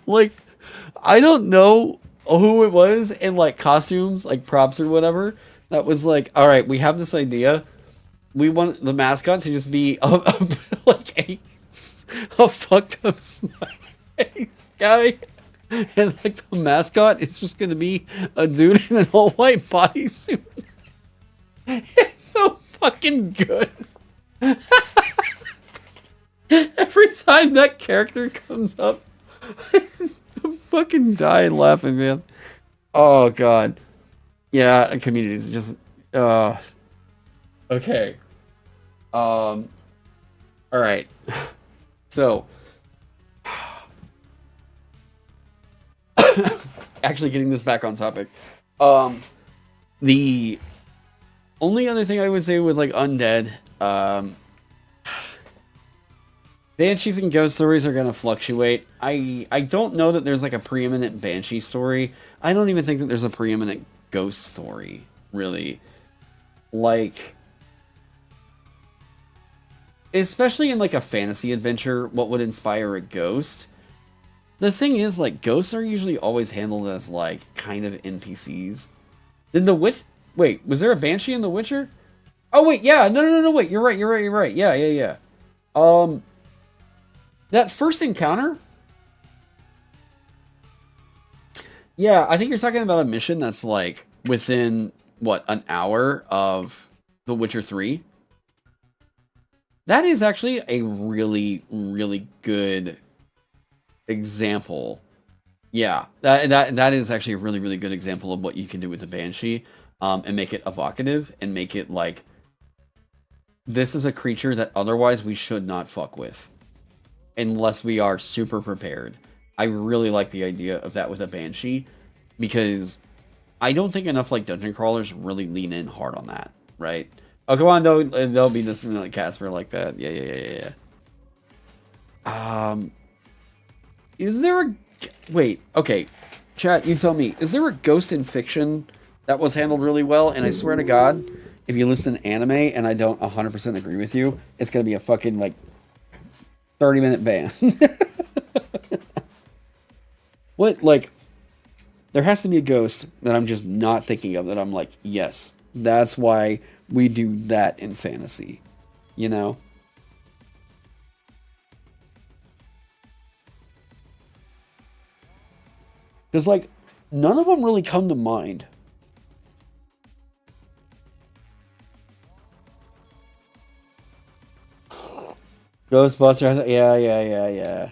Like, I don't know who it was in like costumes, like props or whatever, that was like, all right, we have this idea. We want the mascot to just be like a fucked up smiley face guy. And like the mascot is just gonna be a dude in an all white bodysuit. It's so fucking good. Every time that character comes up, I'm fucking dying laughing, man. Oh god. Yeah, Communities just okay. Alright. So actually getting this back on topic. The only other thing I would say with like undead, Banshees and ghost stories are gonna fluctuate. I don't know that there's like a preeminent Banshee story. I don't even think that there's a preeminent ghost story, really. Like, especially in like a fantasy adventure, what would inspire a ghost? The thing is, like, ghosts are usually always handled as like kind of NPCs. Did the Witch? Wait, was there a Banshee in The Witcher? Oh wait, yeah, no, wait, you're right. Yeah. That first encounter? Yeah, I think you're talking about a mission that's like within, what, an hour of The Witcher 3? That is actually a really, really good example. Yeah, that is actually a really, really good example of what you can do with the Banshee, and make it evocative, and make it like, this is a creature that otherwise we should not fuck with, unless we are super prepared. I really like the idea of that with a Banshee, because I don't think enough like dungeon crawlers really lean in hard on that, right? Oh, come on, don't be this like Casper like that. Yeah. Is there a... Wait, okay. Chat, you tell me. Is there a ghost in fiction that was handled really well? And I swear to God, if you listen to anime and I don't 100% agree with you, it's going to be a fucking, like, 30-minute ban. What, like... There has to be a ghost that I'm just not thinking of that I'm like, yes, that's why we do that in fantasy. You know? Because, like, none of them really come to mind. Ghostbusters, yeah.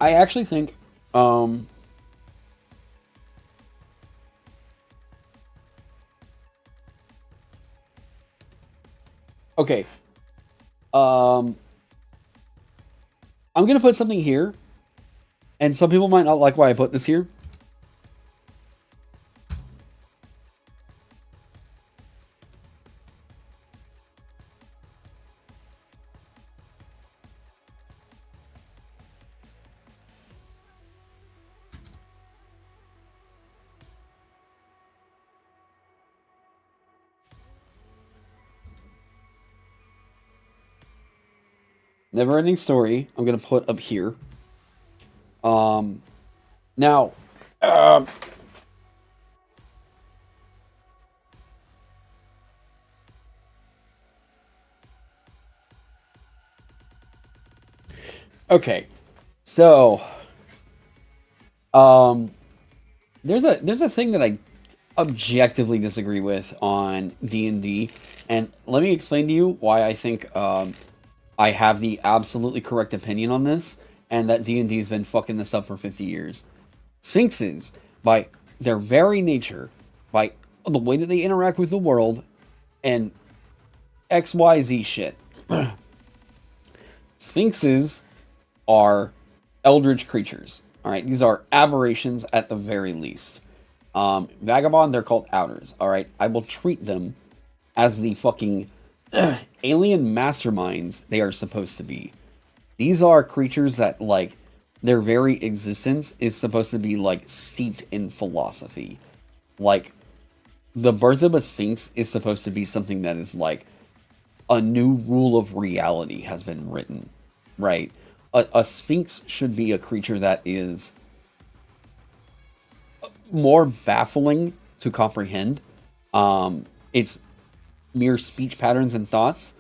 I actually think, okay, I'm gonna put something here, and some people might not like why I put this here. Never ending story. I'm gonna put up here. Now, okay, so, there's a thing that I objectively disagree with on D&D, and let me explain to you why I think I have the absolutely correct opinion on this, and that D&D has been fucking this up for 50 years. Sphinxes, by their very nature, by the way that they interact with the world, and XYZ shit. Sphinxes are eldritch creatures. Alright, these are aberrations at the very least. Vagabond, they're called outers. Alright, I will treat them as the fucking alien masterminds they are supposed to be. These are creatures that, like, their very existence is supposed to be, like, steeped in philosophy. Like, the birth of a Sphinx is supposed to be something that is, like, a new rule of reality has been written, right? A Sphinx should be a creature that is more baffling to comprehend. It's mere speech patterns and thoughts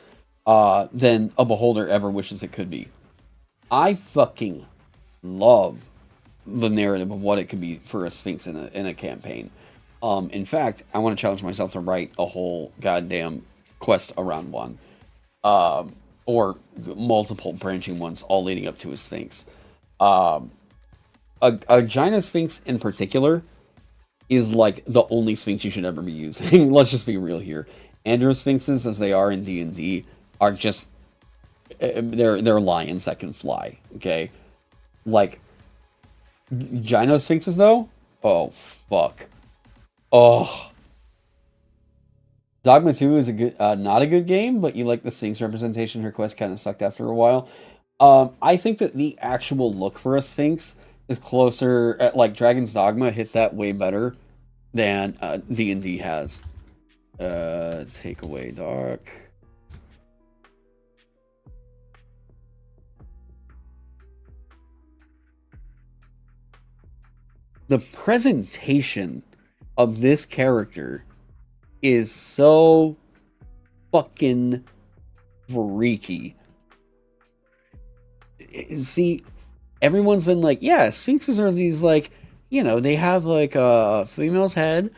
than a beholder ever wishes it could be. I fucking love the narrative of what it could be for a Sphinx in a campaign. In fact, I want to challenge myself to write a whole goddamn quest around one. Or multiple branching ones, all leading up to a Sphinx. A Giant Sphinx in particular is like the only Sphinx you should ever be using. Let's just be real here. Androsphinxes, as they are in D&D, are just... They're lions that can fly, okay? Like, Gynosphinxes, though? Oh, fuck. Oh. Dogma 2 is a good, not a good game, but you like the Sphinx representation. Her quest kind of sucked after a while. I think that the actual look for a Sphinx is closer, like Dragon's Dogma hit that way better than D&D has. Take away dark. The presentation of this character is so fucking freaky. See, everyone's been like, yeah, Sphinxes are these, like, you know, they have like a female's head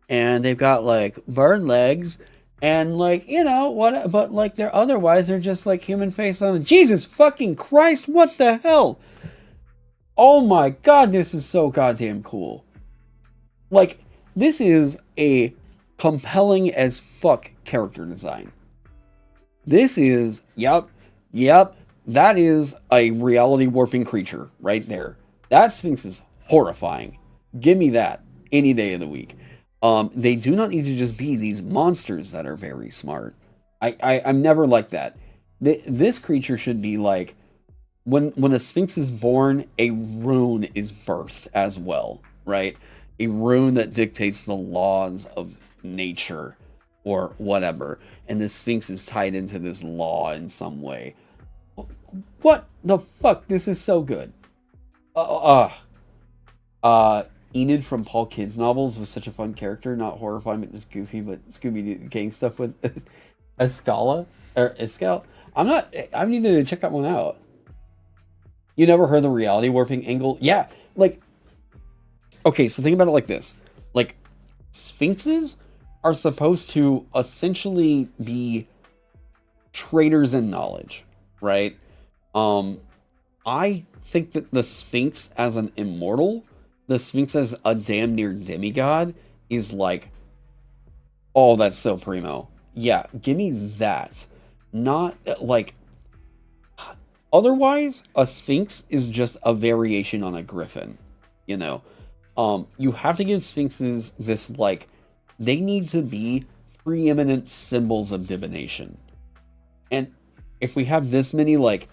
and they've got like bird legs and like, you know, what, but like they're otherwise they're just like human face on it. Jesus fucking Christ, what the hell? Oh my god, this is so goddamn cool. Like, this is a compelling as fuck character design. This is, yep, that is a reality warping creature right there. That Sphinx is horrifying. Give me that any day of the week. They do not need to just be these monsters that are very smart. I'm never like that. This creature should be like, when a Sphinx is born, a rune is birthed as well, right? A rune that dictates the laws of nature or whatever. And the Sphinx is tied into this law in some way. What the fuck? This is so good. Enid from Paul Kidd's novels was such a fun character. Not horrifying, but just goofy, but Scooby gang stuff with Escala. Or Escal. I need to check that one out. You never heard the reality warping angle? Yeah, like, okay, so think about it like this. Like, Sphinxes are supposed to essentially be traders in knowledge, right? I think that the Sphinx as an immortal, the Sphinx as a damn near demigod, is like, oh, that's so primo. Yeah, give me that. Not, like, otherwise, a Sphinx is just a variation on a griffin, you know? You have to give Sphinxes this, like, they need to be preeminent symbols of divination. And if we have this many, like,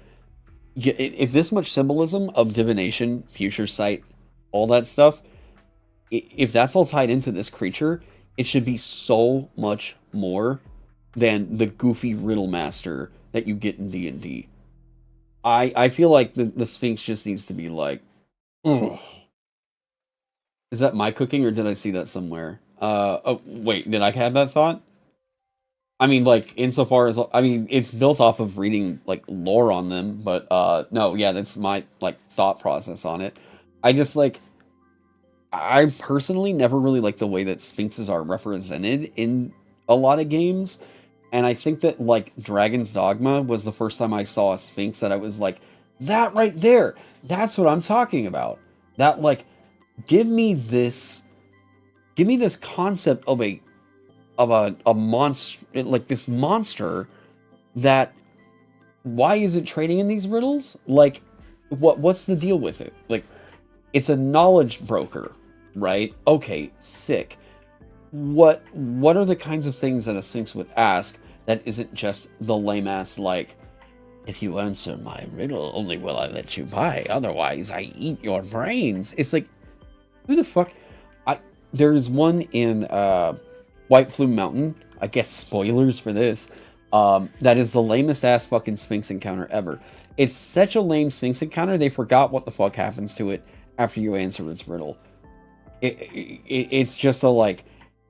if this much symbolism of divination, future sight, all that stuff, if that's all tied into this creature, it should be so much more than the goofy riddle master that you get in D&D. I feel like the Sphinx just needs to be like, ugh. Is that my cooking or did I see that somewhere? Oh, wait, did I have that thought? I mean, like, insofar as, I mean, it's built off of reading, like, lore on them, but, no, yeah, that's my, like, thought process on it. I just, like, I personally never really like the way that Sphinxes are represented in a lot of games, and I think that, like, Dragon's Dogma was the first time I saw a Sphinx that I was like, that right there, that's what I'm talking about. That, like, give me this concept of a monster, like this monster that, why is it trading in these riddles? Like, what's the deal with it? Like, it's a knowledge broker, right? Okay, sick. What are the kinds of things that a Sphinx would ask that isn't just the lame ass, like, if you answer my riddle, only will I let you by, otherwise I eat your brains. It's like, who the fuck? There's one in White Plume Mountain, I guess spoilers for this, that is the lamest ass fucking Sphinx encounter ever. It's such a lame Sphinx encounter, they forgot what the fuck happens to it after you answer its riddle. It's just a like,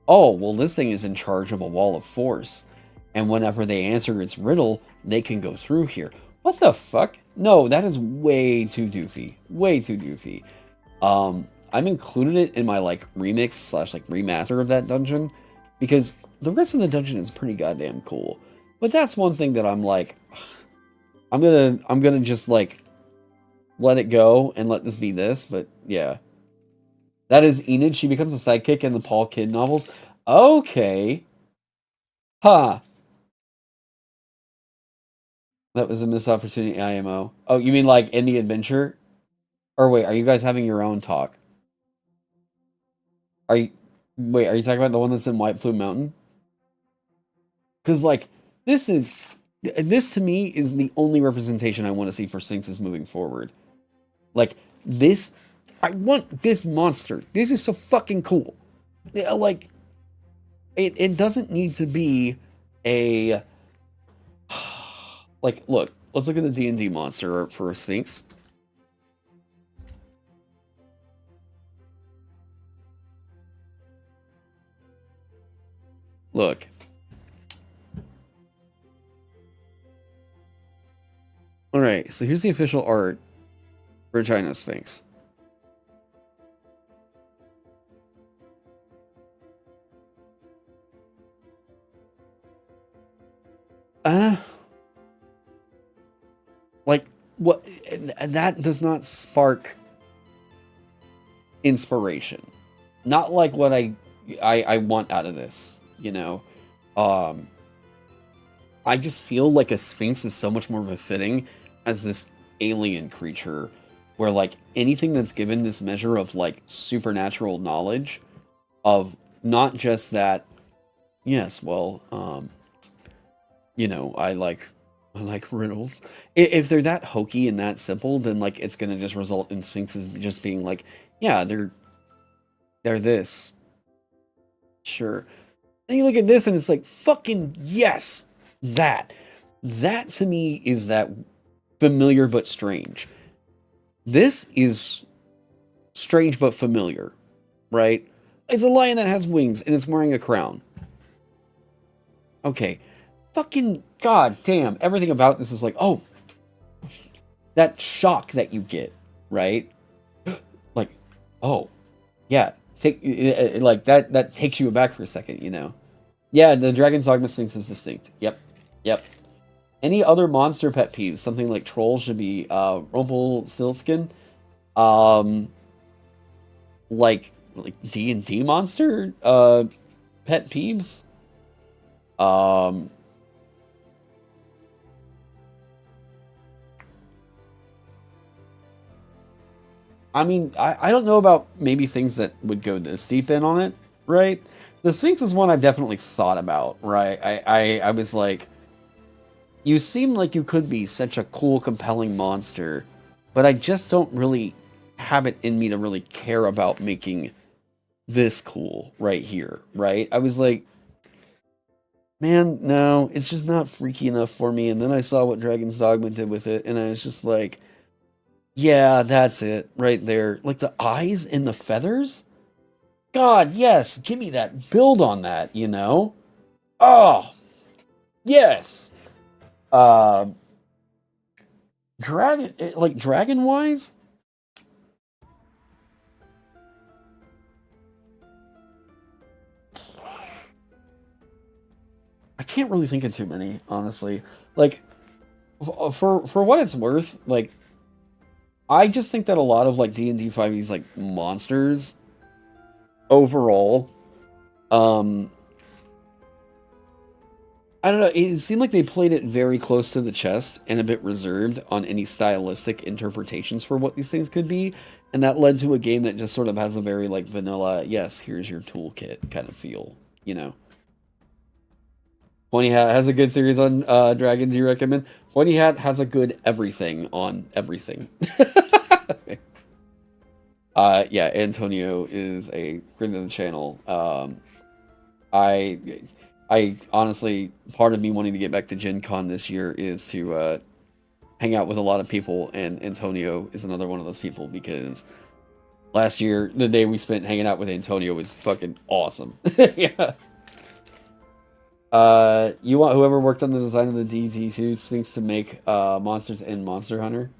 oh, well, this thing is in charge of a wall of force, and whenever they answer its riddle, they can go through here. What the fuck? No, that is way too doofy. Way too doofy. I've included it in my, like, remix / like remaster of that dungeon, because the rest of the dungeon is pretty goddamn cool. But that's one thing that I'm like, I'm gonna just, like, let it go and let this be this, but yeah. That is Enid. She becomes a sidekick in the Paul Kidd novels. Okay. Huh. That was a missed opportunity, IMO. Oh, you mean like in the adventure? Or wait, are you guys having your own talk? Are you talking about the one that's in White Plume Mountain? Because, like, this to me is the only representation I want to see for Sphinxes moving forward. Like, this, I want this monster. This is so fucking cool. Like, it doesn't need to be a, like, look, let's look at the D&D monster for a Sphinx. Look. Alright, so here's the official art for China Sphinx. Like, what, that does not spark inspiration. Not like what I want out of this, you know? I just feel like a Sphinx is so much more befitting as this alien creature where, like, anything that's given this measure of, like, supernatural knowledge of not just that, yes, well, you know, I like riddles. If they're that hokey and that simple, then, like, it's gonna just result in Sphinxes just being like, yeah, they're this. Sure. Then you look at this and it's like, fucking yes, that. That to me is that familiar but strange. This is strange but familiar, right? It's a lion that has wings and it's wearing a crown. Okay. Fucking god damn. Everything about this is like, oh, that shock that you get, right? Like, oh, yeah. Like that takes you aback for a second, you know? Yeah, the Dragon's Dogma Sphinx is distinct. Yep. Any other monster pet peeves? Something like Troll should be Rumpelstiltskin. Like D&D monster pet peeves. I mean, I don't know about maybe things that would go this deep in on it, right? The Sphinx is one I've definitely thought about, right? I was like, you seem like you could be such a cool, compelling monster, but I just don't really have it in me to really care about making this cool right here, right? I was like, man, no, it's just not freaky enough for me. And then I saw what Dragon's Dogma did with it, and I was just like, yeah, that's it, right there. Like, the eyes and the feathers? God, yes, give me that. Build on that, you know? Oh, yes! Dragon-wise? I can't really think of too many, honestly. Like, for what it's worth, like, I just think that a lot of, like, D&D 5e's, like, monsters, overall, I don't know, it seemed like they played it very close to the chest and a bit reserved on any stylistic interpretations for what these things could be, and that led to a game that just sort of has a very, like, vanilla, yes, here's your toolkit kind of feel, you know? Pointy Hat has a good series on dragons you recommend? Pointy Hat has a good everything on everything. Yeah, Antonio is a friend of the channel. I honestly, part of me wanting to get back to Gen Con this year is to hang out with a lot of people, and Antonio is another one of those people, because last year, the day we spent hanging out with Antonio was fucking awesome. Yeah. You want whoever worked on the design of the DT2 Sphinx to make monsters in Monster Hunter?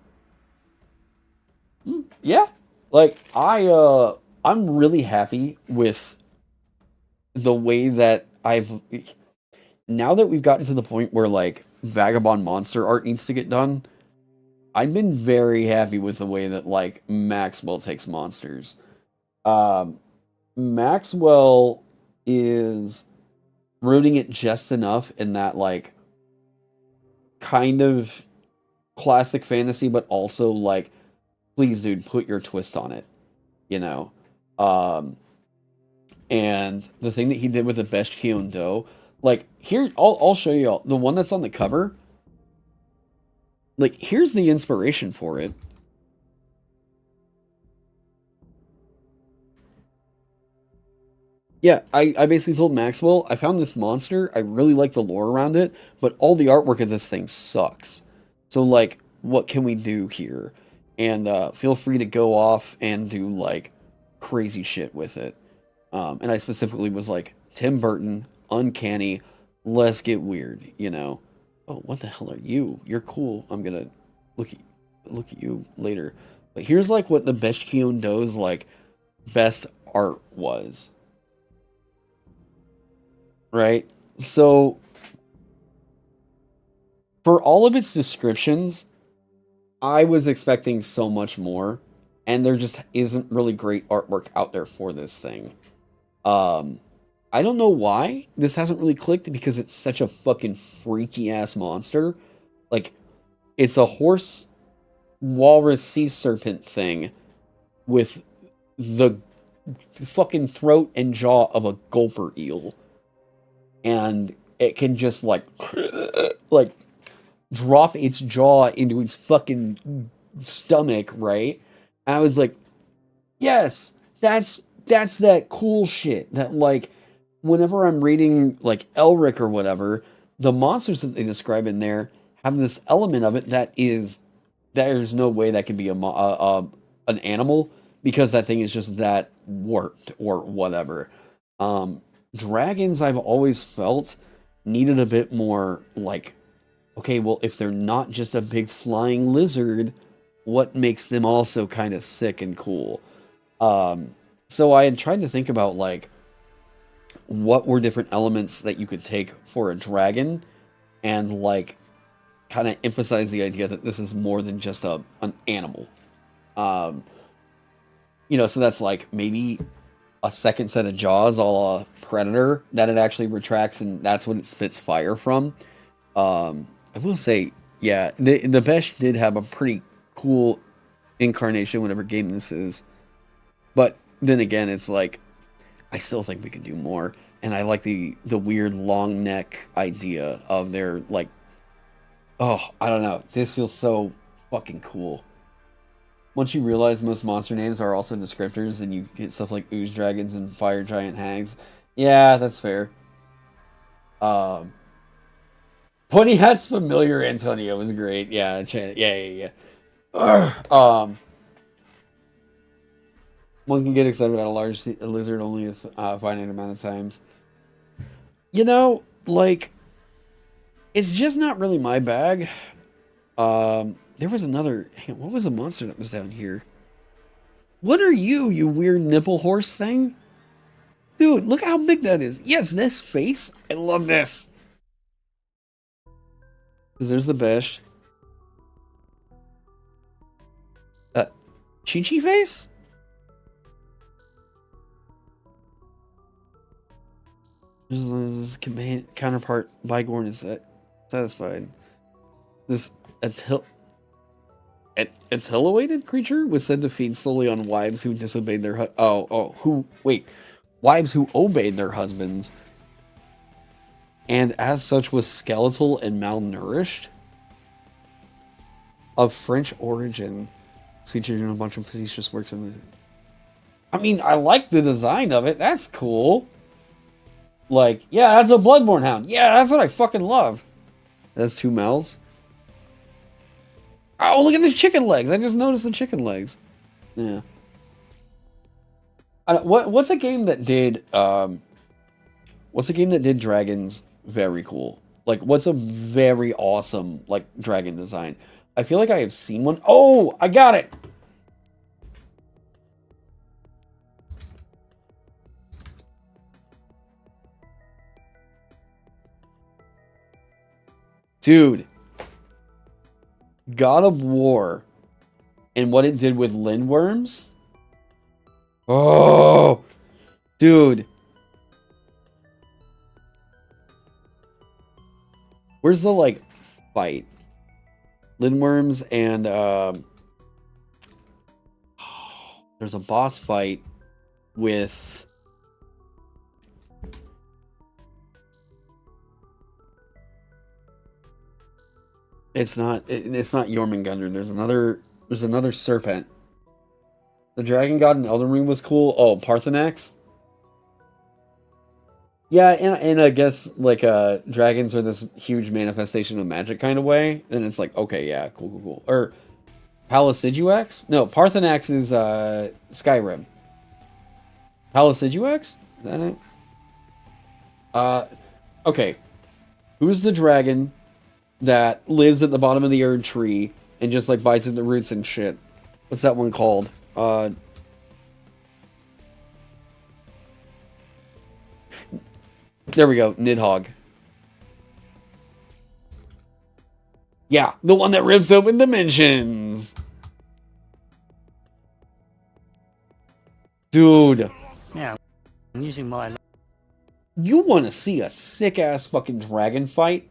Yeah. Like, I'm really happy with the way that now that we've gotten to the point where, like, Vagabond monster art needs to get done, I've been very happy with the way that, like, Maxwell takes monsters. Maxwell is rooting it just enough in that, like, kind of classic fantasy, but also, like, please, dude, put your twist on it, you know? And the thing that he did with the Best Kyondo, Like, here, I'll show you all. The one that's on the cover, like, here's the inspiration for it. Yeah, I basically told Maxwell, I found this monster, I really like the lore around it, but all the artwork of this thing sucks. So, like, what can we do here? And feel free to go off and do, like, crazy shit with it. And I specifically was like, Tim Burton, uncanny, let's get weird, you know? Oh, what the hell are you? You're cool. I'm gonna look at you later. But here's, like, what the Best Kyodo's, like, best art was. Right? So, for all of its descriptions, I was expecting so much more, and there just isn't really great artwork out there for this thing. I don't know why this hasn't really clicked, because it's such a fucking freaky-ass monster. Like, it's a horse, walrus, sea serpent thing with the fucking throat and jaw of a gulper eel. And it can just, like drop its jaw into its fucking stomach, right? And I was like, yes, that's that cool shit that, like, whenever I'm reading, like, Elric or whatever, the monsters that they describe in there have this element of it that is, there's no way that can be an animal, because that thing is just that warped or whatever. Dragons, I've always felt, needed a bit more, like, okay, well, if they're not just a big flying lizard, what makes them also kind of sick and cool? So I had tried to think about, like, what were different elements that you could take for a dragon, and, like, kind of emphasize the idea that this is more than just an animal. You know, so that's, like, maybe a second set of jaws, a la Predator, that it actually retracts, and that's what it spits fire from. I will say, yeah, the Besh did have a pretty cool incarnation, whatever game this is. But then again, it's like, I still think we could do more. And I like the weird long neck idea of their, like, oh, I don't know. This feels so fucking cool. Once you realize most monster names are also descriptors, and you get stuff like ooze dragons and fire giant hags. Yeah, that's fair. Pony Hat's familiar Antonio was great. Yeah, yeah. One can get excited about a large lizard only a finite amount of times. You know, like, it's just not really my bag. There was another... What was a monster that was down here? What are you weird nipple horse thing? Dude, look how big that is. Yes, this face. I love this. Because there's the best. Chi-Chi face? This counterpart, Bygorn, is satisfied. This attenuated creature was said to feed solely on wives who disobeyed their wives who obeyed their husbands, and as such was skeletal and malnourished. Of French origin, it's featured in a bunch of facetious works on the... I mean, I like the design of it. That's cool. Like, yeah, that's a Bloodborne hound. Yeah, that's what I fucking love. It has 2 mouths. Oh, look at the chicken legs. I just noticed the chicken legs. Yeah. What's a game that did dragons very cool? Like, what's a very awesome, like, dragon design? I feel like I have seen one. Oh, I got it. Dude. God of War and what it did with Lindworms. Oh, dude. Where's the, like, fight? Lindworms and there's a boss fight with It's not. It's not Jormungandr. There's another serpent. The dragon god in Elden Ring was cool. Oh, Parthenax. Yeah, and I guess like dragons are this huge manifestation of magic kind of way. And it's like, okay, yeah, cool. Or Palasiduax? No, Parthenax is Skyrim. Palasiduax? Is that it? Okay. Who's the dragon that lives at the bottom of the Erd tree and just like bites at the roots and shit? What's that one called? There we go, Nidhogg. Yeah, the one that rips open dimensions. Dude. Yeah, I'm using my... You want to see a sick-ass fucking dragon fight?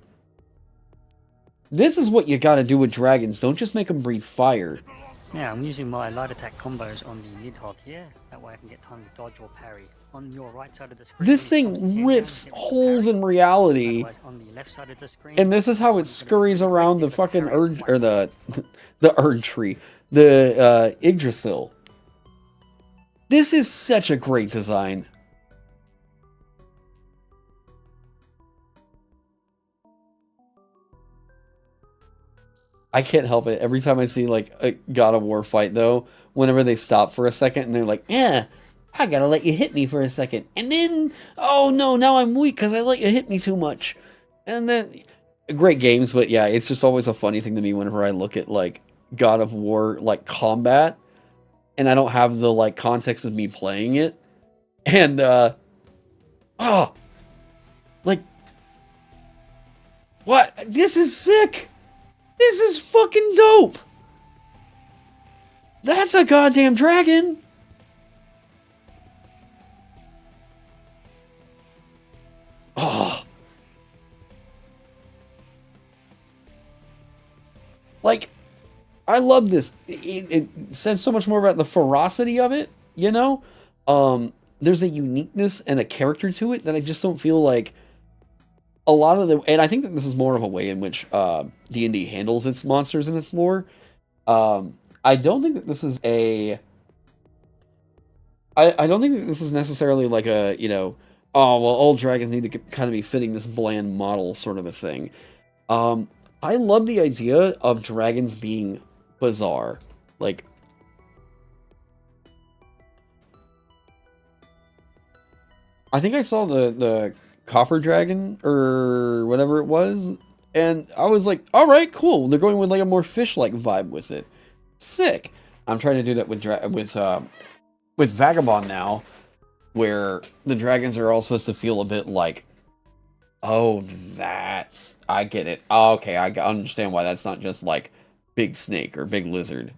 This is what you gotta do with dragons. Don't just make them breathe fire. Yeah, I'm using my light attack combos on the Nidhogg here. That way I can get time to dodge or parry. On your right side of the screen... This thing rips holes in reality. On the left side of the screen, and this is how it scurries around the fucking Erd... Or the Erd tree. The Yggdrasil. This is such a great design. I can't help it. Every time I see like a God of War fight though, whenever they stop for a second and they're like, yeah, I gotta let you hit me for a second. And then, oh no, now I'm weak because I let you hit me too much. And then, great games, but yeah, it's just always a funny thing to me whenever I look at like God of War like combat and I don't have the like context of me playing it. And, like, what? This is sick! This is fucking dope! That's a goddamn dragon! Oh. Like, I love this. It says so much more about the ferocity of it, you know? There's a uniqueness and a character to it that I just don't feel like a lot of the... And I think that this is more of a way in which D&D handles its monsters and its lore. I don't think that this is a... I don't think that this is necessarily like a, you know, oh, well, all dragons need to kind of be fitting this bland model sort of a thing. I love the idea of dragons being bizarre. Like... I think I saw the coffer dragon or whatever it was, and I was like, all right, cool. They're going with like a more fish-like vibe with it. Sick. I'm trying to do that with Vagabond now, where the dragons are all supposed to feel a bit like, oh, that's... I get it. Oh, okay, I understand why that's not just like big snake or big lizard.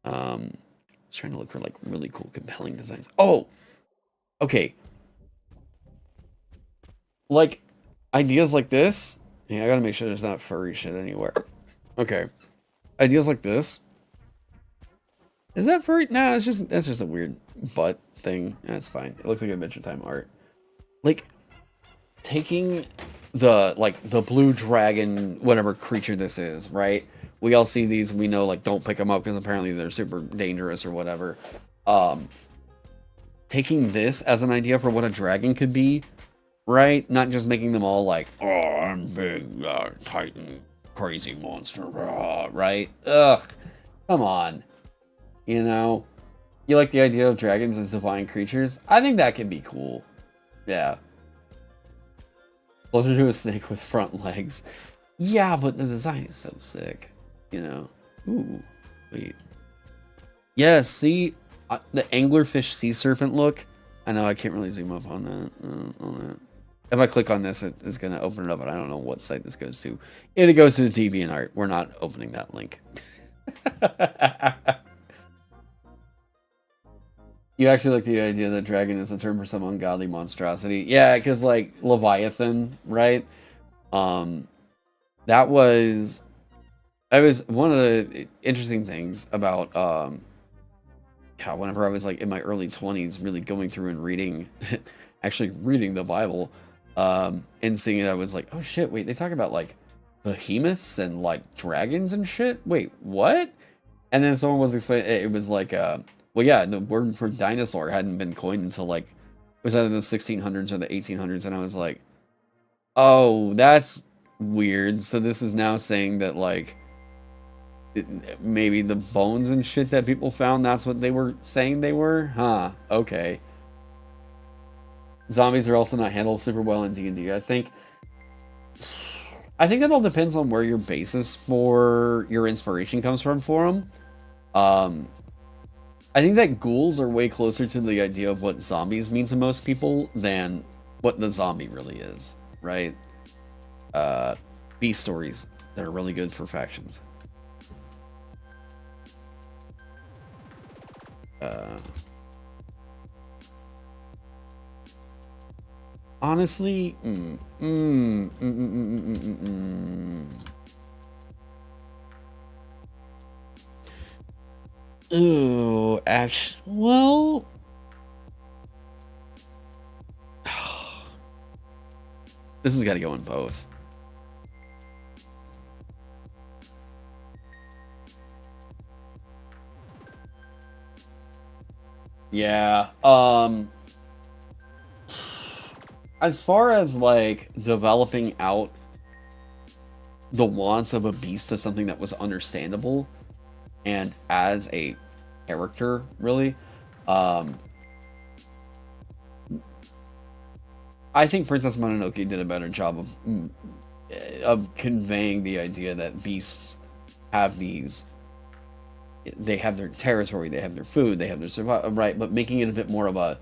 I was trying to look for like really cool, compelling designs. Oh, okay. Like, ideas like this... Yeah, I gotta make sure there's not furry shit anywhere. Okay. Ideas like this. Is that furry? Nah, that's just a weird butt thing. That's fine. It looks like Adventure Time art. Like, taking the blue dragon, whatever creature this is, right? We all see these and we know, like, don't pick them up because apparently they're super dangerous or whatever. Taking this as an idea for what a dragon could be, right? Not just making them all like, oh, I'm big, titan, crazy monster, right? Ugh, come on. You know? You like the idea of dragons as divine creatures? I think that can be cool. Yeah. Closer to a snake with front legs. Yeah, but the design is so sick. You know? Ooh. Wait. Yeah, see? The anglerfish sea serpent look? I know I can't really zoom up on that. If I click on this, it's going to open it up, but I don't know what site this goes to. It goes to the DeviantArt. We're not opening that link. You actually like the idea that dragon is a term for some ungodly monstrosity? Yeah, because, like, Leviathan, right? That was one of the interesting things about, whenever I was, like, in my early 20s, really going through and reading, actually reading the Bible, and seeing it, I was like, oh shit, wait, they talk about, like, behemoths and like dragons and shit. Wait, what? And then someone was explaining it was like well yeah, the word for dinosaur hadn't been coined until like it was either the 1600s or the 1800s, and I was like, oh, that's weird. So this is now saying that like maybe the bones and shit that people found, that's what they were saying they were? Huh, okay. Zombies are also not handled super well in D&D. I think that all depends on where your basis for your inspiration comes from for them. I think that ghouls are way closer to the idea of what zombies mean to most people than what the zombie really is, right? Beast stories that are really good for factions. Honestly, Ooh, actually, well, this has got to go in both. Yeah, as far as like developing out the wants of a beast to something that was understandable and as a character, really, I think Princess Mononoke did a better job of conveying the idea that beasts have these. They have their territory, they have their food, they have their survival, right? But making it a bit more of a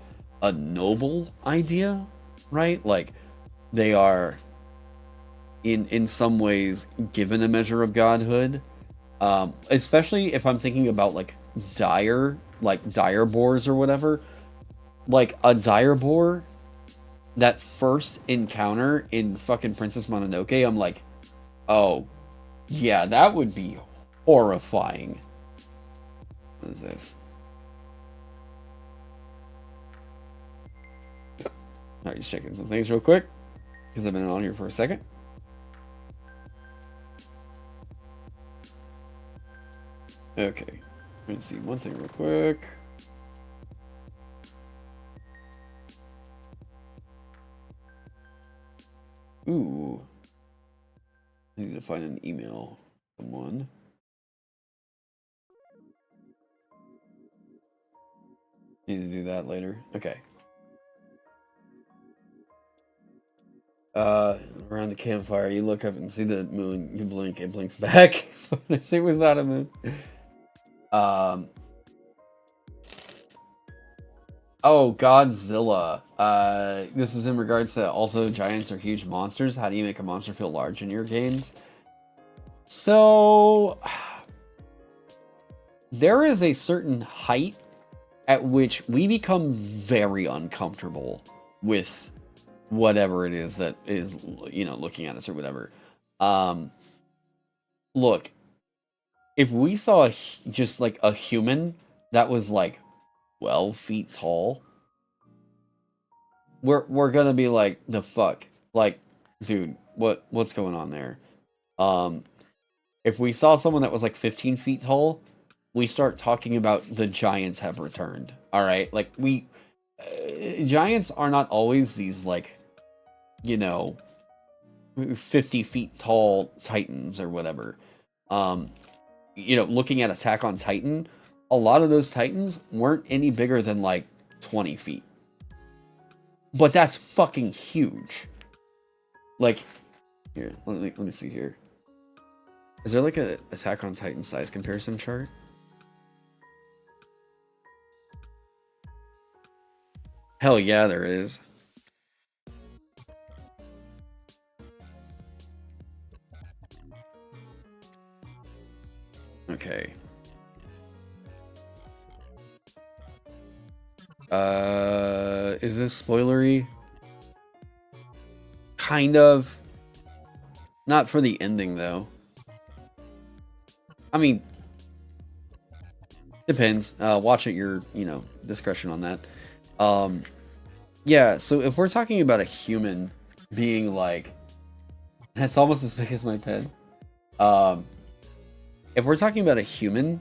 noble idea, right? Like they are in some ways given a measure of godhood, especially if I'm thinking about like dire boars or whatever. Like a dire boar, that first encounter in fucking Princess Mononoke, I'm like, oh yeah, that would be horrifying. What is this? Alright, just checking some things real quick, because I've been on here for a second. Okay, let's see one thing real quick. Ooh. I need to find an email from someone. Need to do that later. Okay. Around the campfire, you look up and see the moon, you blink, it blinks back. It was not a moon. Oh, Godzilla. This is in regards to also giants are huge monsters. How do you make a monster feel large in your games? So, there is a certain height at which we become very uncomfortable with whatever it is that is, you know, looking at us or whatever. Look, if we saw just like a human that was like 12 feet tall, we're gonna be like, the fuck? Like, dude, what's going on there? If we saw someone that was like 15 feet tall, we start talking about the giants have returned. All right, like giants are not always these like, you know, 50 feet tall titans or whatever. You know, looking at Attack on Titan, a lot of those titans weren't any bigger than like 20 feet. But that's fucking huge. Like, here, let me see here. Is there like a Attack on Titan size comparison chart? Hell yeah, there is. Okay. Is this spoilery? Kind of. Not for the ending, though. I mean, depends. Watch at your, you know, discretion on that. Yeah, so if we're talking about a human being like That's almost as big as my pen. If we're talking about a human,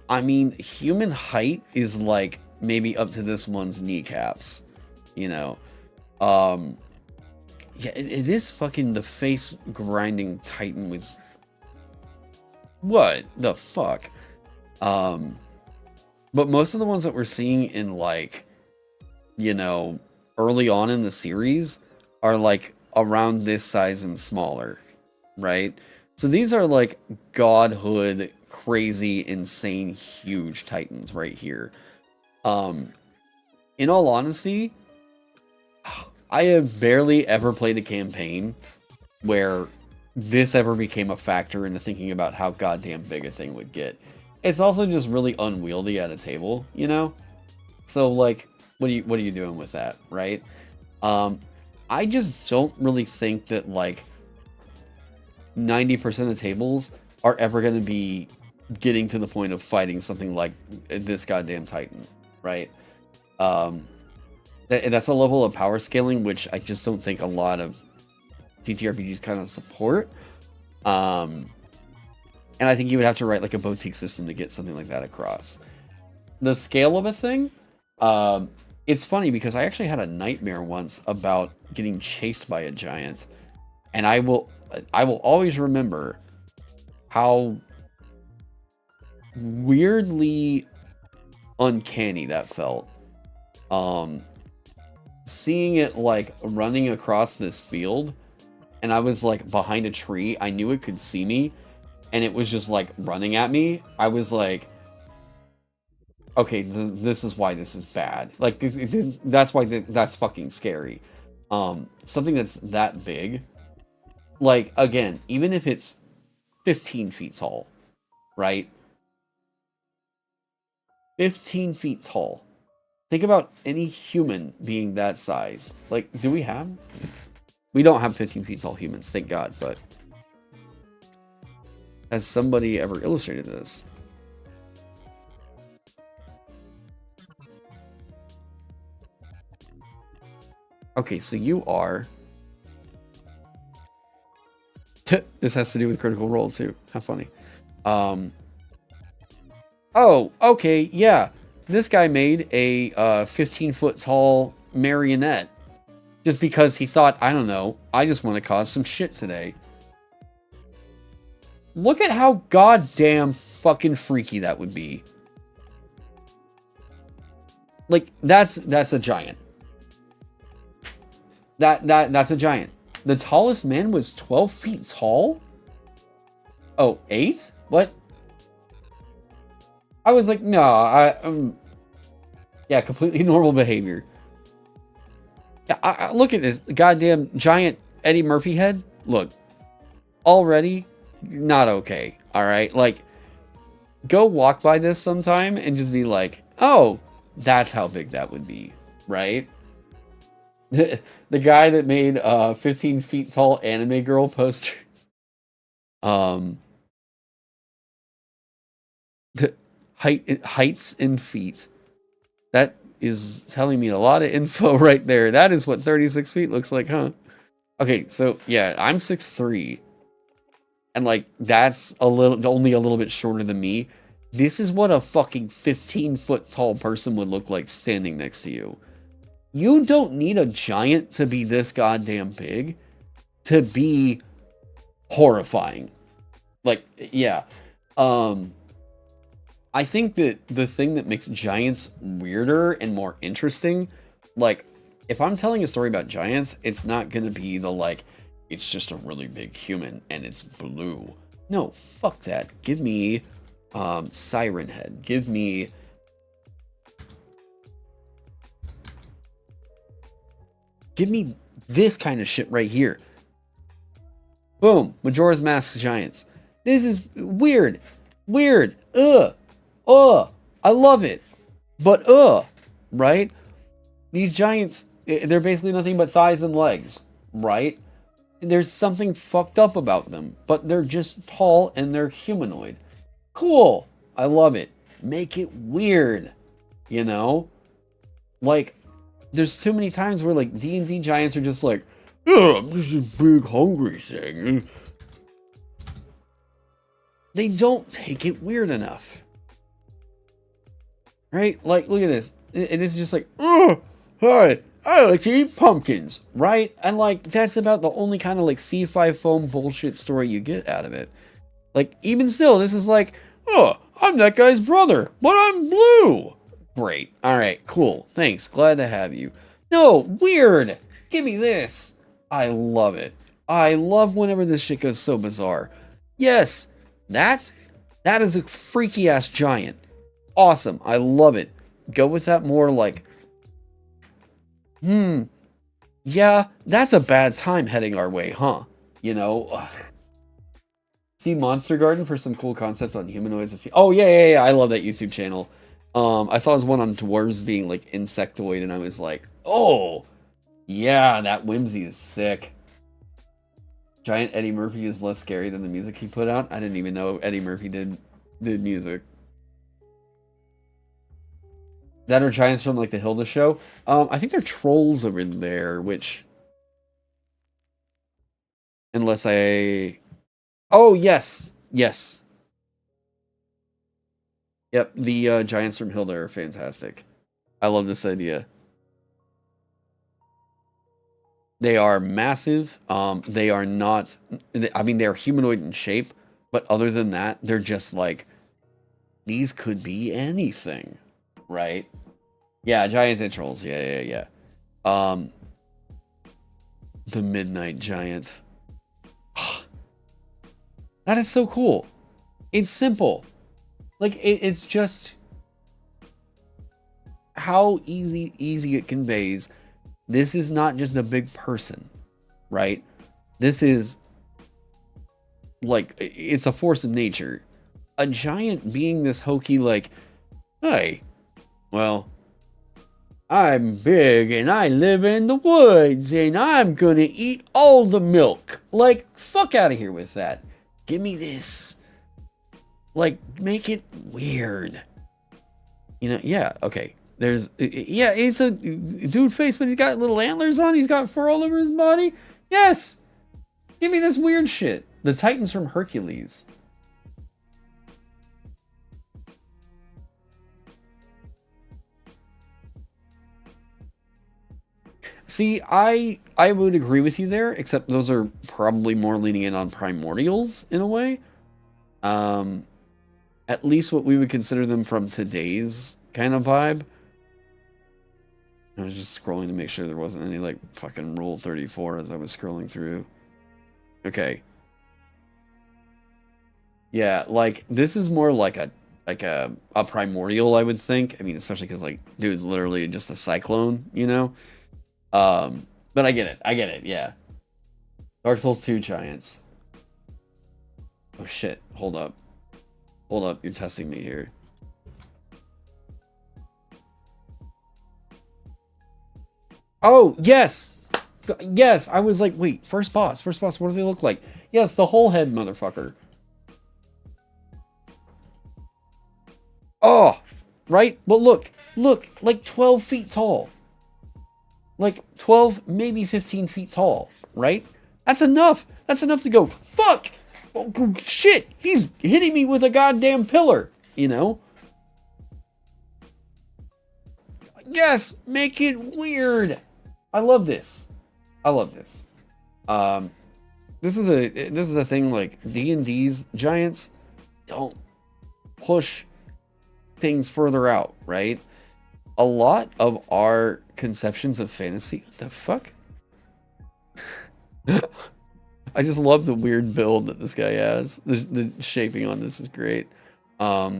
I mean, human height is like maybe up to this one's kneecaps, you know. Yeah, it is fucking the face grinding titan was. What the fuck? But most of the ones that we're seeing in, like, you know, early on in the series are like around this size and smaller, right? So these are like godhood, crazy, insane, huge titans right here. In all honesty, I have barely ever played a campaign where this ever became a factor into thinking about how goddamn big a thing would get. It's also just really unwieldy at a table, you know? So, like, what are you doing with that, right? I just don't really think that, like, 90% of tables are ever going to be getting to the point of fighting something like this goddamn titan, right? That's a level of power scaling which I just don't think a lot of TTRPGs kind of support. And I think you would have to write like a boutique system to get something like that across. The scale of a thing, it's funny because I actually had a nightmare once about getting chased by a giant, and I will always remember how weirdly uncanny that felt. Seeing it like running across this field, and I was like behind a tree. I knew it could see me, and it was just like running at me. I was like, okay, this is why this is bad. Like, that's why that's fucking scary. Something that's that big, like, again, even if it's 15 feet tall, right? 15 feet tall. Think about any human being that size. Like, do we have? We don't have 15 feet tall humans, thank God, but has somebody ever illustrated this? Okay, so you are... This has to do with Critical Role, too. How funny. Oh, okay, yeah. This guy made a 15-foot tall marionette just because he thought, I don't know, I just want to cause some shit today. Look at how goddamn fucking freaky that would be. Like, that's a giant. That's a giant. The tallest man was 12 feet tall? Oh, 8? What? I was like, no, yeah, completely normal behavior. Yeah, I look at this goddamn giant Eddie Murphy head. Look, already not okay. All right, like, go walk by this sometime and just be like, oh, that's how big that would be, right? The guy that made 15 feet tall anime girl posters. The heights in feet. That is telling me a lot of info right there. That is what 36 feet looks like, huh? Okay, so yeah, I'm 6'3", and like that's only a little bit shorter than me. This is what a fucking 15-foot tall person would look like standing next to you. You don't need a giant to be this goddamn big to be horrifying. Like, yeah. I think that the thing that makes giants weirder and more interesting, like, if I'm telling a story about giants, it's not going to be the, like, it's just a really big human and it's blue. No, fuck that. Give me Siren Head. Give me... Give me this kind of shit right here. Boom. Majora's Mask giants. This is weird. Weird. Ugh. I love it. But right? These giants, they're basically nothing but thighs and legs, right? There's something fucked up about them, but they're just tall and they're humanoid. Cool. I love it. Make it weird. You know? Like, there's too many times where, like, D&D giants are just like, oh, I'm just a big hungry thing. They don't take it weird enough. Right? Like, look at this. And it's just like, oh, hi, I like to eat pumpkins. Right? And like, that's about the only kind of like fee-fi-foam bullshit story you get out of it. Like, even still, this is like, oh, I'm that guy's brother, but I'm blue. Great. All right, cool. Thanks. Glad to have you. No, weird. Give me this. I love it. I love whenever this shit goes so bizarre. Yes, that is a freaky ass giant. Awesome. I love it. Go with that more like, yeah, that's a bad time heading our way, huh? You know? Ugh. See Monster Garden for some cool concept on humanoids. Oh, yeah. I love that YouTube channel. I saw his one on dwarves being like insectoid, and I was like, oh, yeah, that whimsy is sick. Giant Eddie Murphy is less scary than the music he put out. I didn't even know Eddie Murphy did music. That are giants from like the Hilda show. I think they're trolls over there, which, unless I, oh yes. Yep, the giants from Hilda are fantastic. I love this idea. They are massive. They are not, I mean, they're humanoid in shape, but other than that, they're just like, these could be anything, right? Yeah, giants and trolls. Yeah. The Midnight Giant. That is so cool. It's simple. Like, it's just how easy it conveys. This is not just a big person, right? This is like, it's a force of nature. A giant being this hokey, like, hey, well, I'm big and I live in the woods and I'm gonna eat all the milk. Like, fuck out of here with that. Give me this. Like, make it weird. You know, yeah, okay. There's, yeah, it's a dude face, but he's got little antlers on. He's got fur all over his body. Yes. Give me this weird shit. The Titans from Hercules. See, I would agree with you there, except those are probably more leaning in on primordials in a way. At least what we would consider them from today's kind of vibe. I was just scrolling to make sure there wasn't any like fucking Rule 34 as I was scrolling through. Okay. Yeah, like this is more like a primordial, I would think. I mean, especially because like dude's literally just a cyclone, you know. But I get it, yeah. Dark Souls 2 giants. Oh shit, hold up, you're testing me here. Oh, yes, I was like, wait, first boss, what do they look like? Yes, the whole head, motherfucker. Oh, right, but look, like 12 feet tall. Like 12, maybe 15 feet tall, right? That's enough to go, fuck, oh, shit, he's hitting me with a goddamn pillar, you know? Yes, make it weird. I love this. This is a thing, like D&D's giants don't push things further out, right? A lot of our conceptions of fantasy, what the fuck? I just love the weird build that this guy has. The shaping on this is great. Yeah,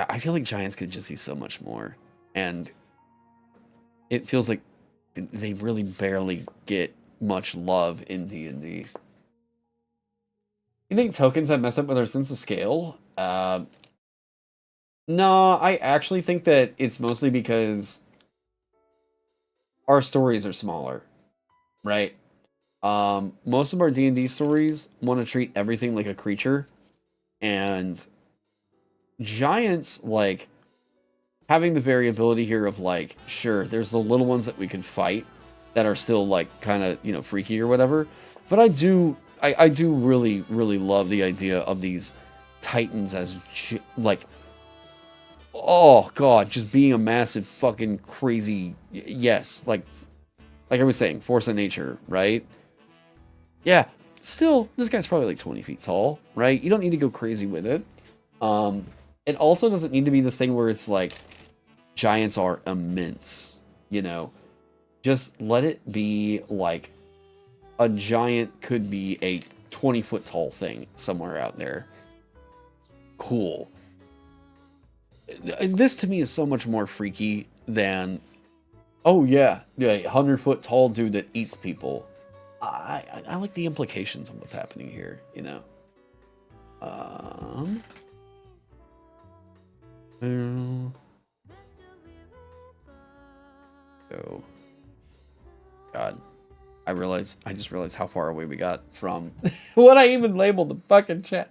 I feel like giants could just be so much more. And it feels like they really barely get much love in D&D. You think tokens have messed up with our sense of scale? No, I actually think that it's mostly because our stories are smaller, right? Most of our D&D stories want to treat everything like a creature, and giants, like, having the variability here of, like, sure, there's the little ones that we can fight, that are still like kind of, you know, freaky or whatever. But I do really, really love the idea of these titans as like, oh god, just being a massive fucking crazy, yes, like I was saying, force of nature, right? Yeah, still, this guy's probably like 20 feet tall, right? You don't need to go crazy with it. It also doesn't need to be this thing where it's like giants are immense, you know? Just let it be like a giant could be a 20-foot tall thing somewhere out there. Cool. This to me is so much more freaky than, oh yeah, 100-foot tall dude that eats people. I like the implications of what's happening here, you know? Oh. God. I just realized how far away we got from what I even labeled the fucking chat.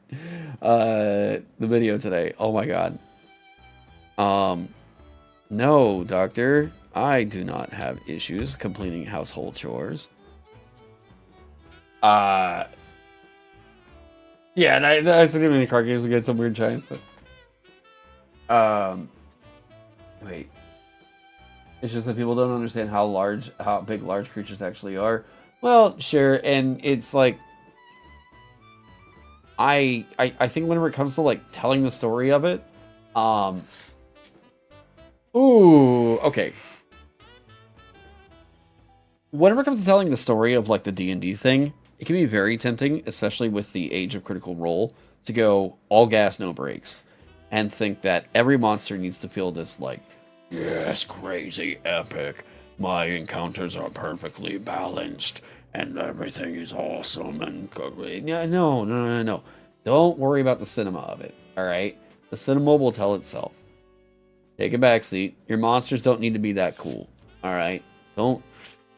The video today. Oh my god. No, doctor. I do not have issues completing household chores. Yeah, and I was in the card games to get some weird giant stuff. Wait. It's just that people don't understand how big large creatures actually are. Well, sure, and it's like I think whenever it comes to like telling the story of it, ooh, okay. Whenever it comes to telling the story of like the D&D thing, it can be very tempting, especially with the age of Critical Role, to go all gas, no brakes, and think that every monster needs to feel this like, yes, crazy epic. My encounters are perfectly balanced, and everything is awesome. And no. Don't worry about the cinema of it. All right, the cinema will tell itself. Take a backseat. Your monsters don't need to be that cool. All right, don't.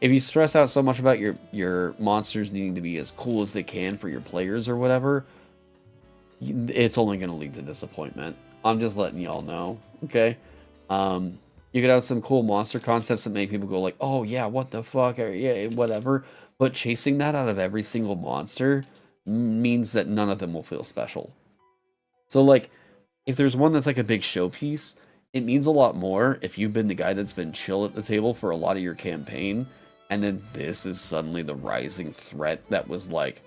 If you stress out so much about your monsters needing to be as cool as they can for your players or whatever, it's only going to lead to disappointment. I'm just letting y'all know. Okay. You could have some cool monster concepts that make people go like, oh yeah, what the fuck, or, yeah, whatever. But chasing that out of every single monster means that none of them will feel special. So like, if there's one that's like a big showpiece, it means a lot more if you've been the guy that's been chill at the table for a lot of your campaign, and then this is suddenly the rising threat that was like,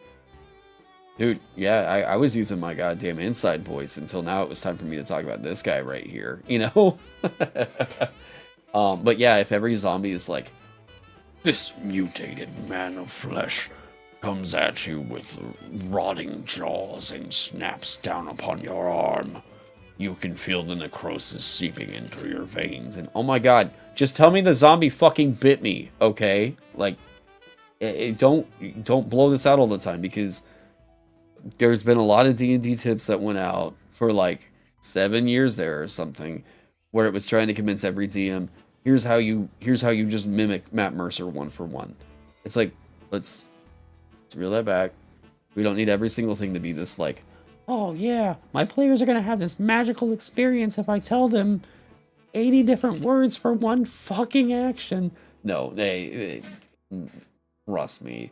dude, yeah, I was using my goddamn inside voice until now it was time for me to talk about this guy right here, you know? But yeah, if every zombie is like, this mutated man of flesh comes at you with rotting jaws and snaps down upon your arm, you can feel the necrosis seeping into your veins, and oh my god, just tell me the zombie fucking bit me, okay? Like, don't blow this out all the time, because there's been a lot of D&D tips that went out for like 7 years there or something, where it was trying to convince every DM, here's how you just mimic Matt Mercer 1-for-1. It's like, let's reel that back. We don't need every single thing to be this like, oh yeah, my players are gonna have this magical experience if I tell them 80 different words for one fucking action. No, trust me.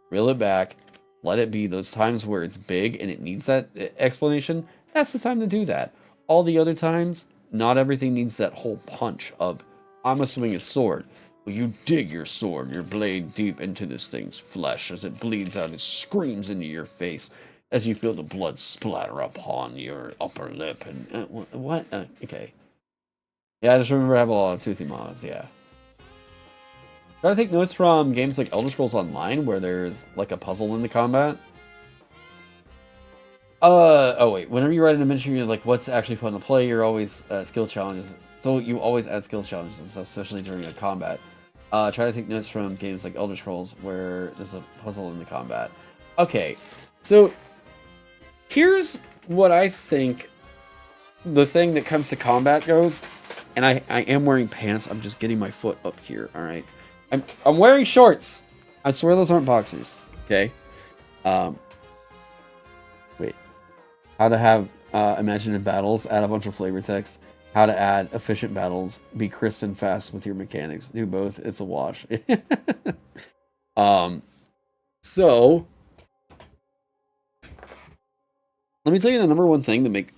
Reel it back. Let it be those times where it's big and it needs that explanation. That's the time to do that. All the other times, not everything needs that whole punch of, I'm gonna swing a sword. Well, you dig your sword, your blade deep into this thing's flesh as it bleeds out and screams into your face as you feel the blood splatter upon your upper lip. And what? Okay. Yeah, I just remember I have a lot of toothy mods, yeah. Try to take notes from games like Elder Scrolls Online, where there's like a puzzle in the combat. Oh wait, whenever you write an adventure, you're like, what's actually fun to play? You're always skill challenges. So you always add skill challenges, especially during a combat. Try to take notes from games like Elder Scrolls, where there's a puzzle in the combat. Okay, so here's what I think the thing that comes to combat goes, and I am wearing pants. I'm just getting my foot up here. All right, I'm wearing shorts. I swear those aren't boxers. Okay. Wait. How to have imaginative battles. Add a bunch of flavor text. how to add efficient battles, be crisp and fast with your mechanics. Do both. It's a wash. So let me tell you the number one thing to make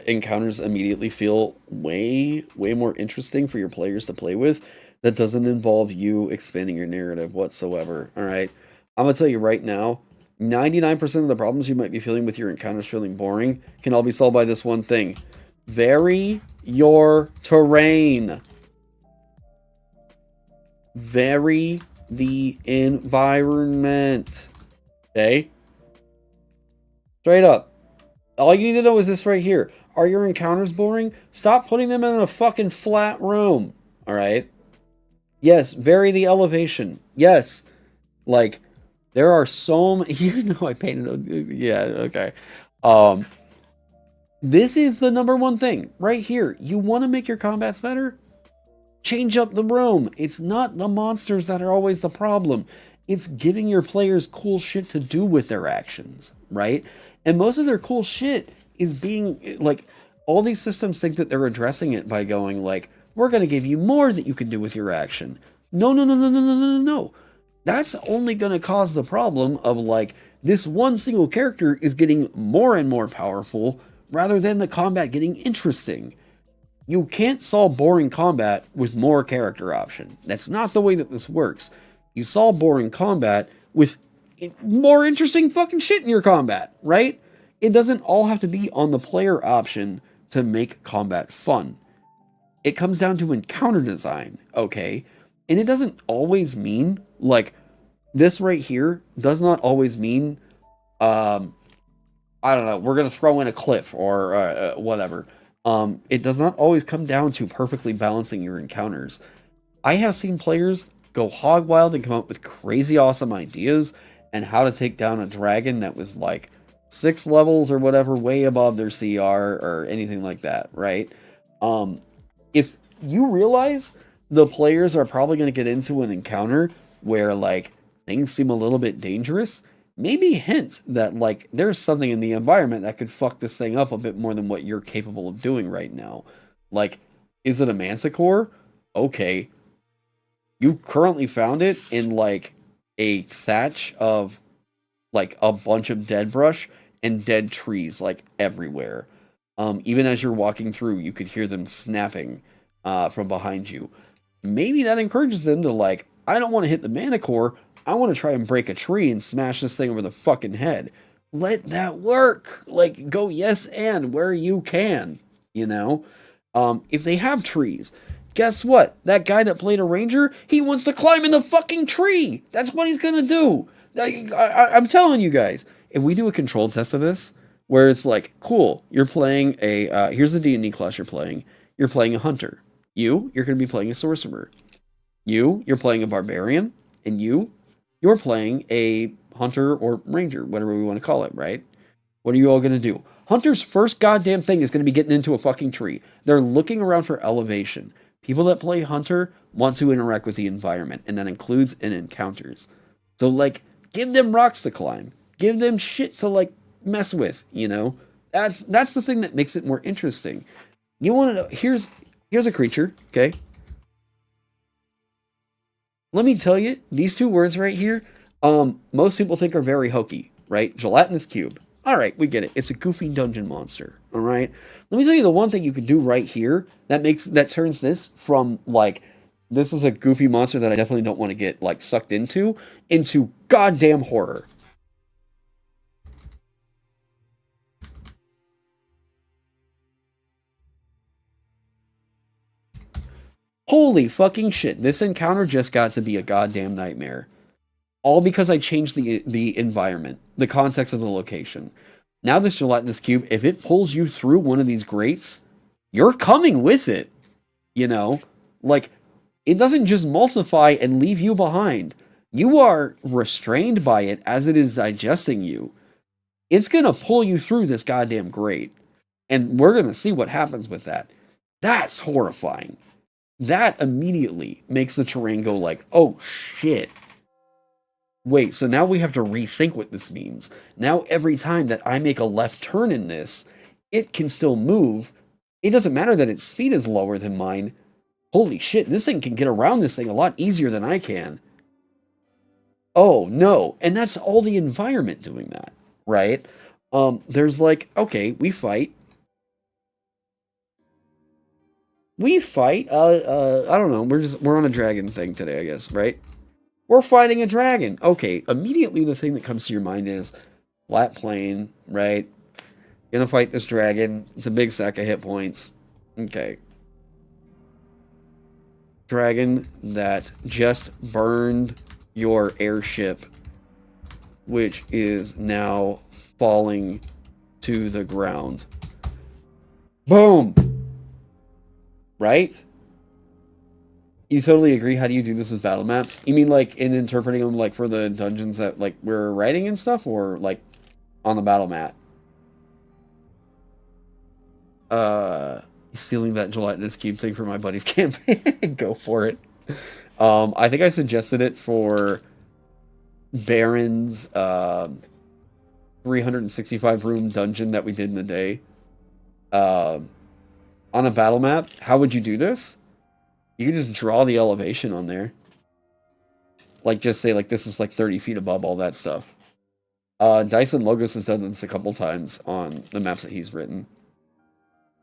encounters immediately feel way more interesting for your players to play with that doesn't involve you expanding your narrative whatsoever. All right, I'm gonna tell you right now, 99% of the problems you might be feeling with your encounters feeling boring can all be solved by this one thing: vary your terrain. Vary the environment. Okay? Straight up. All you need to know is this right here. Are your encounters boring? Stop putting them in a fucking flat room. Alright? Yes, vary the elevation. Yes. Like, there are so many... You know I painted... Yeah, okay. This is the number one thing. Right here. You want to make your combats better? Change up the room. It's not the monsters that are always the problem. It's giving your players cool shit to do with their actions, right? And most of their cool shit is being, like, all these systems think that they're addressing it by going, like, we're going to give you more that you can do with your action. No. That's only going to cause the problem of, like, this one single character is getting more and more powerful rather than the combat getting interesting. You can't solve boring combat with more character option. That's not the way that this works. You solve boring combat with more interesting fucking shit in your combat, right? It doesn't all have to be on the player option to make combat fun. It comes down to encounter design, okay? And it doesn't always mean, like, this right here does not always mean, I don't know, we're going to throw in a cliff or whatever. It does not always come down to perfectly balancing your encounters. I have seen players go hog wild and come up with crazy awesome ideas and how to take down a dragon that was like 6 levels or whatever, way above their CR or anything like that, right? If you realize the players are probably going to get into an encounter where like things seem a little bit dangerous, maybe hint that, like, there's something in the environment that could fuck this thing up a bit more than what you're capable of doing right now. Like, is it a manticore? Okay. You currently found it in, like, a thatch of, like, a bunch of dead brush and dead trees, like, everywhere. Even as you're walking through, you could hear them snapping from behind you. Maybe that encourages them to, like, I don't want to hit the manticore, I want to try and break a tree and smash this thing over the fucking head. Let that work. Like, go yes and where you can, you know? If they have trees, guess what? That guy that played a ranger, he wants to climb in the fucking tree. That's what he's going to do. I'm telling you guys, if we do a control test of this, where it's like, cool, you're playing a, here's the D&D class you're playing. You're playing a hunter. You're going to be playing a sorcerer. You're playing a barbarian. And you're playing a hunter or ranger, whatever we want to call it, right? What are you all going to do? Hunter's first goddamn thing is going to be getting into a fucking tree. They're looking around for elevation. People that play hunter want to interact with the environment, and that includes in encounters. So, like, give them rocks to climb. Give them shit to, like, mess with, you know? That's the thing that makes it more interesting. You want to know, here's a creature, okay? Let me tell you, these two words right here, most people think are very hokey, right? Gelatinous cube. All right, we get it. It's a goofy dungeon monster, all right? Let me tell you the one thing you could do right here that turns this from, like, this is a goofy monster that I definitely don't want to get, like, sucked into goddamn horror. Holy fucking shit, this encounter just got to be a goddamn nightmare. All because I changed the environment, the context of the location. Now this gelatinous cube, if it pulls you through one of these grates, you're coming with it. You know? Like, it doesn't just emulsify and leave you behind. You are restrained by it as it is digesting you. It's gonna pull you through this goddamn grate. And we're gonna see what happens with that. That's horrifying. That immediately makes the terrain go like, oh shit. Wait, so now we have to rethink what this means. Now every time that I make a left turn in this, it can still move It doesn't matter that its speed is lower than mine. Holy shit, this thing can get around this thing a lot easier than I can. Oh, no. And that's all the environment doing that, right? There's like, okay, we fight. I don't know, we're on a dragon thing today, I guess, right? We're fighting a dragon. Okay, immediately the thing that comes to your mind is flat plane, right? Gonna fight this dragon. It's a big stack of hit points. Okay. Dragon that just burned your airship, which is now falling to the ground. Boom! Right? You totally agree. How do you do this with battle maps? You mean like in interpreting them like for the dungeons that like we're writing and stuff, or like on the battle map? Stealing that gelatinous cube thing for my buddy's campaign. Go for it. I think I suggested it for Baron's 365 room dungeon that we did in a day. On a battle map, how would you do this? You can just draw the elevation on there. Like, just say, like, this is, like, 30 feet above all that stuff. Dyson Logos has done this a couple times on the maps that he's written.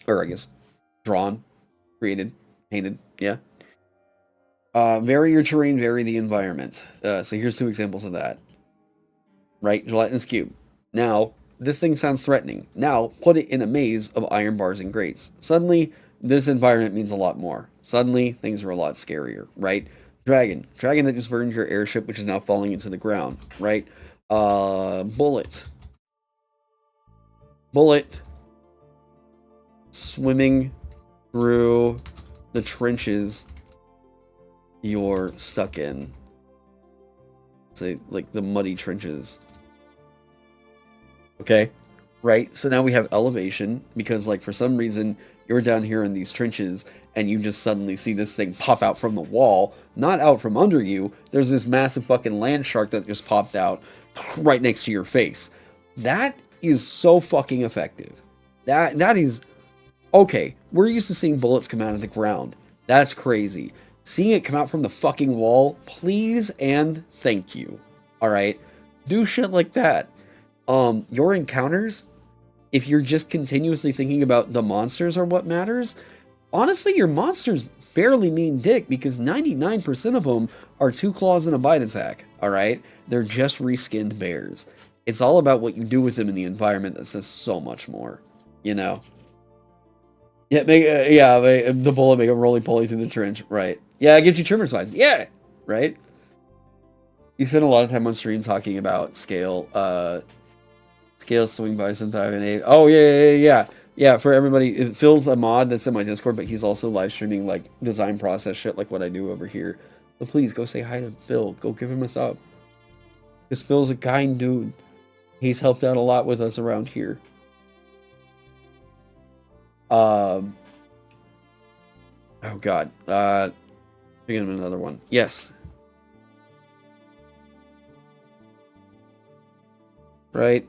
Or, I guess, drawn, created, painted, yeah. Vary your terrain, vary the environment. So here's 2 examples of that. Right, gelatinous cube. Now, this thing sounds threatening. Now, put it in a maze of iron bars and grates. Suddenly, this environment means a lot more. Suddenly, things are a lot scarier, right? Dragon that just burned your airship, which is now falling into the ground, right? Bullet, swimming through the trenches you're stuck in. Say, like, the muddy trenches. Okay? Right? So now we have elevation, because, like, for some reason, you're down here in these trenches, and you just suddenly see this thing pop out from the wall, not out from under you. There's this massive fucking land shark that just popped out right next to your face. That is so fucking effective. That is... Okay, we're used to seeing bullets come out of the ground. That's crazy. Seeing it come out from the fucking wall, please and thank you. Alright? Do shit like that. Your encounters, if you're just continuously thinking about the monsters are what matters, honestly, your monsters barely mean dick, because 99% of them are 2 claws and a bite attack, alright? They're just reskinned bears. It's all about what you do with them in the environment that says so much more, you know? Yeah, the bullet make a roly-poly through the trench, right? Yeah, it gives you Tremors vibes, yeah, right? You spend a lot of time on stream talking about scale, swing by sometime in 8. Oh, yeah, for everybody, Phil's a mod that's in my Discord, but he's also live streaming, like, design process shit like what I do over here. So please, go say hi to Phil. Go give him a sub. Because Phil's a kind dude. He's helped out a lot with us around here. Oh, God. Thinking of another one. Yes. Right?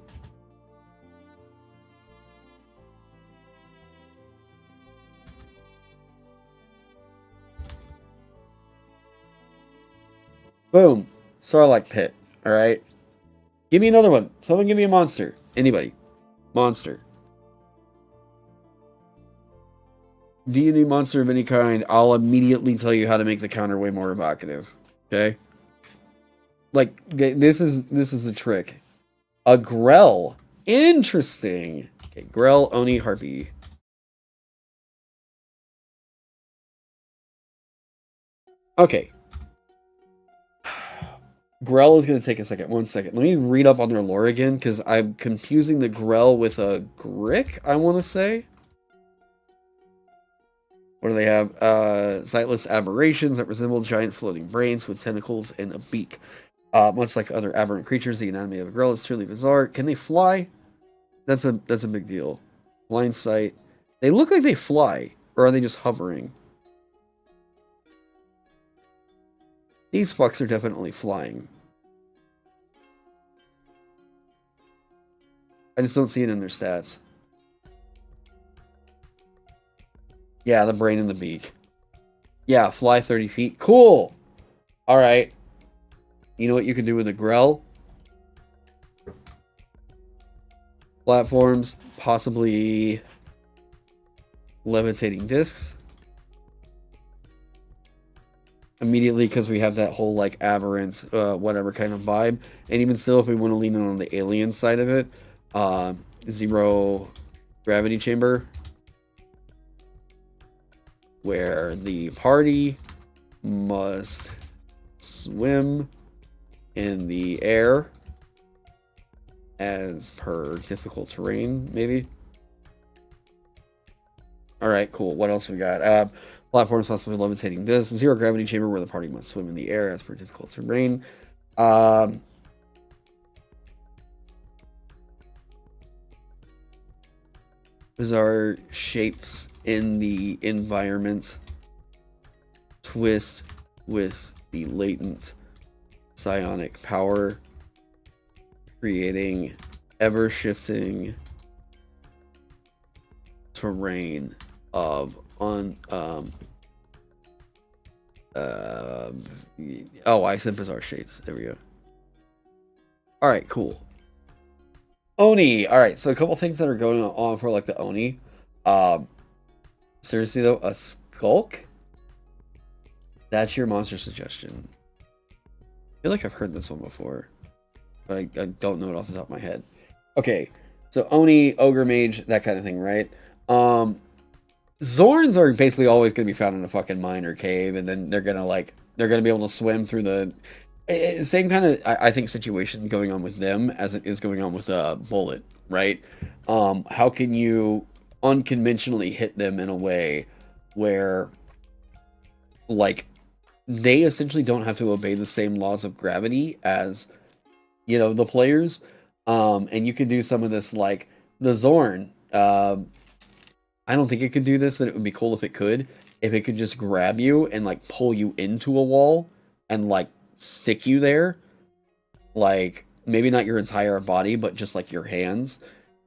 Boom. Sarlacc pit. Alright? Give me another one. Someone give me a monster. Anybody. Monster. D&D monster of any kind, I'll immediately tell you how to make the counter way more evocative. Okay? Like, this is the trick. A Grell. Interesting. Okay, Grell, Oni, Harpy. Okay. Grell is going to take a second. 1 second. Let me read up on their lore again, because I'm confusing the Grell with a Grick, I want to say. What do they have? Sightless aberrations that resemble giant floating brains with tentacles and a beak. Much like other aberrant creatures, the anatomy of a Grell is truly bizarre. Can they fly? That's a big deal. Blind sight. They look like they fly, or are they just hovering? These fucks are definitely flying. I just don't see it in their stats. Yeah, the brain and the beak. Yeah, fly 30 feet. Cool! Alright. You know what you can do with a Grell? Platforms, possibly levitating discs. Immediately, because we have that whole, like, aberrant, whatever kind of vibe. And even still, if we want to lean in on the alien side of it, zero gravity chamber, where the party must swim in the air as per difficult terrain, maybe. Alright, cool. What else we got? Platforms possibly levitating discs. Zero gravity chamber where the party must swim in the air as per difficult terrain. Bizarre shapes in the environment. Twist with the latent psionic power, creating ever-shifting terrain of I said bizarre shapes. There we go. Alright, cool. Oni. Alright, so a couple things that are going on for like the Oni. Seriously though, a skulk? That's your monster suggestion. I feel like I've heard this one before, but I don't know it off the top of my head. Okay, so Oni, Ogre Mage, that kind of thing, right? Zorns are basically always going to be found in a fucking mine or cave, and then they're going to be able to swim through the same kind of, I think, situation going on with them as it is going on with Bullet, right? How can you unconventionally hit them in a way where, like, they essentially don't have to obey the same laws of gravity as, you know, the players. And you can do some of this, like, the Zorn. I don't think it could do this, but it would be cool if it could. If it could just grab you and, like, pull you into a wall and, like, stick you there. Like, maybe not your entire body, but just, like, your hands.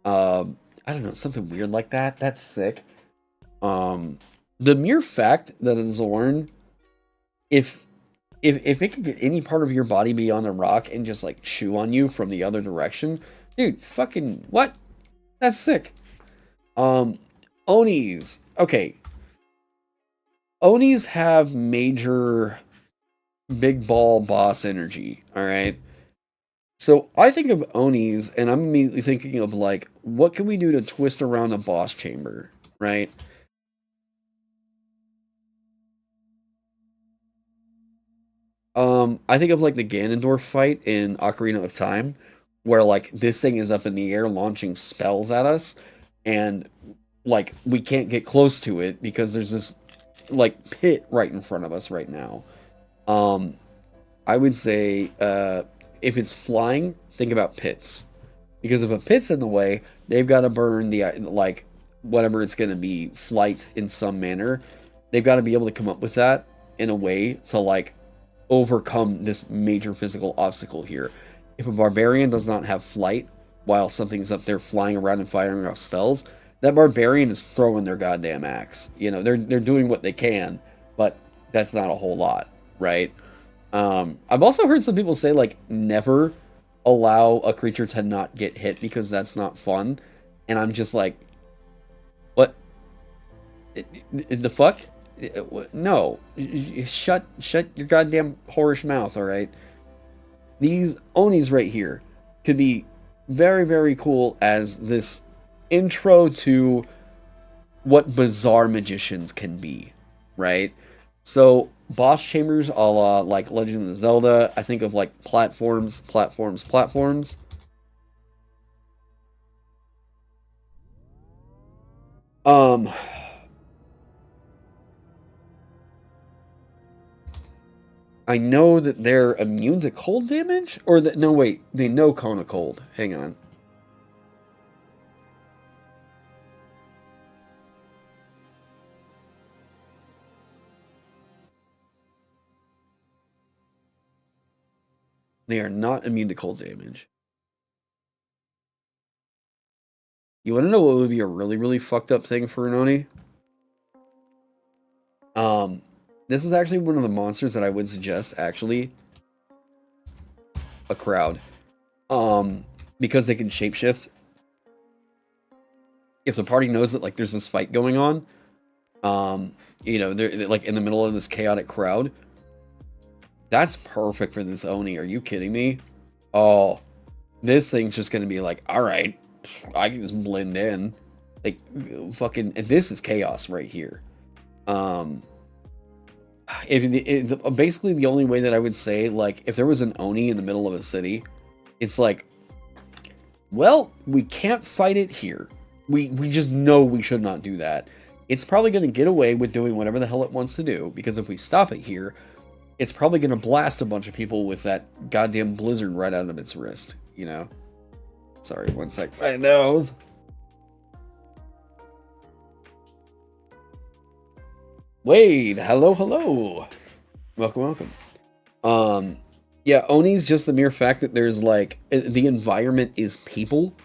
I don't know, something weird like that. That's sick. The mere fact that a Zorn, if it could get any part of your body beyond a rock and just, like, chew on you from the other direction, dude, fucking what? That's sick. Onis. Okay. Onis have major big ball boss energy, alright? So I think of Onis, and I'm immediately thinking of, like, what can we do to twist around a boss chamber, right? I think of, like, the Ganondorf fight in Ocarina of Time, where, like, this thing is up in the air launching spells at us, and, like, we can't get close to it because there's this, like, pit right in front of us right now. I would say, if it's flying, think about pits. Because if a pit's in the way, they've got to burn the, like, whatever it's going to be, flight in some manner. They've got to be able to come up with that in a way to, like, overcome this major physical obstacle here. If a barbarian does not have flight while something's up there flying around and firing off spells, that barbarian is throwing their goddamn axe. You know, they're doing what they can, but that's not a whole lot, right? I've also heard some people say, like, never allow a creature to not get hit because that's not fun. And I'm just like, what? The fuck? No. Shut your goddamn whorish mouth, alright? These Onis right here could be very, very cool as this intro to what bizarre magicians can be, right? So, boss chambers a la, like, Legend of Zelda. I think of, like, platforms. I know that they're immune to cold damage? Or that, no wait, they know Cone of Cold. Hang on. They are not immune to cold damage. You want to know what would be a really, really fucked up thing for an Oni? This is actually one of the monsters that I would suggest, actually, a crowd. Because they can shapeshift. If the party knows that, like, there's this fight going on, you know, they're like in the middle of this chaotic crowd, that's perfect for this Oni. Are you kidding me? Oh, this thing's just gonna be like, all right, I can just blend in. Like, fucking, and this is chaos right here. Basically the only way that I would say, like, if there was an Oni in the middle of a city, it's like, well, we can't fight it here. We just know we should not do that. It's probably going to get away with doing whatever the hell it wants to do, because if we stop it here, it's probably going to blast a bunch of people with that goddamn blizzard right out of its wrist, you know? Sorry, one sec. My nose. Wade, hello. Welcome. Yeah, Oni's just the mere fact that there's, like, the environment is people.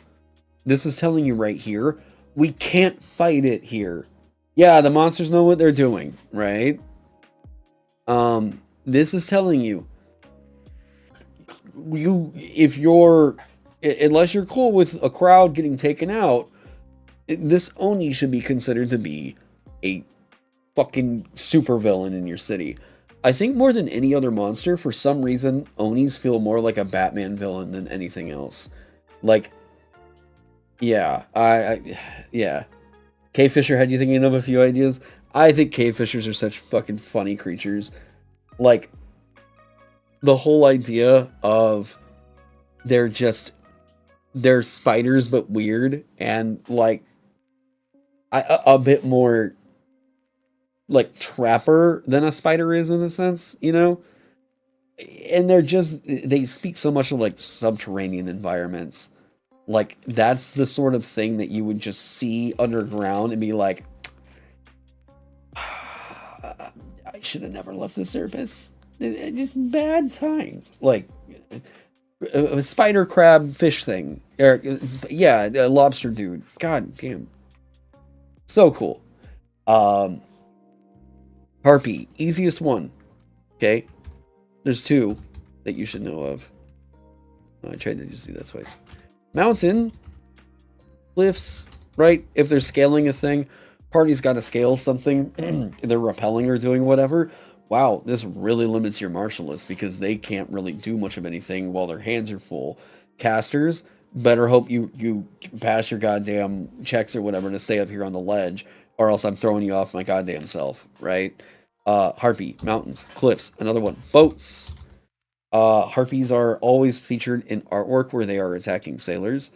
This is telling you right here, we can't fight it here. Yeah, the monsters know what they're doing, right? This is telling you, unless you're cool with a crowd getting taken out, this Oni should be considered to be a fucking supervillain in your city. I think more than any other monster, for some reason, Onis feel more like a Batman villain than anything else. Like, yeah, yeah. Cave Fisher had you thinking of a few ideas? I think cave fishers are such fucking funny creatures. Like, the whole idea of they're spiders but weird, and like a bit more like trapper than a spider is, in a sense, you know? And they speak so much of like subterranean environments. Like, that's the sort of thing that you would just see underground and be like, I should have never left the surface. It's bad times. Like, a spider crab fish thing. Or, yeah, a lobster dude. God damn. So cool. Harpy, easiest one. Okay? There's two that you should know of. Oh, I tried to just do that twice. Mountain, cliffs, right? If they're scaling a thing, party's got to scale something. They're rappelling or doing whatever. Wow, this really limits your martial list because they can't really do much of anything while their hands are full. Casters, better hope you pass your goddamn checks or whatever to stay up here on the ledge, or else I'm throwing you off my goddamn self, right? Harpy, mountains, cliffs, another one, boats. Harpies are always featured in artwork where they are attacking sailors,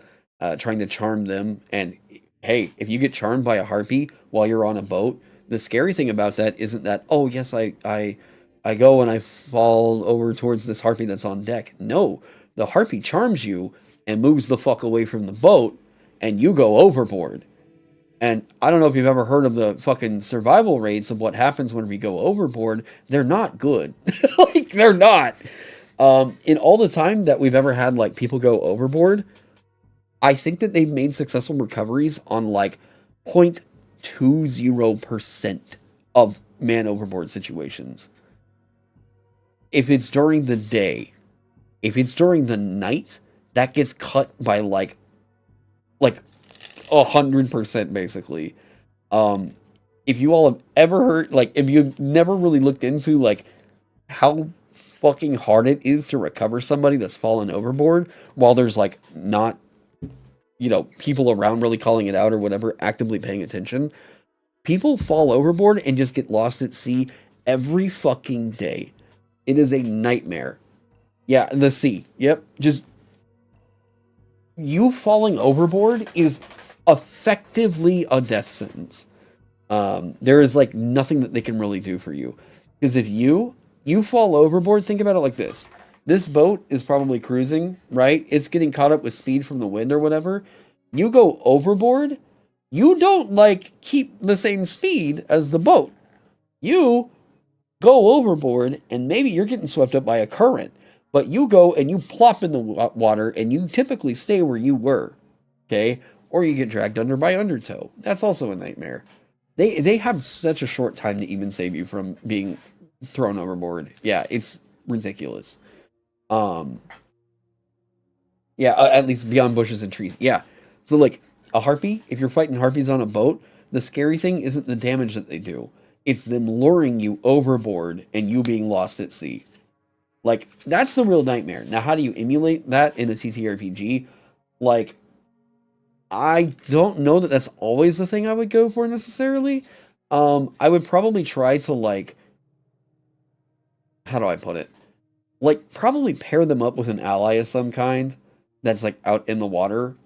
trying to charm them. And hey, if you get charmed by a harpy while you're on a boat, the scary thing about that isn't that, oh yes, I go and I fall over towards this harpy that's on deck. No, the harpy charms you and moves the fuck away from the boat, and you go overboard. And I don't know if you've ever heard of the fucking survival rates of what happens when we go overboard. They're not good. Like, they're not. In all the time that we've ever had, like, people go overboard, I think that they've made successful recoveries on, like, 0.20% of man overboard situations. If it's during the day, if it's during the night, that gets cut by, like 100%, basically. If you all have ever heard, like, if you've never really looked into, like, how fucking hard it is to recover somebody that's fallen overboard while there's, like, not, you know, people around really calling it out or whatever, actively paying attention. People fall overboard and just get lost at sea every fucking day. It is a nightmare. Yeah, the sea. Yep. Just, you falling overboard is effectively a death sentence. There is, like, nothing that they can really do for you. Because if you fall overboard, think about it like this. This boat is probably cruising, right? It's getting caught up with speed from the wind or whatever. You go overboard, you don't, like, keep the same speed as the boat. You go overboard, and maybe you're getting swept up by a current, but you go and you plop in the water, and you typically stay where you were, okay? Or you get dragged under by undertow. That's also a nightmare. They have such a short time to even save you from being thrown overboard. Yeah, it's ridiculous. Yeah, at least beyond bushes and trees. Yeah. So like a harpy, if you're fighting harpies on a boat, the scary thing isn't the damage that they do. It's them luring you overboard and you being lost at sea. Like that's the real nightmare. Now, how do you emulate that in a TTRPG? Like I don't know that that's always the thing I would go for necessarily. I would probably try to like, how do I put it? Like probably pair them up with an ally of some kind that's like out in the water,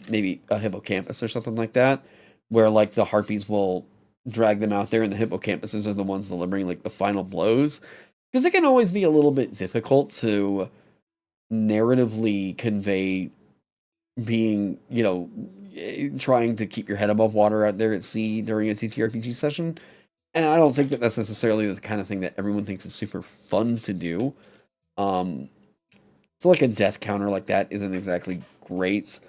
maybe a hippocampus or something like that, where like the harpies will drag them out there and the hippocampuses are the ones delivering like the final blows. Because it can always be a little bit difficult to narratively convey being, trying to keep your head above water out there at sea during a TTRPG session. And I don't think that that's necessarily the kind of thing that everyone thinks is super fun to do. So like a death counter like that isn't exactly great.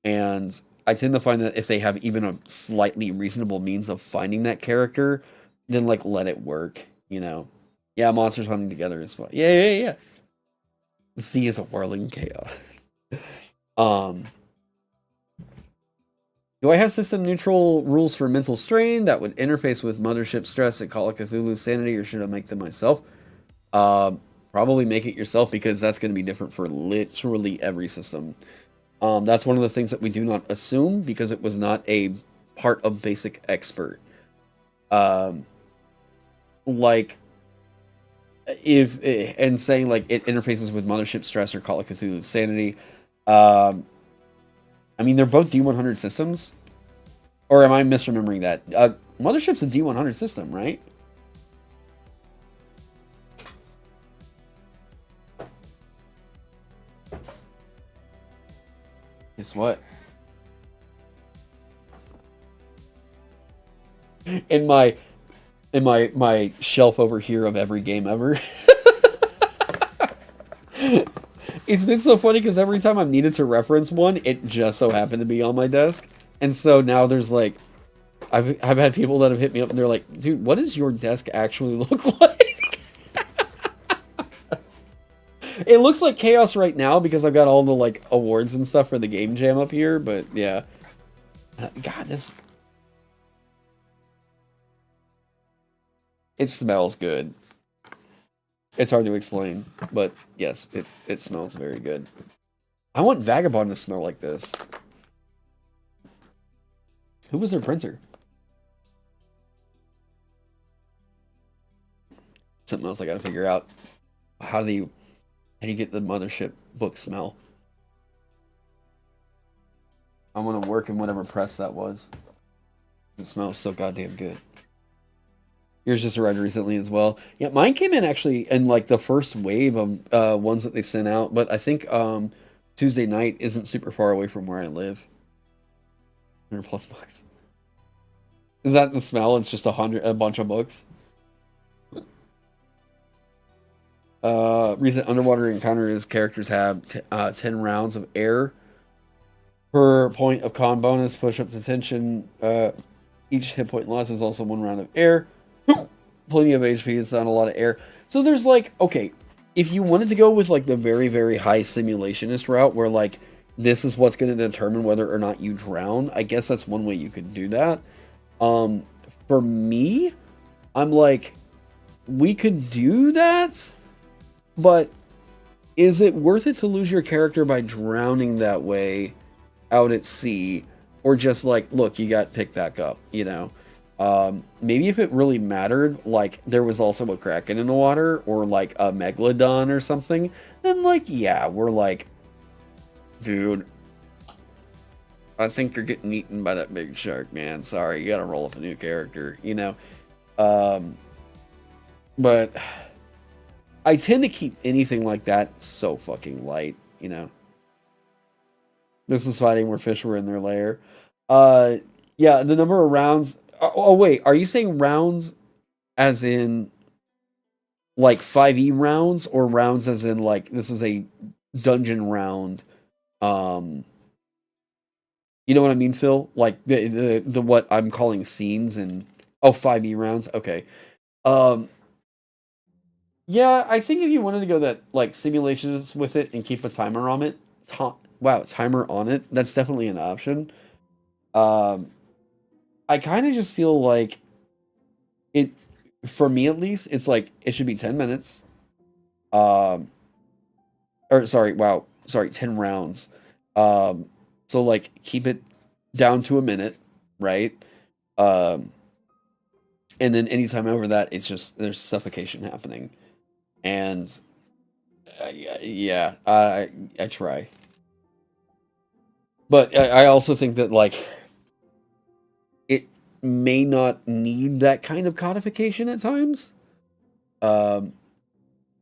And I tend to find that if they have even a slightly reasonable means of finding that character, then like let it work, Yeah, monsters hunting together is fun. Yeah. The sea is a whirling chaos. Do I have system neutral rules for mental strain that would interface with mothership stress and Call of Cthulhu sanity, or should I make them myself? Probably make it yourself because that's going to be different for literally every system. That's one of the things that we do not assume because it was not a part of Basic Expert. Like, and saying like it interfaces with mothership stress or Call of Cthulhu sanity. I mean, they're both D100 systems. Or am I misremembering that? Mothership's a D100 system, right? Guess what? In my shelf over here of every game ever. It's been so funny because every time I've needed to reference one, it just so happened to be on my desk. And so now there's like, I've had people that have hit me up and they're like, dude, what does your desk actually look like? It looks like chaos right now because I've got all the like awards and stuff for the game jam up here, but yeah. God, it smells good. It's hard to explain, but yes, it smells very good. I want Vagabond to smell like this. Who was their printer? Something else I gotta figure out. How do you get the mothership book smell? I want to work in whatever press that was. It smells so goddamn good. Yours just arrived recently as well. Yeah, mine came in actually in like the first wave of ones that they sent out, but I think Tuesday night isn't super far away from where I live. 100 plus bucks. Is that the smell? It's just a bunch of books. Recent underwater encounters characters have 10 rounds of air per point of con bonus. Push up the tension. Each hit point loss is also 1 round of air. Plenty of HP. It's not a lot of air. So there's like, okay, if you wanted to go with like the very, very high simulationist route where like this is what's going to determine whether or not you drown, I guess that's one way you could do that. For me, I'm like, we could do that, but is it worth it to lose your character by drowning that way out at sea? Or just like, look, you got picked back up, Maybe if it really mattered, like there was also a kraken in the water or like a megalodon or something, then like, yeah, we're like, dude, I think you're getting eaten by that big shark, man. Sorry, you gotta roll up a new character, But I tend to keep anything like that so fucking light, This is fighting where fish were in their lair. Yeah, the number of rounds. Oh, wait, are you saying rounds as in like 5e rounds, or rounds as in like this is a dungeon round? You know what I mean, Phil? Like the what I'm calling scenes and 5e rounds. Okay. Um, yeah, I think if you wanted to go that like simulations with it and keep a timer on it, timer on it, that's definitely an option. Um, I kind of just feel like it, for me at least, it's like it should be 10 minutes. Or sorry, 10 rounds. So like keep it down to a minute, right? Um, and then anytime over that, it's just there's suffocation happening, and yeah, I try, but I also think that like it may not need that kind of codification at times. Um,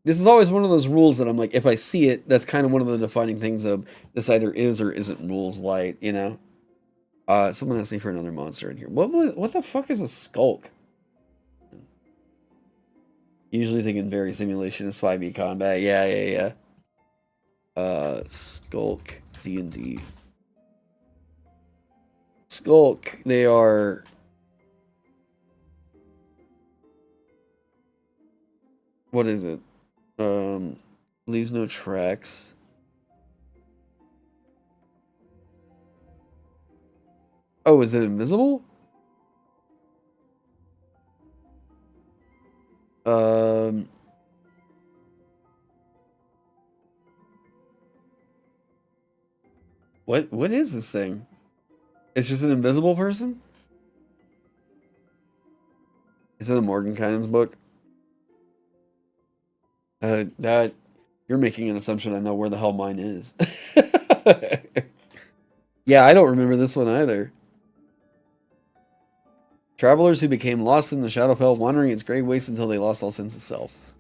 this is always one of those rules that I'm like, if I see it, that's kind of one of the defining things of this either is or isn't rules light, you know? Someone asked me for another monster in here. What the fuck is a skulk? Usually thinking very simulation is 5e combat. Yeah. Skulk, D&D. Skulk, they are... What is it? Leaves no tracks. Oh, is it invisible? What is this thing? It's just an invisible person? Is it a Mordenkainen's book? That you're making an assumption I know where the hell mine is. Yeah, I don't remember this one either. Travelers who became lost in the Shadowfell, wandering its grey wastes until they lost all sense of self.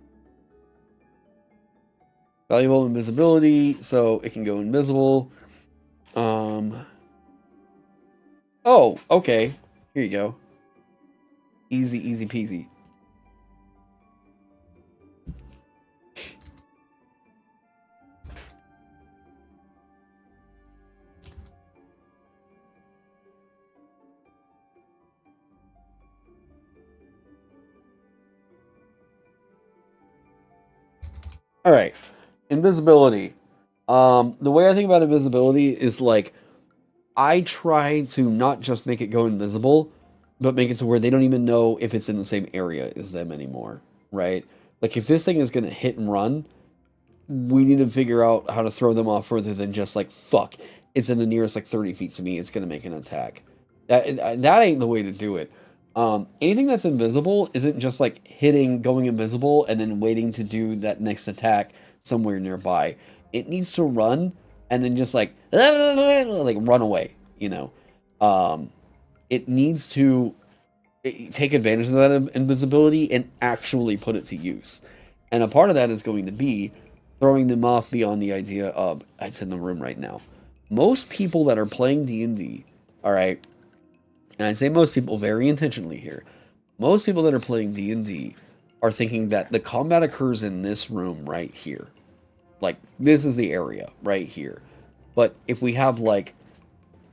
Valuable invisibility, so it can go invisible. Oh, okay. Here you go. Easy peasy. All right, invisibility. The way I think about invisibility is like I try to not just make it go invisible, but make it to where they don't even know if it's in the same area as them anymore, right? Like if this thing is gonna hit and run, we need to figure out how to throw them off further than just like fuck. It's in the nearest like 30 feet to me. It's gonna make an attack. That ain't the way to do it. Anything that's invisible isn't just like hitting, going invisible, and then waiting to do that next attack somewhere nearby. It needs to run and then just like run away. You know, it needs to take advantage of that invisibility and actually put it to use. And a part of that is going to be throwing them off beyond the idea of it's in the room right now. Most people that are playing D&D, all right, and I say most people very intentionally here, most people that are playing D&D are thinking that the combat occurs in this room right here. Like, this is the area right here. But if we have, like,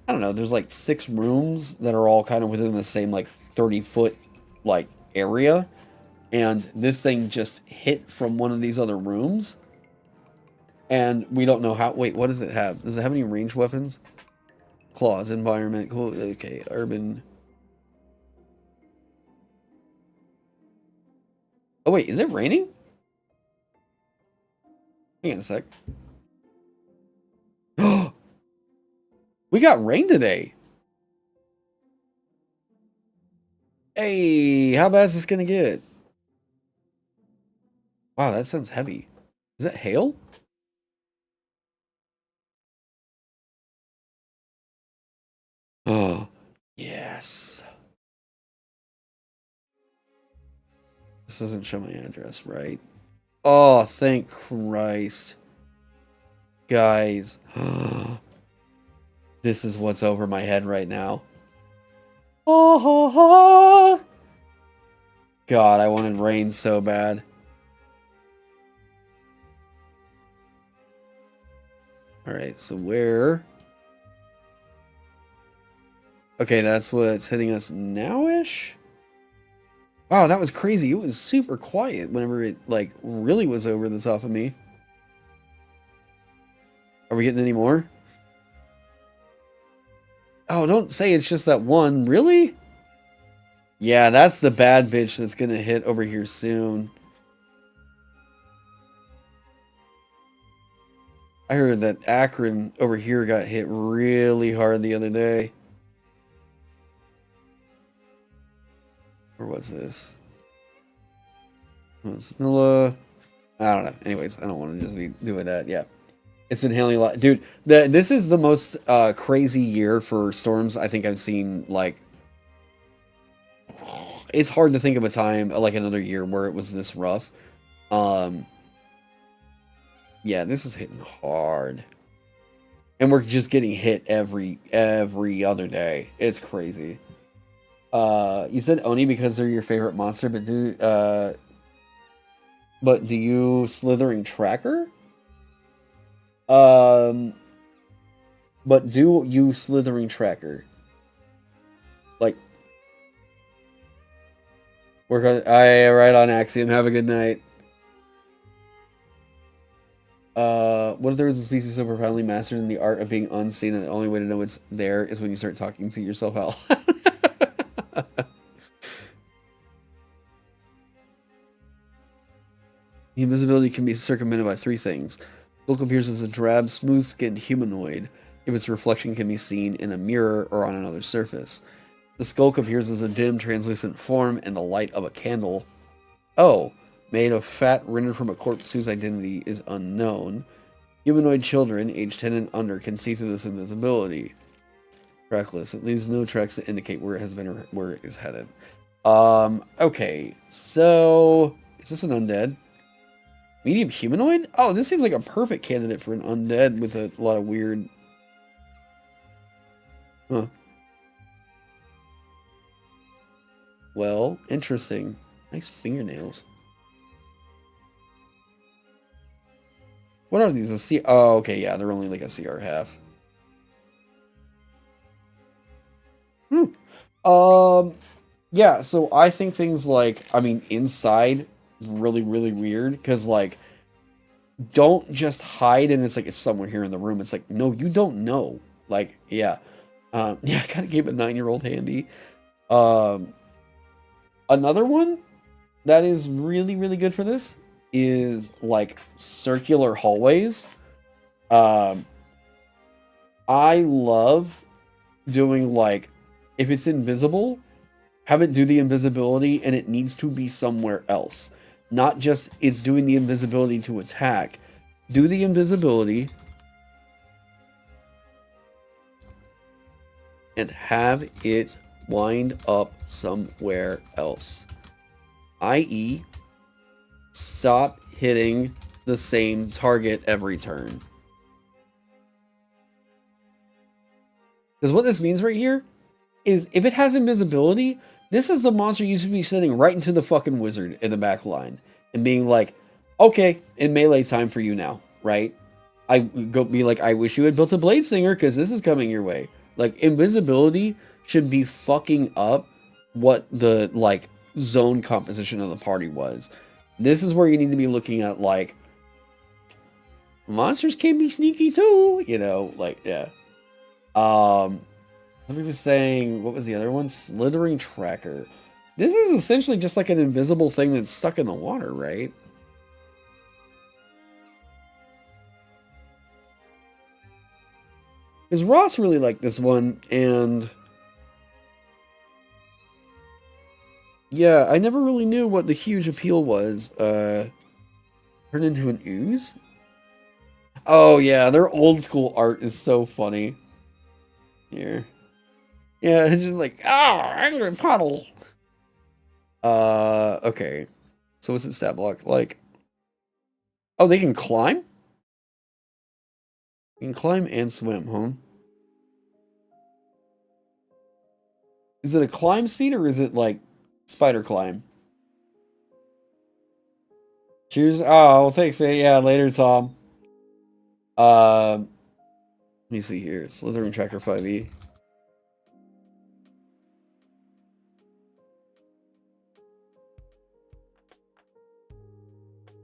I don't know, there's like 6 rooms that are all kind of within the same, like, 30-foot, like, area, and this thing just hit from one of these other rooms, and we don't know how... Wait, what does it have? Does it have any ranged weapons? Claws, environment, cool, okay, urban... Oh wait, is it raining? Hang on a sec. We got rain today. Hey, how bad is this gonna get? Wow, that sounds heavy. Is that hail? Oh, yes. This doesn't show my address, right? Oh, thank Christ. Guys. This is what's over my head right now. Oh, God, I wanted rain so bad. Alright, so where... Okay, that's what's hitting us now-ish? Wow, that was crazy. It was super quiet whenever it, like, really was over the top of me. Are we getting any more? Oh, don't say it's just that one. Really? Yeah, that's the bad bitch that's gonna hit over here soon. I heard that Akron over here got hit really hard the other day. Or was this? Milla. I don't know. Anyways, I don't want to just be doing that. Yeah. It's been hailing a lot. Dude, this is the most crazy year for storms I think I've seen. Like, it's hard to think of a time, like another year, where it was this rough. Yeah, this is hitting hard. And we're just getting hit every other day. It's crazy. You said Oni because they're your favorite monster, but do you Slithering Tracker? But do you Slithering Tracker? Like, we're gonna. Right on, Axiom. Have a good night. What if there was a species so profoundly mastered in the art of being unseen that the only way to know it's there is when you start talking to yourself out? The invisibility can be circumvented by three things. Bulk appears as a drab, smooth-skinned humanoid if its reflection can be seen in a mirror or on another surface. The skulk appears as a dim, translucent form in the light of a candle. Oh, made of fat rendered from a corpse whose identity is unknown. Humanoid children, aged 10 and under, can see through this invisibility. Trackless. It leaves no tracks to indicate where it has been or where it is headed. Okay, so is this an undead? Medium humanoid? Oh, this seems like a perfect candidate for an undead with a lot of weird... Huh. Well, interesting. Nice fingernails. What are these? A C... Oh, okay, yeah, they're only like a CR half. Yeah, so I think things like, I mean, inside, really, really weird, because, like, don't just hide and it's like, it's somewhere here in the room. It's like, no, you don't know. Like, yeah. Yeah, I kind of gave a 9-year-old handy. Another one that is really, really good for this is, like, circular hallways. I love doing, like, if it's invisible, have it do the invisibility and it needs to be somewhere else. Not just it's doing the invisibility to attack. Do the invisibility and have it wind up somewhere else. i.e., stop hitting the same target every turn. Because what this means right here is if it has invisibility, this is the monster you should be sending right into the fucking wizard in the back line and being like, okay, in melee time for you now, right? I go be like, I wish you had built a blade singer because this is coming your way. Like, invisibility should be fucking up what the, like, zone composition of the party was. This is where you need to be looking at, like, monsters can be sneaky too, you know, like, yeah. Somebody was saying, what was the other one? Slithering Tracker. This is essentially just like an invisible thing that's stuck in the water, right? Because Ross really liked this one, and yeah, I never really knew what the huge appeal was. Turned into an ooze? Oh yeah, their old school art is so funny. Here. Yeah, it's just like, oh, angry puddle. Okay. So what's its stat block? Like, oh, they can climb? You can climb and swim, huh? Is it a climb speed or is it like spider climb? Cheers. Oh, well, thanks. Yeah, later, Tom. Let me see here. Slithering Tracker 5e.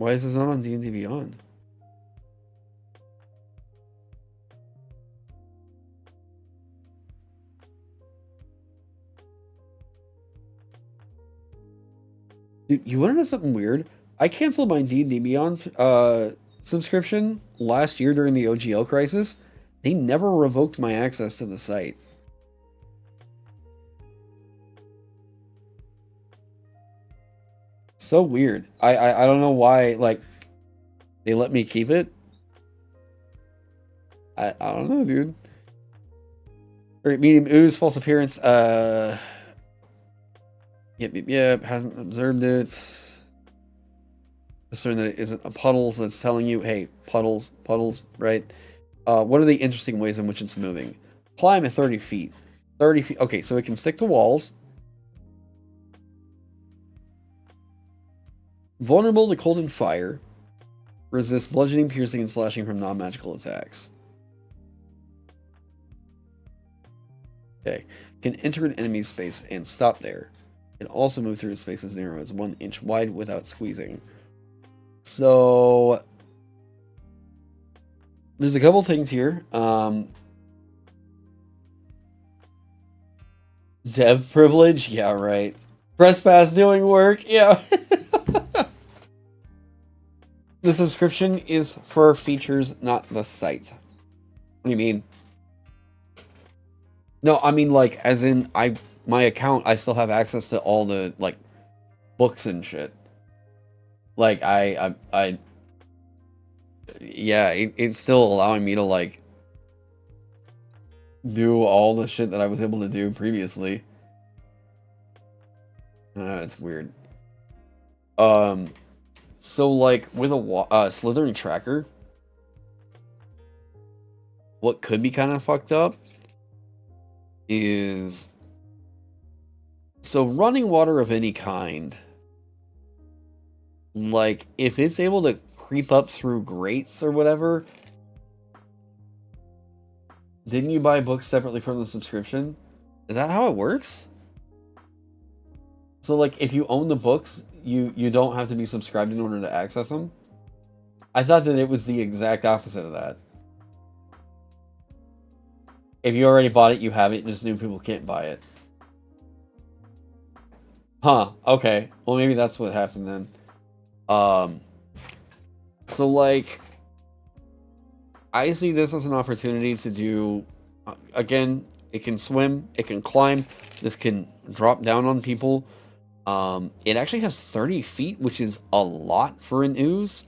Why is this not on D&D Beyond? Dude, you want to know something weird? I canceled my D&D Beyond subscription last year during the OGL crisis. They never revoked my access to the site. So weird. I don't know why, like, they let me keep it. I don't know, dude. Alright, medium ooze, false appearance. Yep, hasn't observed it. Discern that it isn't a puddles that's telling you, hey, puddles, right? What are the interesting ways in which it's moving? Climb at 30 feet. 30 feet. Okay, so it can stick to walls. Vulnerable to cold and fire. Resist bludgeoning, piercing, and slashing from non-magical attacks. Okay. Can enter an enemy's space and stop there. Can also move through a space as narrow as 1 inch wide without squeezing. So there's a couple things here. Dev privilege? Yeah, right. Trespass doing work? Yeah. The subscription is for features, not the site. What do you mean? No, I mean, like, as in, my account, I still have access to all the, like, books and shit. Like, yeah, it's still allowing me to, like, do all the shit that I was able to do previously. It's weird. So, like, with a slithering tracker, what could be kind of fucked up is... So, running water of any kind, like, if it's able to creep up through grates or whatever, didn't you buy books separately from the subscription? Is that how it works? So, like, if you own the books, you don't have to be subscribed in order to access them? I thought that it was the exact opposite of that. If you already bought it, you have it, just new people can't buy it. Huh, okay. Well, maybe that's what happened then. So, like, I see this as an opportunity to do, again, it can swim, it can climb, this can drop down on people. It actually has 30 feet, which is a lot for an ooze.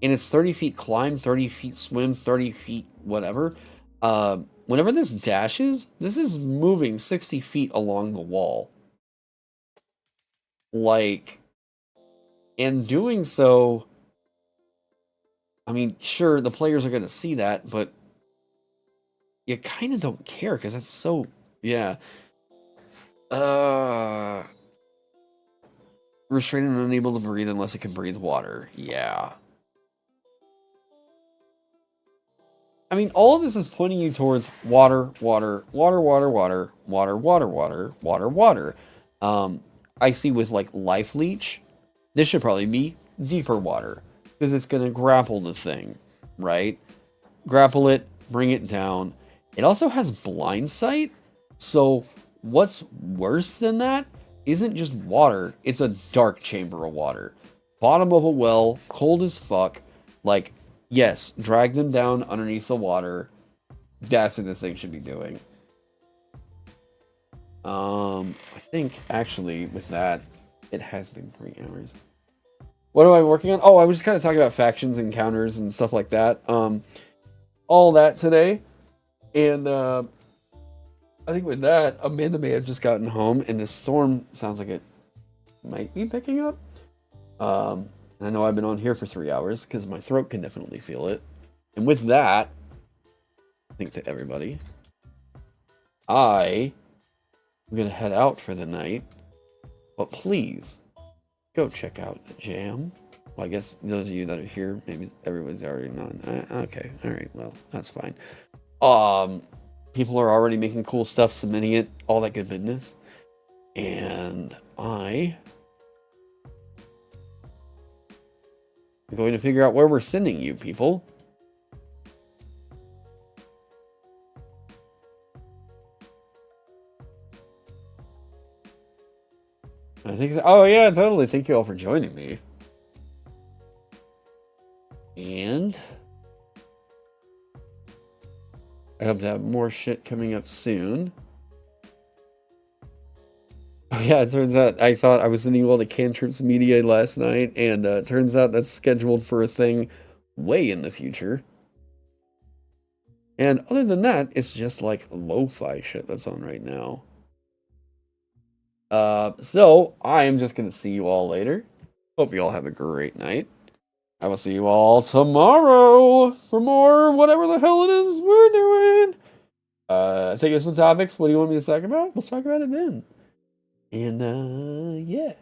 And it's 30 feet climb, 30 feet swim, 30 feet whatever. Whenever this dashes, this is moving 60 feet along the wall. Like, and doing so, I mean, sure, the players are going to see that, but you kind of don't care, because that's so, yeah. Restrained and unable to breathe unless it can breathe water. Yeah. I mean, all of this is pointing you towards water, water, water, water, water, water, water, water, water, water. I see with, like, Life Leech, this should probably be deeper water, because it's going to grapple the thing, right? Grapple it, bring it down. It also has Blind Sight, so what's worse than that isn't just water, it's a dark chamber of water. Bottom of a well, cold as fuck, like, yes, drag them down underneath the water. That's what this thing should be doing. I think, actually, with that, it has been 3 hours. What am I working on? Oh, I was just kind of talking about factions, encounters, and stuff like that. All that today. And, I think with that, Amanda may have just gotten home, and this storm sounds like it might be picking up. I know I've been on here for 3 hours, because my throat can definitely feel it. And with that, I think to everybody, I'm going to head out for the night. But please, go check out the jam. Well, I guess those of you that are here, maybe everybody's already not. Okay, alright, well, that's fine. People are already making cool stuff, submitting it, all that good business. And I We're going to figure out where we're sending you, people. I think so. Oh yeah, totally. Thank you all for joining me. And I hope to have more shit coming up soon. Oh yeah, it turns out I thought I was sending you all the cantrips media last night, and it turns out that's scheduled for a thing way in the future. And other than that, it's just like lo-fi shit that's on right now. So I am just gonna see you all later. Hope you all have a great night. I will see you all tomorrow for more whatever the hell it is we're doing. Think of some topics. What do you want me to talk about? We'll talk about it then. And yeah.